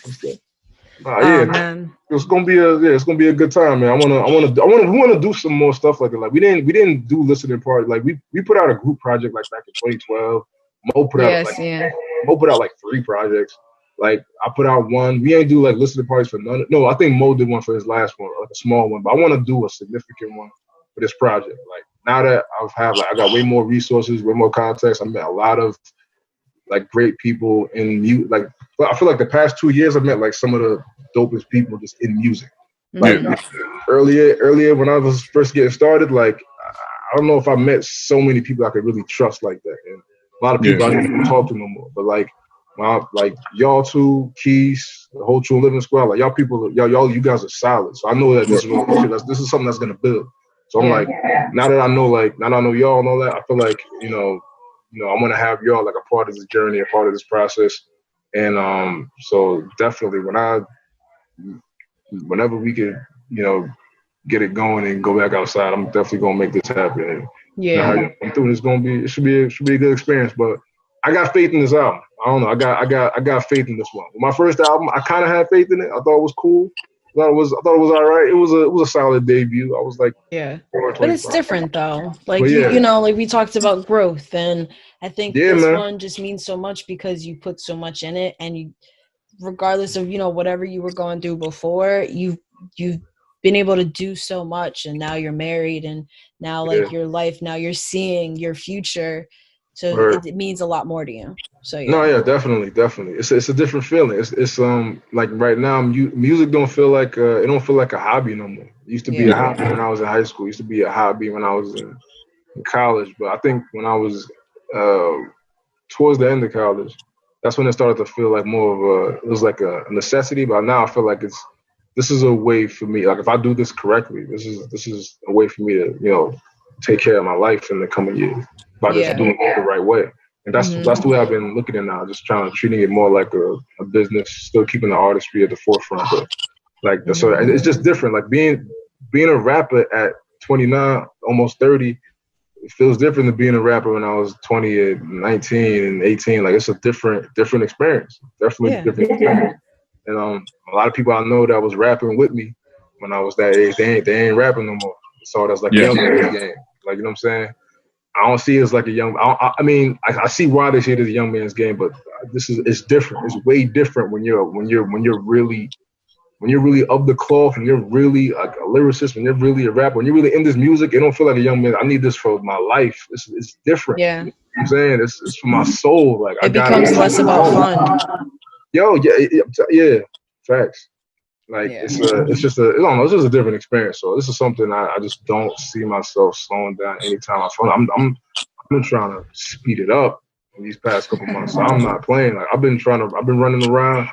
Man. It's gonna be a good time, man. We want to do some more stuff like that. Like we didn't do listening party. Like we put out a group project like back in 2012. Mo put out like 3 projects. Like I put out one. We ain't do like listening parties for none. No, I think Mo did one for his last one, like a small one. But I want to do a significant one for this project. Like now that I got way more resources, way more context. I met a lot of like great people in music. Like I feel like the past 2 years I've met like some of the dopest people just in music. Like earlier when I was first getting started, like I don't know if I met so many people I could really trust like that. And a lot of people I didn't even talk to no more. But like y'all two, Keys, the whole True Living Squad, like you guys are solid. So I know that this is something that's gonna build. So I'm like, now that I know y'all and all that, I feel like, you know, I'm gonna have y'all like a part of this journey, a part of this process. And so definitely whenever we could, you know, get it going and go back outside, I'm definitely gonna make this happen. And I'm doing it should be a good experience. But I got faith in this album. I don't know. I got faith in this one. My first album, I kind of had faith in it. I thought it was cool. I thought it was all right. It was a solid debut. I was like, but it's different though. Like you know, like we talked about growth, and I think this one just means so much because you put so much in it, and you, regardless of, you know, whatever you were going through before, you've been able to do so much, and now you're married, and now like your life, now you're seeing your future. So it means a lot more to you. So definitely. It's a different feeling. It's like right now, music don't feel like it don't feel like a hobby no more. It used to be a hobby when I was in high school. It used to be a hobby when I was in college. But I think when I was towards the end of college, that's when it started to feel like more of it was like a necessity. But now I feel like this is a way for me. Like if I do this correctly, this is a way for me to, you know, take care of my life in the coming years by just doing it the right way. And that's the way I've been looking at it now, just treating it more like a business, still keeping the artistry at the forefront. But like so it's just different. Like being a rapper at 29, almost 30, it feels different than being a rapper when I was 20 and 19 and 18. Like it's a different experience. Definitely different experience. And a lot of people I know that was rapping with me when I was that age, they ain't rapping no more. So that's like a young man's game. Like, you know what I'm saying? I don't see it as like a young. I mean, I see why they say it as a young man's game, but it's different. It's way different when you're really of the cloth, and you're really like a lyricist, when you're really a rapper, when you're really in this music. It don't feel like a young man. I need this for my life. It's different. Yeah, you know what I'm saying it's for my soul. Like it becomes less about fun. Facts. Like it's just a different experience. So this is something I just don't see myself slowing down anytime I feel. I've been trying to speed it up in these past couple months. So I'm not playing. Like I've been running around.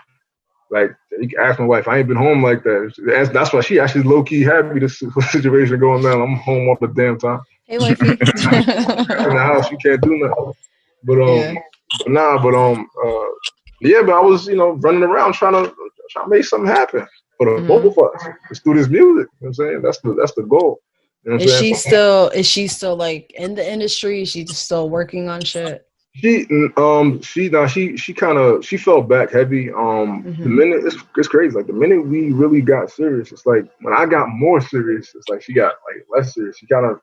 Like you can ask my wife, I ain't been home like that. That's why she actually low key happy this situation going down. I'm home all the damn time. Hey wifey. In the house, you can't do nothing. But but I was, you know, running around trying to make something happen for the both of us. Let's do this music. You know what I'm saying? That's the goal. You know what is she still like in the industry? Is she just still working on shit? She fell back heavy. The minute it's crazy. Like the minute we really got serious, it's like when I got more serious, it's like she got like less serious. She kind of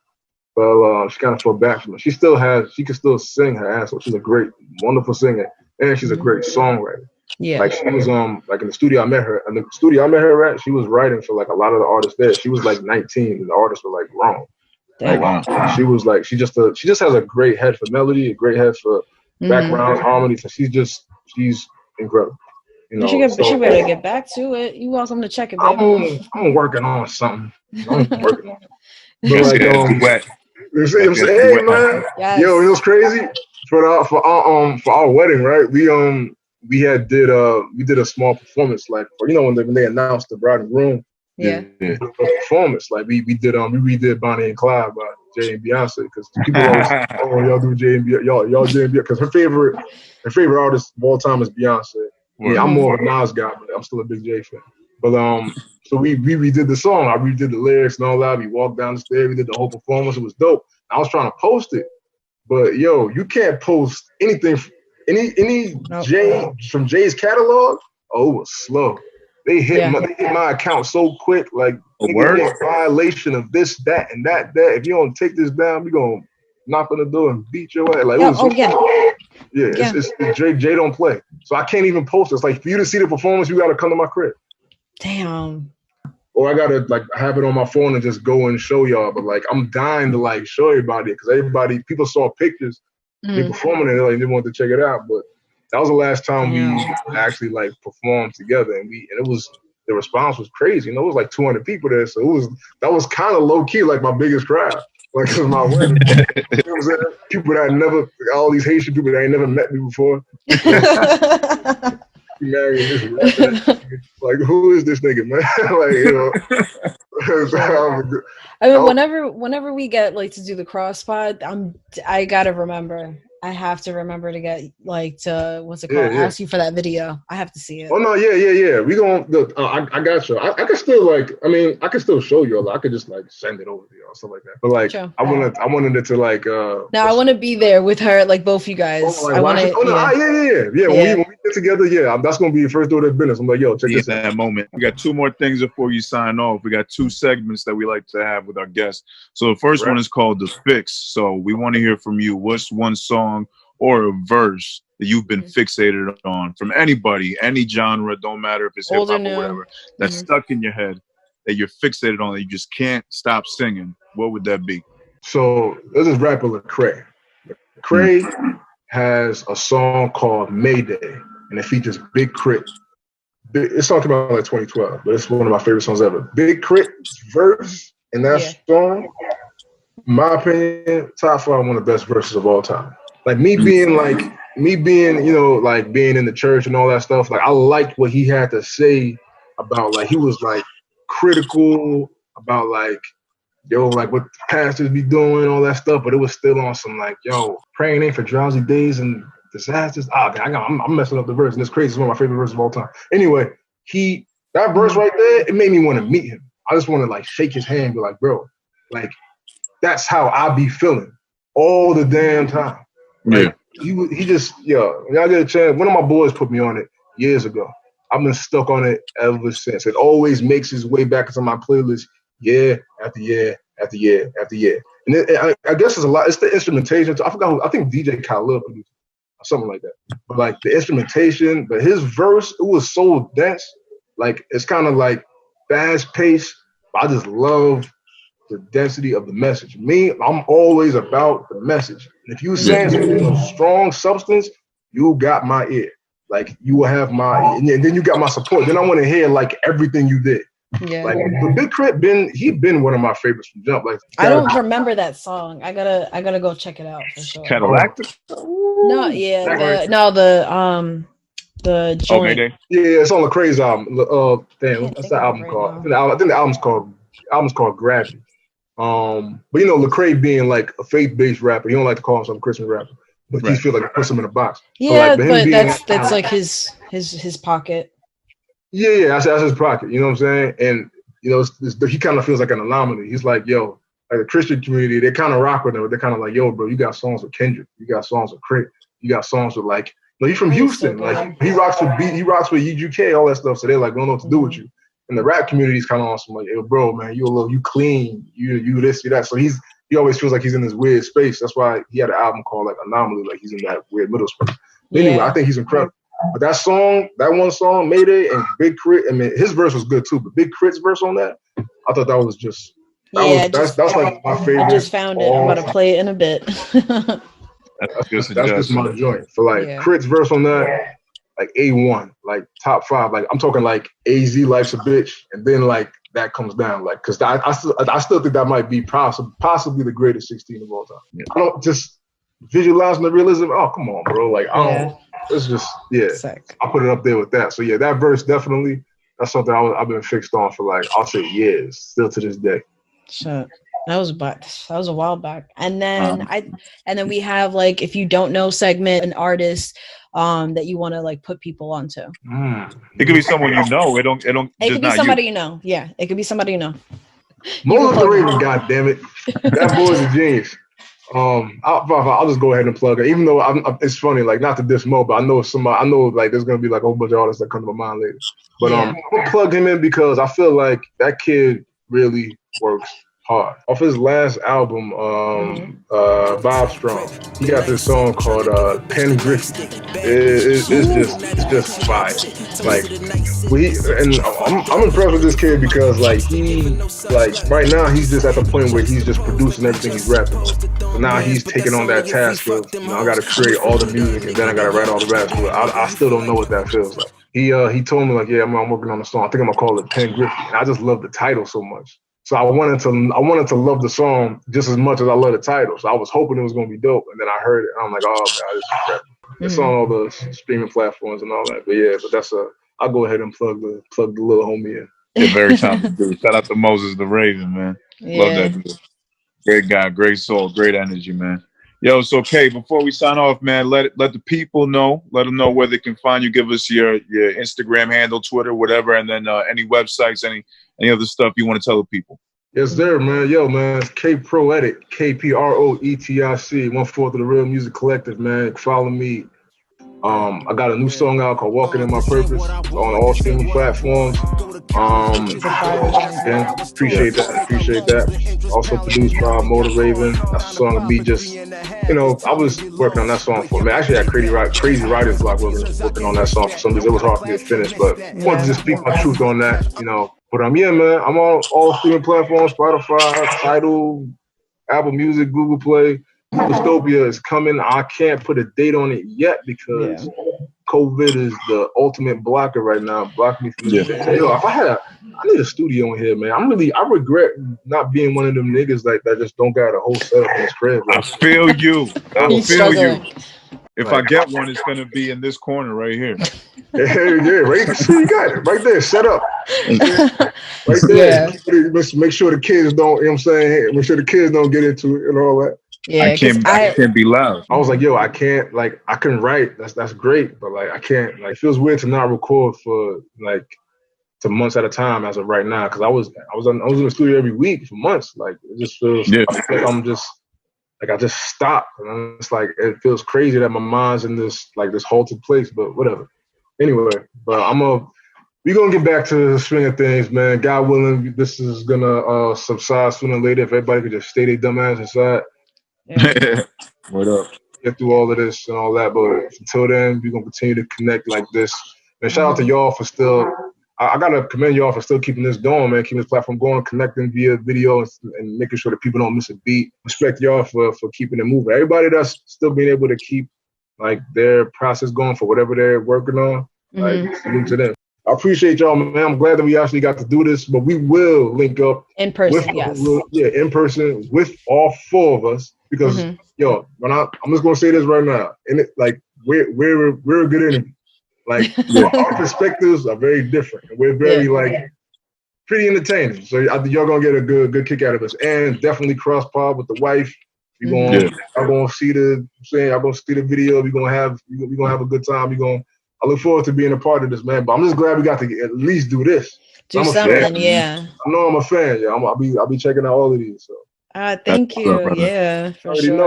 but she kind of fell back from it. She can still sing her ass off. She's a great, wonderful singer, and she's a great songwriter. Yeah. Like she was like in the studio I met her at, she was writing for like a lot of the artists there. She was like 19 and the artists were like grown. Like, she was like she just has a great head for melody, a great head for background harmony. So she's incredible. You know, she better get back to it. You're welcome to check it, baby. I'm working on something. I'm working on it. But like, you see what I'm saying? Hey man, yes. Yo, it was crazy for our wedding, right? We did a small performance, like, you know, when they announced the bride and groom. Yeah. A performance, like we redid Bonnie and Clyde by Jay and Beyonce, because people always, y'all do Jay and Beyonce, y'all Jay and Beyonce, because her favorite artist of all time is Beyonce. Yeah, I'm more of a Nas guy, but I'm still a big Jay fan. But so we redid the song. I redid the lyrics and all that. We walked down the stairs. We did the whole performance. It was dope. I was trying to post it, but yo, you can't post anything, Jay from Jay's catalog. Oh, it was slow. They hit my account so quick. Like, a violation of this, that, and that. If you don't take this down, we gonna knock on the door and beat your ass. Like, it's Jay don't play. So I can't even post it. It's like, for you to see the performance, you gotta come to my crib. Damn. Or I gotta like have it on my phone and just go and show y'all. But like, I'm dying to like show everybody, because people saw pictures, they performing it, they wanted to check it out. But that was the last time we actually like performed together, and the response was crazy. You know, it was like 200 people there, so that was kind of low key like my biggest crowd. Like, it was my wedding. You know what I'm saying? People that all these Haitian people that ain't never met me before. Marrying this rapper. Like, who is this nigga, man? Like, you know. I mean, whenever we get like to do the cross pod, I gotta remember. I have to remember to get like to what's it called? Ask you for that video. I have to see it. Oh no, yeah. We I got you. I can still like. I mean, I can still show you. I could just like send it over to you or something like that. But like, I wanted it to like. No, I want to be there with her, like both you guys. I want to. Yeah. When we get together, that's gonna be the first order of business. I'm like, yo, check this out. That moment. We got two more things before you sign off. We got two segments that we like to have with our guests. So the first one is called The Fix. So we want to hear from you. What's one song or a verse that you've been fixated on from anybody, any genre, don't matter if it's hip hop or whatever, that's stuck in your head that you're fixated on, that you just can't stop singing? What would that be? So there's this rapper Lecrae. Lecrae has a song called Mayday, and it features Big Crit. It's talking about like 2012, but it's one of my favorite songs ever. Big Crit's verse in that song, in my opinion, top 5, one of the best verses of all time. Like me being, you know, like being in the church and all that stuff, like I liked what he had to say about, like, he was like critical about like, yo, like what the pastors be doing, all that stuff, but it was still on some like, yo, praying ain't for drowsy days and disasters. I'm messing up the verse, and it's crazy. It's one of my favorite verses of all time. Anyway, that verse right there, it made me want to meet him. I just want to like shake his hand and be like, bro, like that's how I be feeling all the damn time. Like, he just, when I get a chance, one of my boys put me on it years ago. I've been stuck on it ever since. It always makes its way back into my playlist year after year after year after year. And I guess it's a lot. It's the instrumentation. I forgot I think DJ Khalil produced or something like that. But like the instrumentation, but his verse, it was so dense. Like, it's kind of like fast paced. I just love the density of the message. Me, I'm always about the message. And if you saying something of strong substance, you got my ear. Like, you will have my, and then you got my support. Then I want to hear like everything you did. Yeah. Like, Big Crit he been one of my favorites from jump. Like, I don't remember that song. I gotta go check it out for sure. Cadillac? No, the joint. Yeah, it's on Lecrae's album. What's the album called? I think the album's called Gravity. But you know, Lecrae being like a faith-based rapper, he don't like to call himself a Christian rapper, but he feel like it puts him in a box. Yeah, but that's like his pocket. Yeah, that's his pocket. You know what I'm saying? And you know, he kind of feels like an anomaly. He's like, yo, like the Christian community, they kind of rock with him. They're kind of like, yo, bro, you got songs with Kendrick, you got songs with Crit, you got songs with like, no, he's from Houston. Like, he rocks with UGK, all that stuff. So they're like, we don't know what to do with you. And the rap community is kind of awesome. Like, yo, bro, man, you clean, you this, you that. So he's he always feels like he's in this weird space. That's why he had an album called like Anomaly, like he's in that weird middle space. Anyway, I think he's incredible. But that one song, Mayday and Big Crit, I mean, his verse was good too, but Big Crit's verse on that, I thought that was just, that's like my favorite. I just found it. I'm about to play it in a bit. That's just my joint. So like Crit's verse on that, like A1, like top 5. Like I'm talking like AZ Life's a Bitch, and then like that comes down, like because I still think that might be possibly the greatest 16 of all time. Yeah. I don't just visualizing the realism. Oh come on, bro. Like I don't. It's just Sick. I put it up there with that. So yeah, that verse definitely. That's something I've been fixed on for like I'll say years, still to this day. Shit. That was a while back. And then then we have like if you don't know segment, an artist that you want to like put people onto. It could be someone you know. It could be somebody you know. Yeah, it could be somebody you know. Moses the Raven, God damn it. That boy's a genius. I'll just go ahead and plug it. Even though it's funny, like not to diss Mo, but I know like there's gonna be like a whole bunch of artists that come to my mind later. But I'm gonna plug him in because I feel like that kid really works hard. Off his last album, Bob Strong, he got this song called Pen Griffey. It's just fire. Like I'm impressed with this kid because like right now he's just at the point where he's just producing everything he's rapping on. So now he's taking on that task of I gotta create all the music and then I gotta write all the raps. But I still don't know what that feels like. He told me like, I'm working on a song. I think I'm gonna call it Pen Griffey. And I just love the title so much. So I wanted to love the song just as much as I love the title. So I was hoping it was gonna be dope. And then I heard it and I'm like, oh god, this is crap. It's on all the streaming platforms and all that. But I'll go ahead and plug the little homie in. Yeah, very talented dude. Shout out to Moses the Raven, man. Yeah. Love that dude. Great guy, great soul, great energy, man. Yo, so okay, before we sign off, man, let the people know, let them know where they can find you. Give us your Instagram handle, Twitter, whatever, and then any websites, any other stuff you want to tell the people. Yes, sir, man. Yo, man, it's Proetic, KPROETIC, 1/4 of the Real Music Collective, man. Follow me. I got a new song out called Walking in My Purpose on all streaming platforms. And appreciate that. Also produced by Mo the Raven. That's a song of me just, I was working on that song for a minute. Actually, I had crazy writer's block working on that song for some reason. It was hard for me to finish, but I wanted to just speak my truth on that, But yeah, man, I'm on all streaming platforms, Spotify, Tidal, Apple Music, Google Play. Dystopia is coming. I can't put a date on it yet because COVID is the ultimate blocker right now. Block me from this. Yo, I need a studio in here, man. I regret not being one of them niggas like that just don't got a whole setup in his crib. I feel you. If I get one, it's gonna be in this corner right here. Right. See, you got it right there. Set up. Right there. Yeah. Make sure the kids don't. Make sure the kids don't get into it and all that. Yeah, I can't be loud. I was like, yo, I can't, like, I can write. That's great, but like, I can't. Like, it feels weird to not record for like to months at a time as of right now because I was in the studio every week for months. Like, it just feels like I'm just like I just stopped, and it's like it feels crazy that my mind's in this halted place. But whatever. Anyway, but we're gonna get back to the swing of things, man. God willing, this is gonna subside sooner or later if everybody could just stay their dumb ass inside. Yeah. What up? Get through all of this and all that, but until then, we're gonna continue to connect like this. And shout out to y'all for still. I gotta commend y'all for still keeping this going, man. Keeping this platform going, connecting via video and making sure that people don't miss a beat. Respect y'all for keeping it moving. Everybody that's still being able to keep like their process going for whatever they're working on, like salute to them. I appreciate y'all, man. I'm glad that we actually got to do this, but we will link up in person. In person with all 4 of us. Because I'm just gonna say this right now, and it like we're a good interview. Like our perspectives are very different. And we're very pretty entertaining. So y'all gonna get a good kick out of us, and definitely cross pod with the wife. I'm gonna see the video. We're gonna have a good time. I look forward to being a part of this, man. But I'm just glad we got to at least do this. Do something, yeah. I know I'm a fan. Yeah, I'll be checking out all of these. So. Thank you. Yeah, for sure. You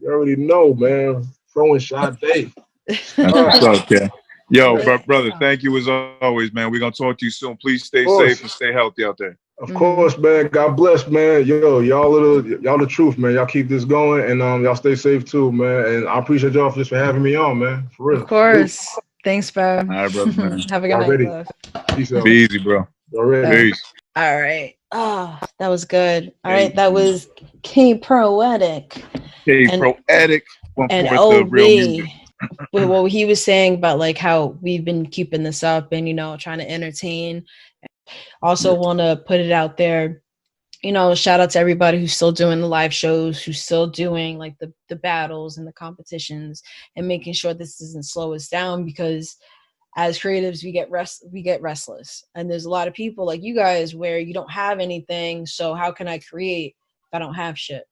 already know, man. Pro and Sade. That's what's up, yeah. Yo, brother, thank you as always, man. We're gonna talk to you soon. Please stay safe and stay healthy out there. Of course, man. God bless, man. Yo, y'all the truth, man. Y'all keep this going, and y'all stay safe too, man. And I appreciate y'all just for having me on, man. For real. Of course. Thanks, bro. All right, brother, man. Have a good night, love. Peace out. Be easy, bro. Already. Peace. All right. Oh, that was good. All right, that was King Proetic. Hey, Proetic. And with the real music. Well, he was saying about like how we've been keeping this up and, you know, trying to entertain. Also want to put it out there, you know, shout out to everybody who's still doing the live shows, who's still doing like the battles and the competitions, and making sure this doesn't slow us down, because as creatives we get restless, and there's a lot of people like you guys where you don't have anything, so how can I create if I don't have shit?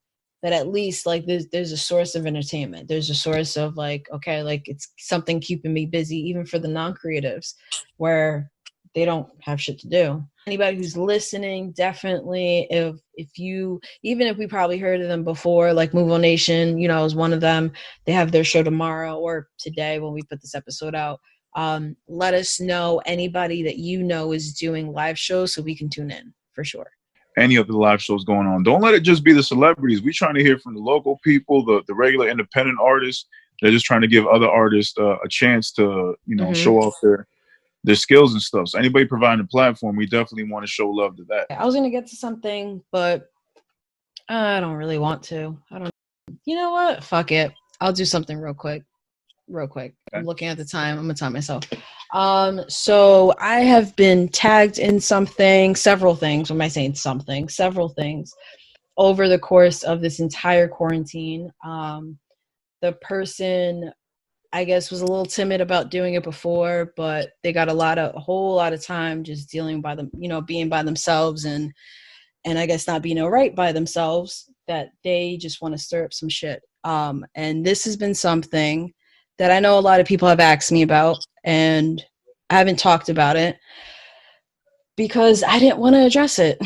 That at least like there's a source of entertainment, there's a source of like, okay, like it's something keeping me busy, even for the non-creatives where they don't have shit to do. Anybody who's listening, definitely, if you, even if we probably heard of them before, like Move On Nation, you know, is one of them. They have their show tomorrow or today when we put this episode out. Let us know anybody that you know is doing live shows so we can tune in for sure. Any of the live shows going on. Don't let it just be the celebrities. We're trying to hear from the local people, the regular independent artists. They're just trying to give other artists a chance to, you know, show off their skills and stuff. So anybody providing a platform, we definitely want to show love to that. I was going to get to something, but I don't really want to. You know what? Fuck it. I'll do something real quick. Okay. I'm looking at the time. I'm going to time myself. So I have been tagged in several things. When am I saying something? Several things over the course of this entire quarantine. The person, I guess, was a little timid about doing it before, but they got a whole lot of time just dealing by them, you know, being by themselves and I guess not being all right by themselves, that they just want to stir up some shit. And this has been something that I know a lot of people have asked me about, and I haven't talked about it because I didn't want to address it.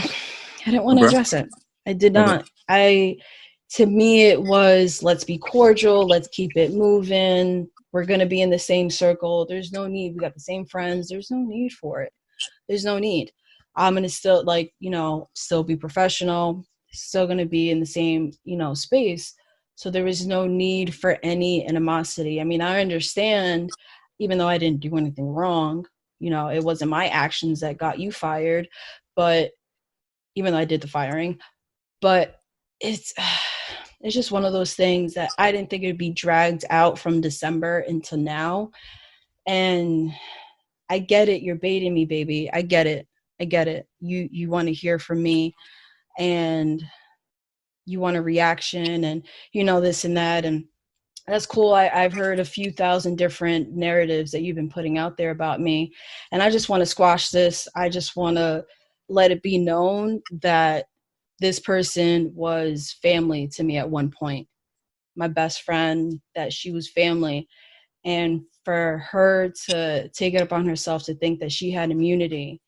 I did not. To me, it was, let's be cordial. Let's keep it moving. We're going to be in the same circle. There's no need. We got the same friends. There's no need for it. There's no need. I'm going to still, like, you know, still be professional, still going to be in the same, you know, space. So there is no need for any animosity. I mean, I understand, even though I didn't do anything wrong, you know, it wasn't my actions that got you fired, but even though I did the firing, but it's just one of those things that I didn't think it'd be dragged out from December into now. And I get it. You're baiting me, baby. I get it. You want to hear from me, and you want a reaction, and you know, this and that, and that's cool. I've heard a few thousand different narratives that you've been putting out there about me, and I just want to squash this. I just want to let it be known that this person was family to me at one point. My best friend, that she was family. And for her to take it upon herself to think that she had immunity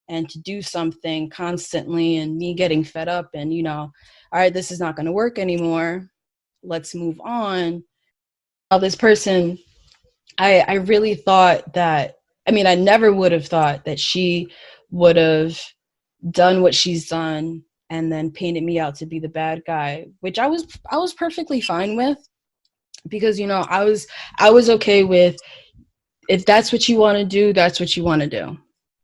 and to do something constantly, and me getting fed up and, you know, all right, this is not going to work anymore. Let's move on. Now, this person, I really thought that, I mean, I never would have thought that she would have done what she's done and then painted me out to be the bad guy, which I was perfectly fine with, because, you know, I was okay with, if that's what you want to do, that's what you want to do.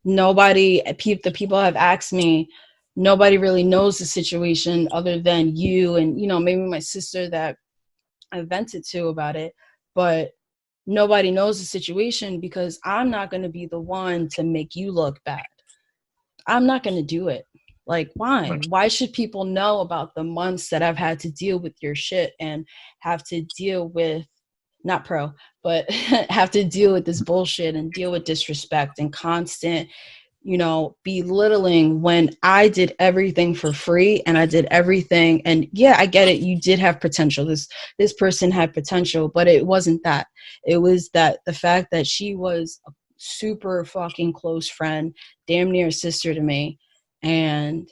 The people have asked me, nobody really knows the situation other than you and, you know, maybe my sister that I vented to about it, but nobody knows the situation because I'm not going to be the one to make you look bad. I'm not going to do it. Like, why? Why should people know about the months that I've had to deal with your shit and have to deal with, not pro, but have to deal with this bullshit and deal with disrespect and constant, you know, belittling, when I did everything for free and I did everything. And yeah, I get it. You did have potential. This person had potential, but it wasn't that. It was that the fact that she was a super fucking close friend, damn near a sister to me. And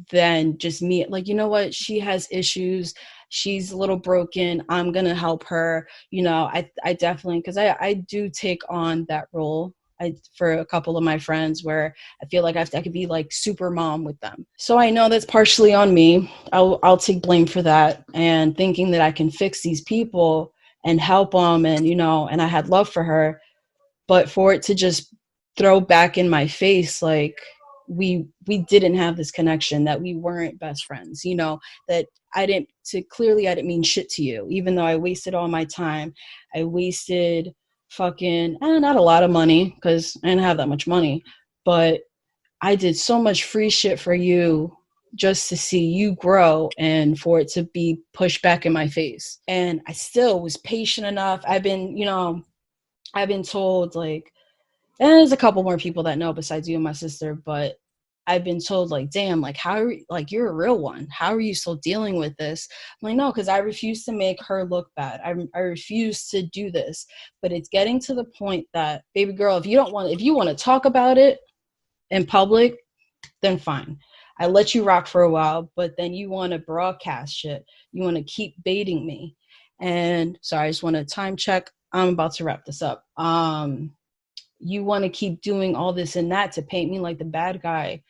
then just me, like, you know what? She has issues. She's a little broken. I'm going to help her. You know, I definitely, because I do take on that role. for a couple of my friends where I feel like I could be like super mom with them. So I know that's partially on me. I'll take blame for that, and thinking that I can fix these people and help them, and and I had love for her, but for it to just throw back in my face like we didn't have this connection, that we weren't best friends, that I didn't mean shit to you, even though I wasted all my time. I wasted fucking not a lot of money because I didn't have that much money, but I did so much free shit for you just to see you grow, and for it to be pushed back in my face. And I still was patient enough. I've been told, like, and there's a couple more people that know besides you and my sister, but I've been told, like, damn, like, how are you, like, you're a real one. How are you still dealing with this? I'm like, no, because I refuse to make her look bad. I refuse to do this. But it's getting to the point that, baby girl, if you want to talk about it in public, then fine. I let you rock for a while, but then you want to broadcast shit. You want to keep baiting me. And sorry, I just want to time check. I'm about to wrap this up. You want to keep doing all this and that to paint me like the bad guy.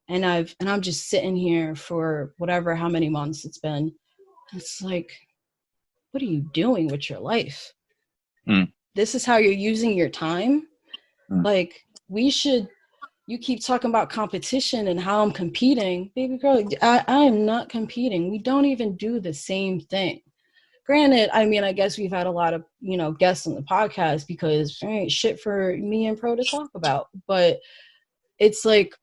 And I'm just sitting here for whatever, how many months it's been. It's like, what are you doing with your life? This is how you're using your time? Like, you keep talking about competition and how I'm competing. Baby girl, I am not competing. We don't even do the same thing. Granted, I mean, I guess we've had a lot of, guests on the podcast because there ain't shit for me and Pro to talk about. But it's like,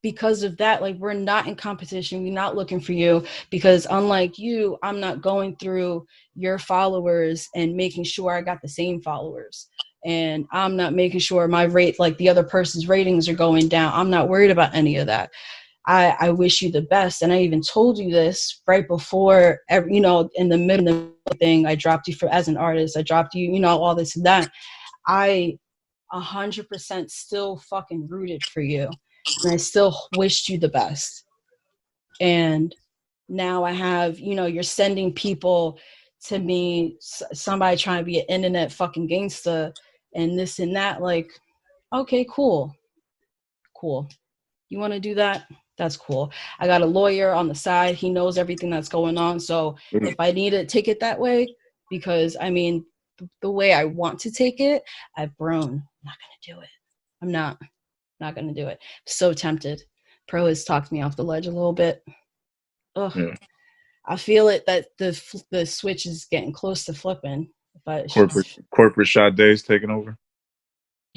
because of that, like, we're not in competition. We're not looking for you, because unlike you, I'm not going through your followers and making sure I got the same followers. And I'm not making sure my rate, like the other person's ratings, are going down. I'm not worried about any of that. I wish you the best. And I even told you this right before, in the middle of the thing, I dropped you as an artist. I dropped you, all this and that. I 100% still fucking rooted for you. And I still wished you the best. And now I have, you're sending people to me, somebody trying to be an internet fucking gangster and this and that. Like, okay, cool. You want to do that? That's cool. I got a lawyer on the side. He knows everything that's going on. So if I need to take it that way, because I mean, the way I want to take it, I've grown. I'm not going to do it. I'm not going to do it. So tempted. Pro has talked me off the ledge a little bit. Ugh. Yeah. I feel it that the switch is getting close to flipping. But corporate Sade's taking over.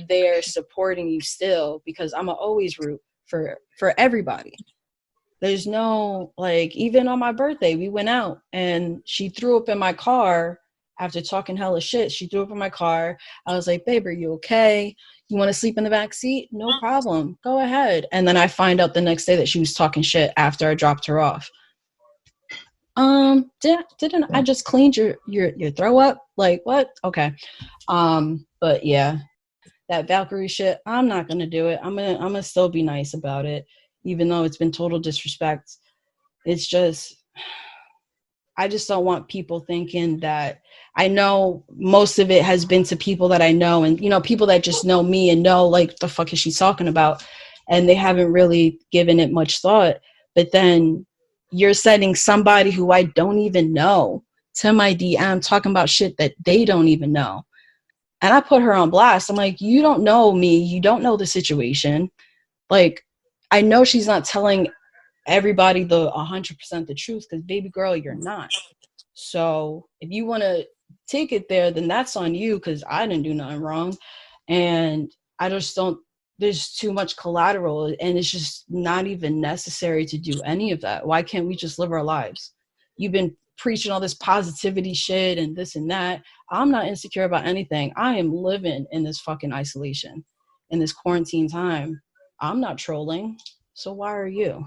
They're supporting you still, because I'm always root for everybody. There's no, like, even on my birthday, we went out and she threw up in my car after talking hella shit. She threw up in my car. I was like, babe, are you okay? You want to sleep in the back seat? No problem. Go ahead. And then I find out the next day that she was talking shit after I dropped her off. Didn't I just cleaned your throw up? Like, what? Okay. But yeah, that Valkyrie shit, I'm not gonna do it. I'm gonna still be nice about it, even though it's been total disrespect. It's just, I just don't want people thinking that, I know most of it has been to people that I know, and people that just know me and know, like, the fuck is she talking about, and they haven't really given it much thought. But then you're sending somebody who I don't even know to my DM talking about shit that they don't even know. And I put her on blast. I'm like, you don't know me. You don't know the situation. Like, I know she's not telling everybody the 100% the truth, because baby girl, you're not. So if you want to take it there, then that's on you, because I didn't do nothing wrong. And I just don't, there's too much collateral, and it's just not even necessary to do any of that. Why can't we just live our lives? You've been preaching all this positivity shit and this and that. I'm not insecure about anything. I am living in this fucking isolation, in this quarantine time. I'm not trolling. So why are you?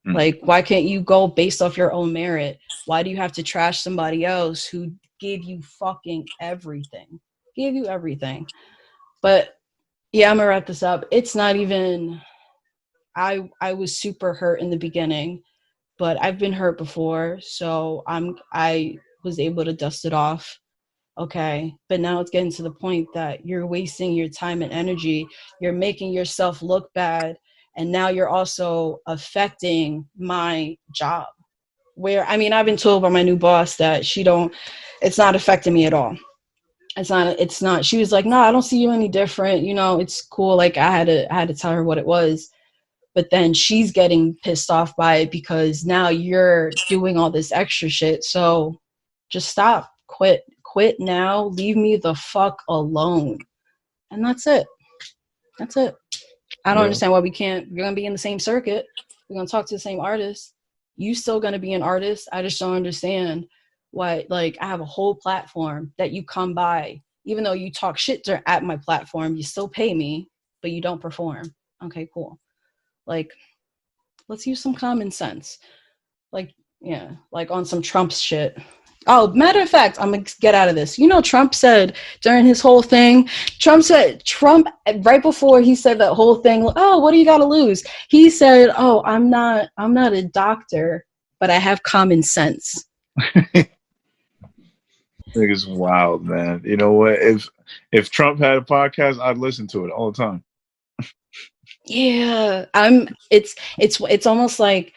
Like, why can't you go based off your own merit? Why do you have to trash somebody else who gave you fucking everything? Gave you everything. But yeah, I'm gonna wrap this up. It's not even, I was super hurt in the beginning, but I've been hurt before, so I was able to dust it off Okay, but now it's getting to the point that you're wasting your time and energy. You're making yourself look bad. And now you're also affecting my job. Where, I mean, I've been told by my new boss that it's not affecting me at all. It's not. She was like, no, I don't see you any different. You know, it's cool. Like I had to tell her what it was. But then she's getting pissed off by it because now you're doing all this extra shit. So just stop, quit now, leave me the fuck alone. And that's it. I don't understand why we're gonna be in the same circuit, we're gonna talk to the same artist, you still gonna be an artist. I just don't understand why. Like, I have a whole platform that you come by, even though you talk shit at my platform, you still pay me, but you don't perform. Okay, cool. Like, let's use some common sense. Like, yeah, like on some Trump shit. Oh, matter of fact, I'm going to get out of this. You know, Trump said during his whole thing, Trump, right before he said that whole thing, oh, what do you got to lose? He said, oh, I'm not a doctor, but I have common sense. It's wild, man. You know what? If Trump had a podcast, I'd listen to it all the time. Yeah, it's almost like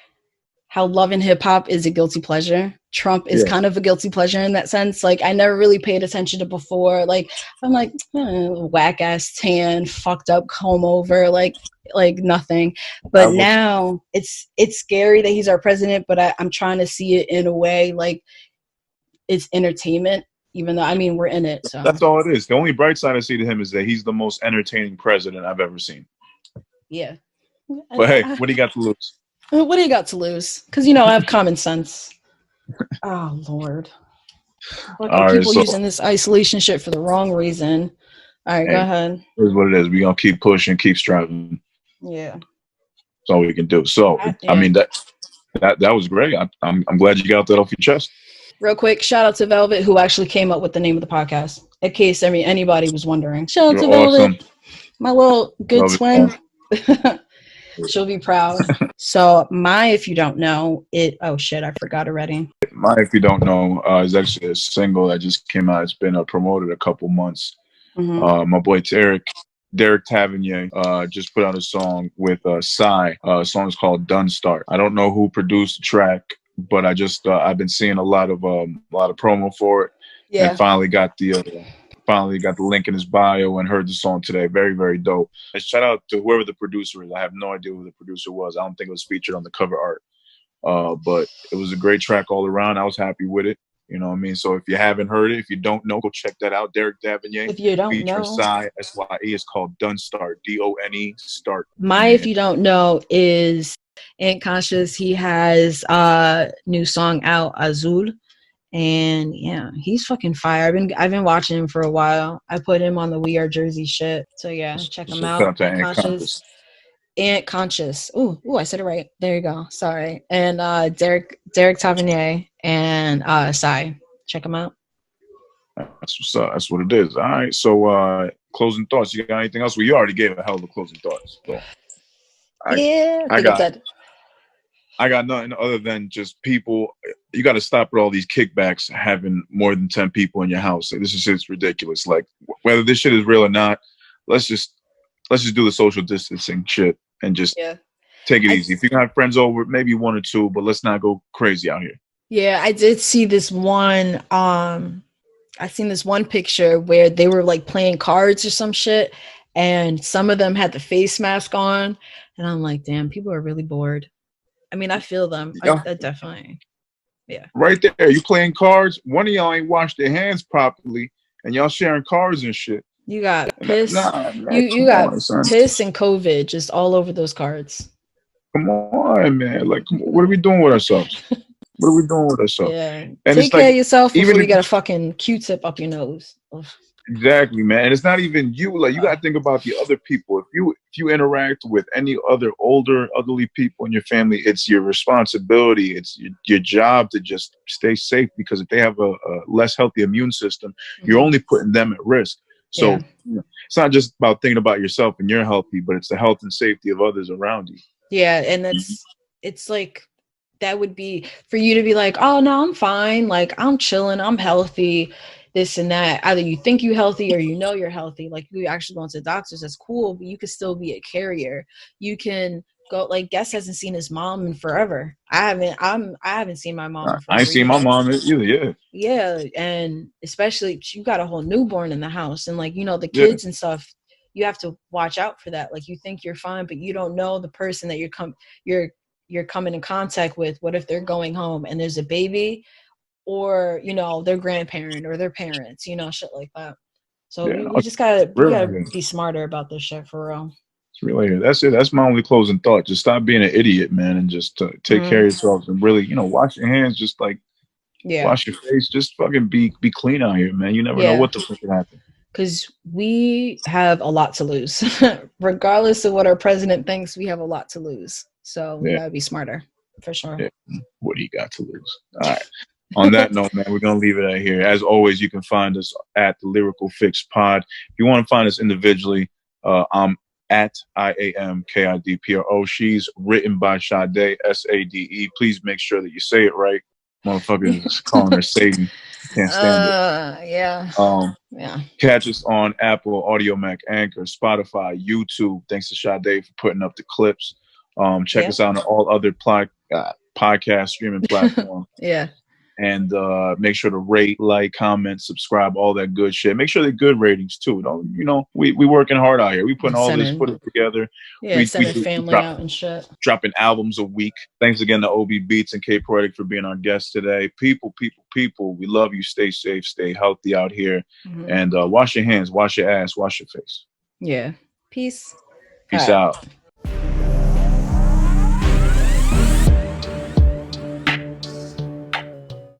how Love and Hip Hop is a guilty pleasure. Trump is kind of a guilty pleasure in that sense. Like, I never really paid attention to before. Like, I'm like, whack ass tan, fucked up comb over, like nothing. But now it's scary that he's our president. But I'm trying to see it in a way like it's entertainment. Even though, I mean, we're in it. So that's all it is. The only bright side I see to him is that he's the most entertaining president I've ever seen. Yeah. But hey, what do you got to lose? What do you got to lose? Because, you know, I have common sense. Oh, Lord. People using this isolation shit for the wrong reason. All right, go ahead. Here's what it is. We're going to keep pushing, keep striving. Yeah. That's all we can do. So, I mean, that was great. I'm glad you got that off your chest. Real quick, shout out to Velvet, who actually came up with the name of the podcast, in case anybody was wondering. Shout out to Velvet, my little good twin. She'll be proud. So my If You Don't Know, oh shit, I forgot already. My If You Don't Know is actually a single that just came out. It's been promoted a couple months. Mm-hmm. My boy Derek Tavernier just put out a song with Psy. The song is called Done Start. I don't know who produced the track, but I just I've been seeing a lot of promo for it. Yeah. And finally got the link in his bio and heard the song today. Very, very dope. Shout out to whoever the producer is. I have no idea who the producer was. I don't think it was featured on the cover art. But it was a great track all around. I was happy with it. You know what I mean? So if you haven't heard it, if you don't know, go check that out. Derek Tavernier. If you don't featuring know. Psy, S-Y-E. It's called Done Start. D-O-N-E Start. My If You Don't Know is Ant Kanscious. He has a new song out, Azul. And yeah, he's fucking fire. I've been watching him for a while. I put him on the We Are Jersey shit. So yeah, check him out. Ant Kanscious. Ooh, I said it right. There you go. Sorry. And Derek Tavernier and Psy. Check him out. That's what's up. That's what it is. All right. So closing thoughts. You got anything else? Well, you already gave a hell of a closing thoughts. So I got nothing other than just people. You got to stop with all these kickbacks, having more than 10 people in your house. This is just ridiculous. Like, whether this shit is real or not, let's just do the social distancing shit and just take it easy. If you have friends over, maybe one or two, but let's not go crazy out here. Yeah, I did see this one. I seen this one picture where they were like playing cards or some shit, and some of them had the face mask on, and I'm like, damn, people are really bored. I mean, I feel them. I definitely. Yeah. Right there. You playing cards. One of y'all ain't washed their hands properly, and y'all sharing cards and shit. You got piss. You got piss and COVID just all over those cards. Come on, man. Like, what are we doing with ourselves? Yeah. And take care of yourself before you get a fucking Q-tip up your nose. Ugh. Exactly, man. And it's not even you. Like, you got to think about the other people. If you interact with any other elderly people in your family, it's your responsibility. It's your job to just stay safe, because if they have a less healthy immune system, you're only putting them at risk. So it's not just about thinking about yourself and you're healthy, but it's the health and safety of others around you. Yeah, and it's like, that would be for you to be like, oh no, I'm fine. Like, I'm chilling. I'm healthy. this and that. Either you think you're healthy or you know you're healthy. Like you actually going to the doctors, that's cool, but you could still be a carrier. You can go, like Guest hasn't seen his mom in forever. I haven't seen my mom in forever. I ain't seen my mom either. Yeah, and especially you got a whole newborn in the house, and like, you know, the kids and stuff, you have to watch out for that. Like you think you're fine, but you don't know the person that you're coming in contact with. What if they're going home and there's a baby, or, you know, their grandparent or their parents, you know, shit like that. So we just gotta be smarter about this shit, for real. It's really, that's it. That's my only closing thought. Just stop being an idiot, man, and just take care of yourselves and really, you know, wash your hands. Just like wash your face. Just fucking be clean out here, man. You never know what the fuck can happen. Because we have a lot to lose, regardless of what our president thinks. We have a lot to lose, so we gotta be smarter, for sure. Yeah. What do you got to lose? All right. On that note, man, we're going to leave it at here. As always, you can find us at the Lyrical Fix Pod. If you want to find us individually, I'm at IAMKIDPRO. She's written by Sade, Sade. Please make sure that you say it right. Motherfucker is calling her Satan. Can't stand it. Yeah. Catch us on Apple, Audio Mac, Anchor, Spotify, YouTube. Thanks to Sade for putting up the clips. Check us out on all other podcast streaming platforms. And make sure to rate, like, comment, subscribe, all that good shit. Make sure they're good ratings too. Don't, you know, we working hard out here. We putting all this footage together. Sending family out and shit. Dropping albums a week. Thanks again to OB Beats and K Proetic for being our guest today. People, we love you. Stay safe, stay healthy out here, and wash your hands, wash your ass, wash your face. Peace out.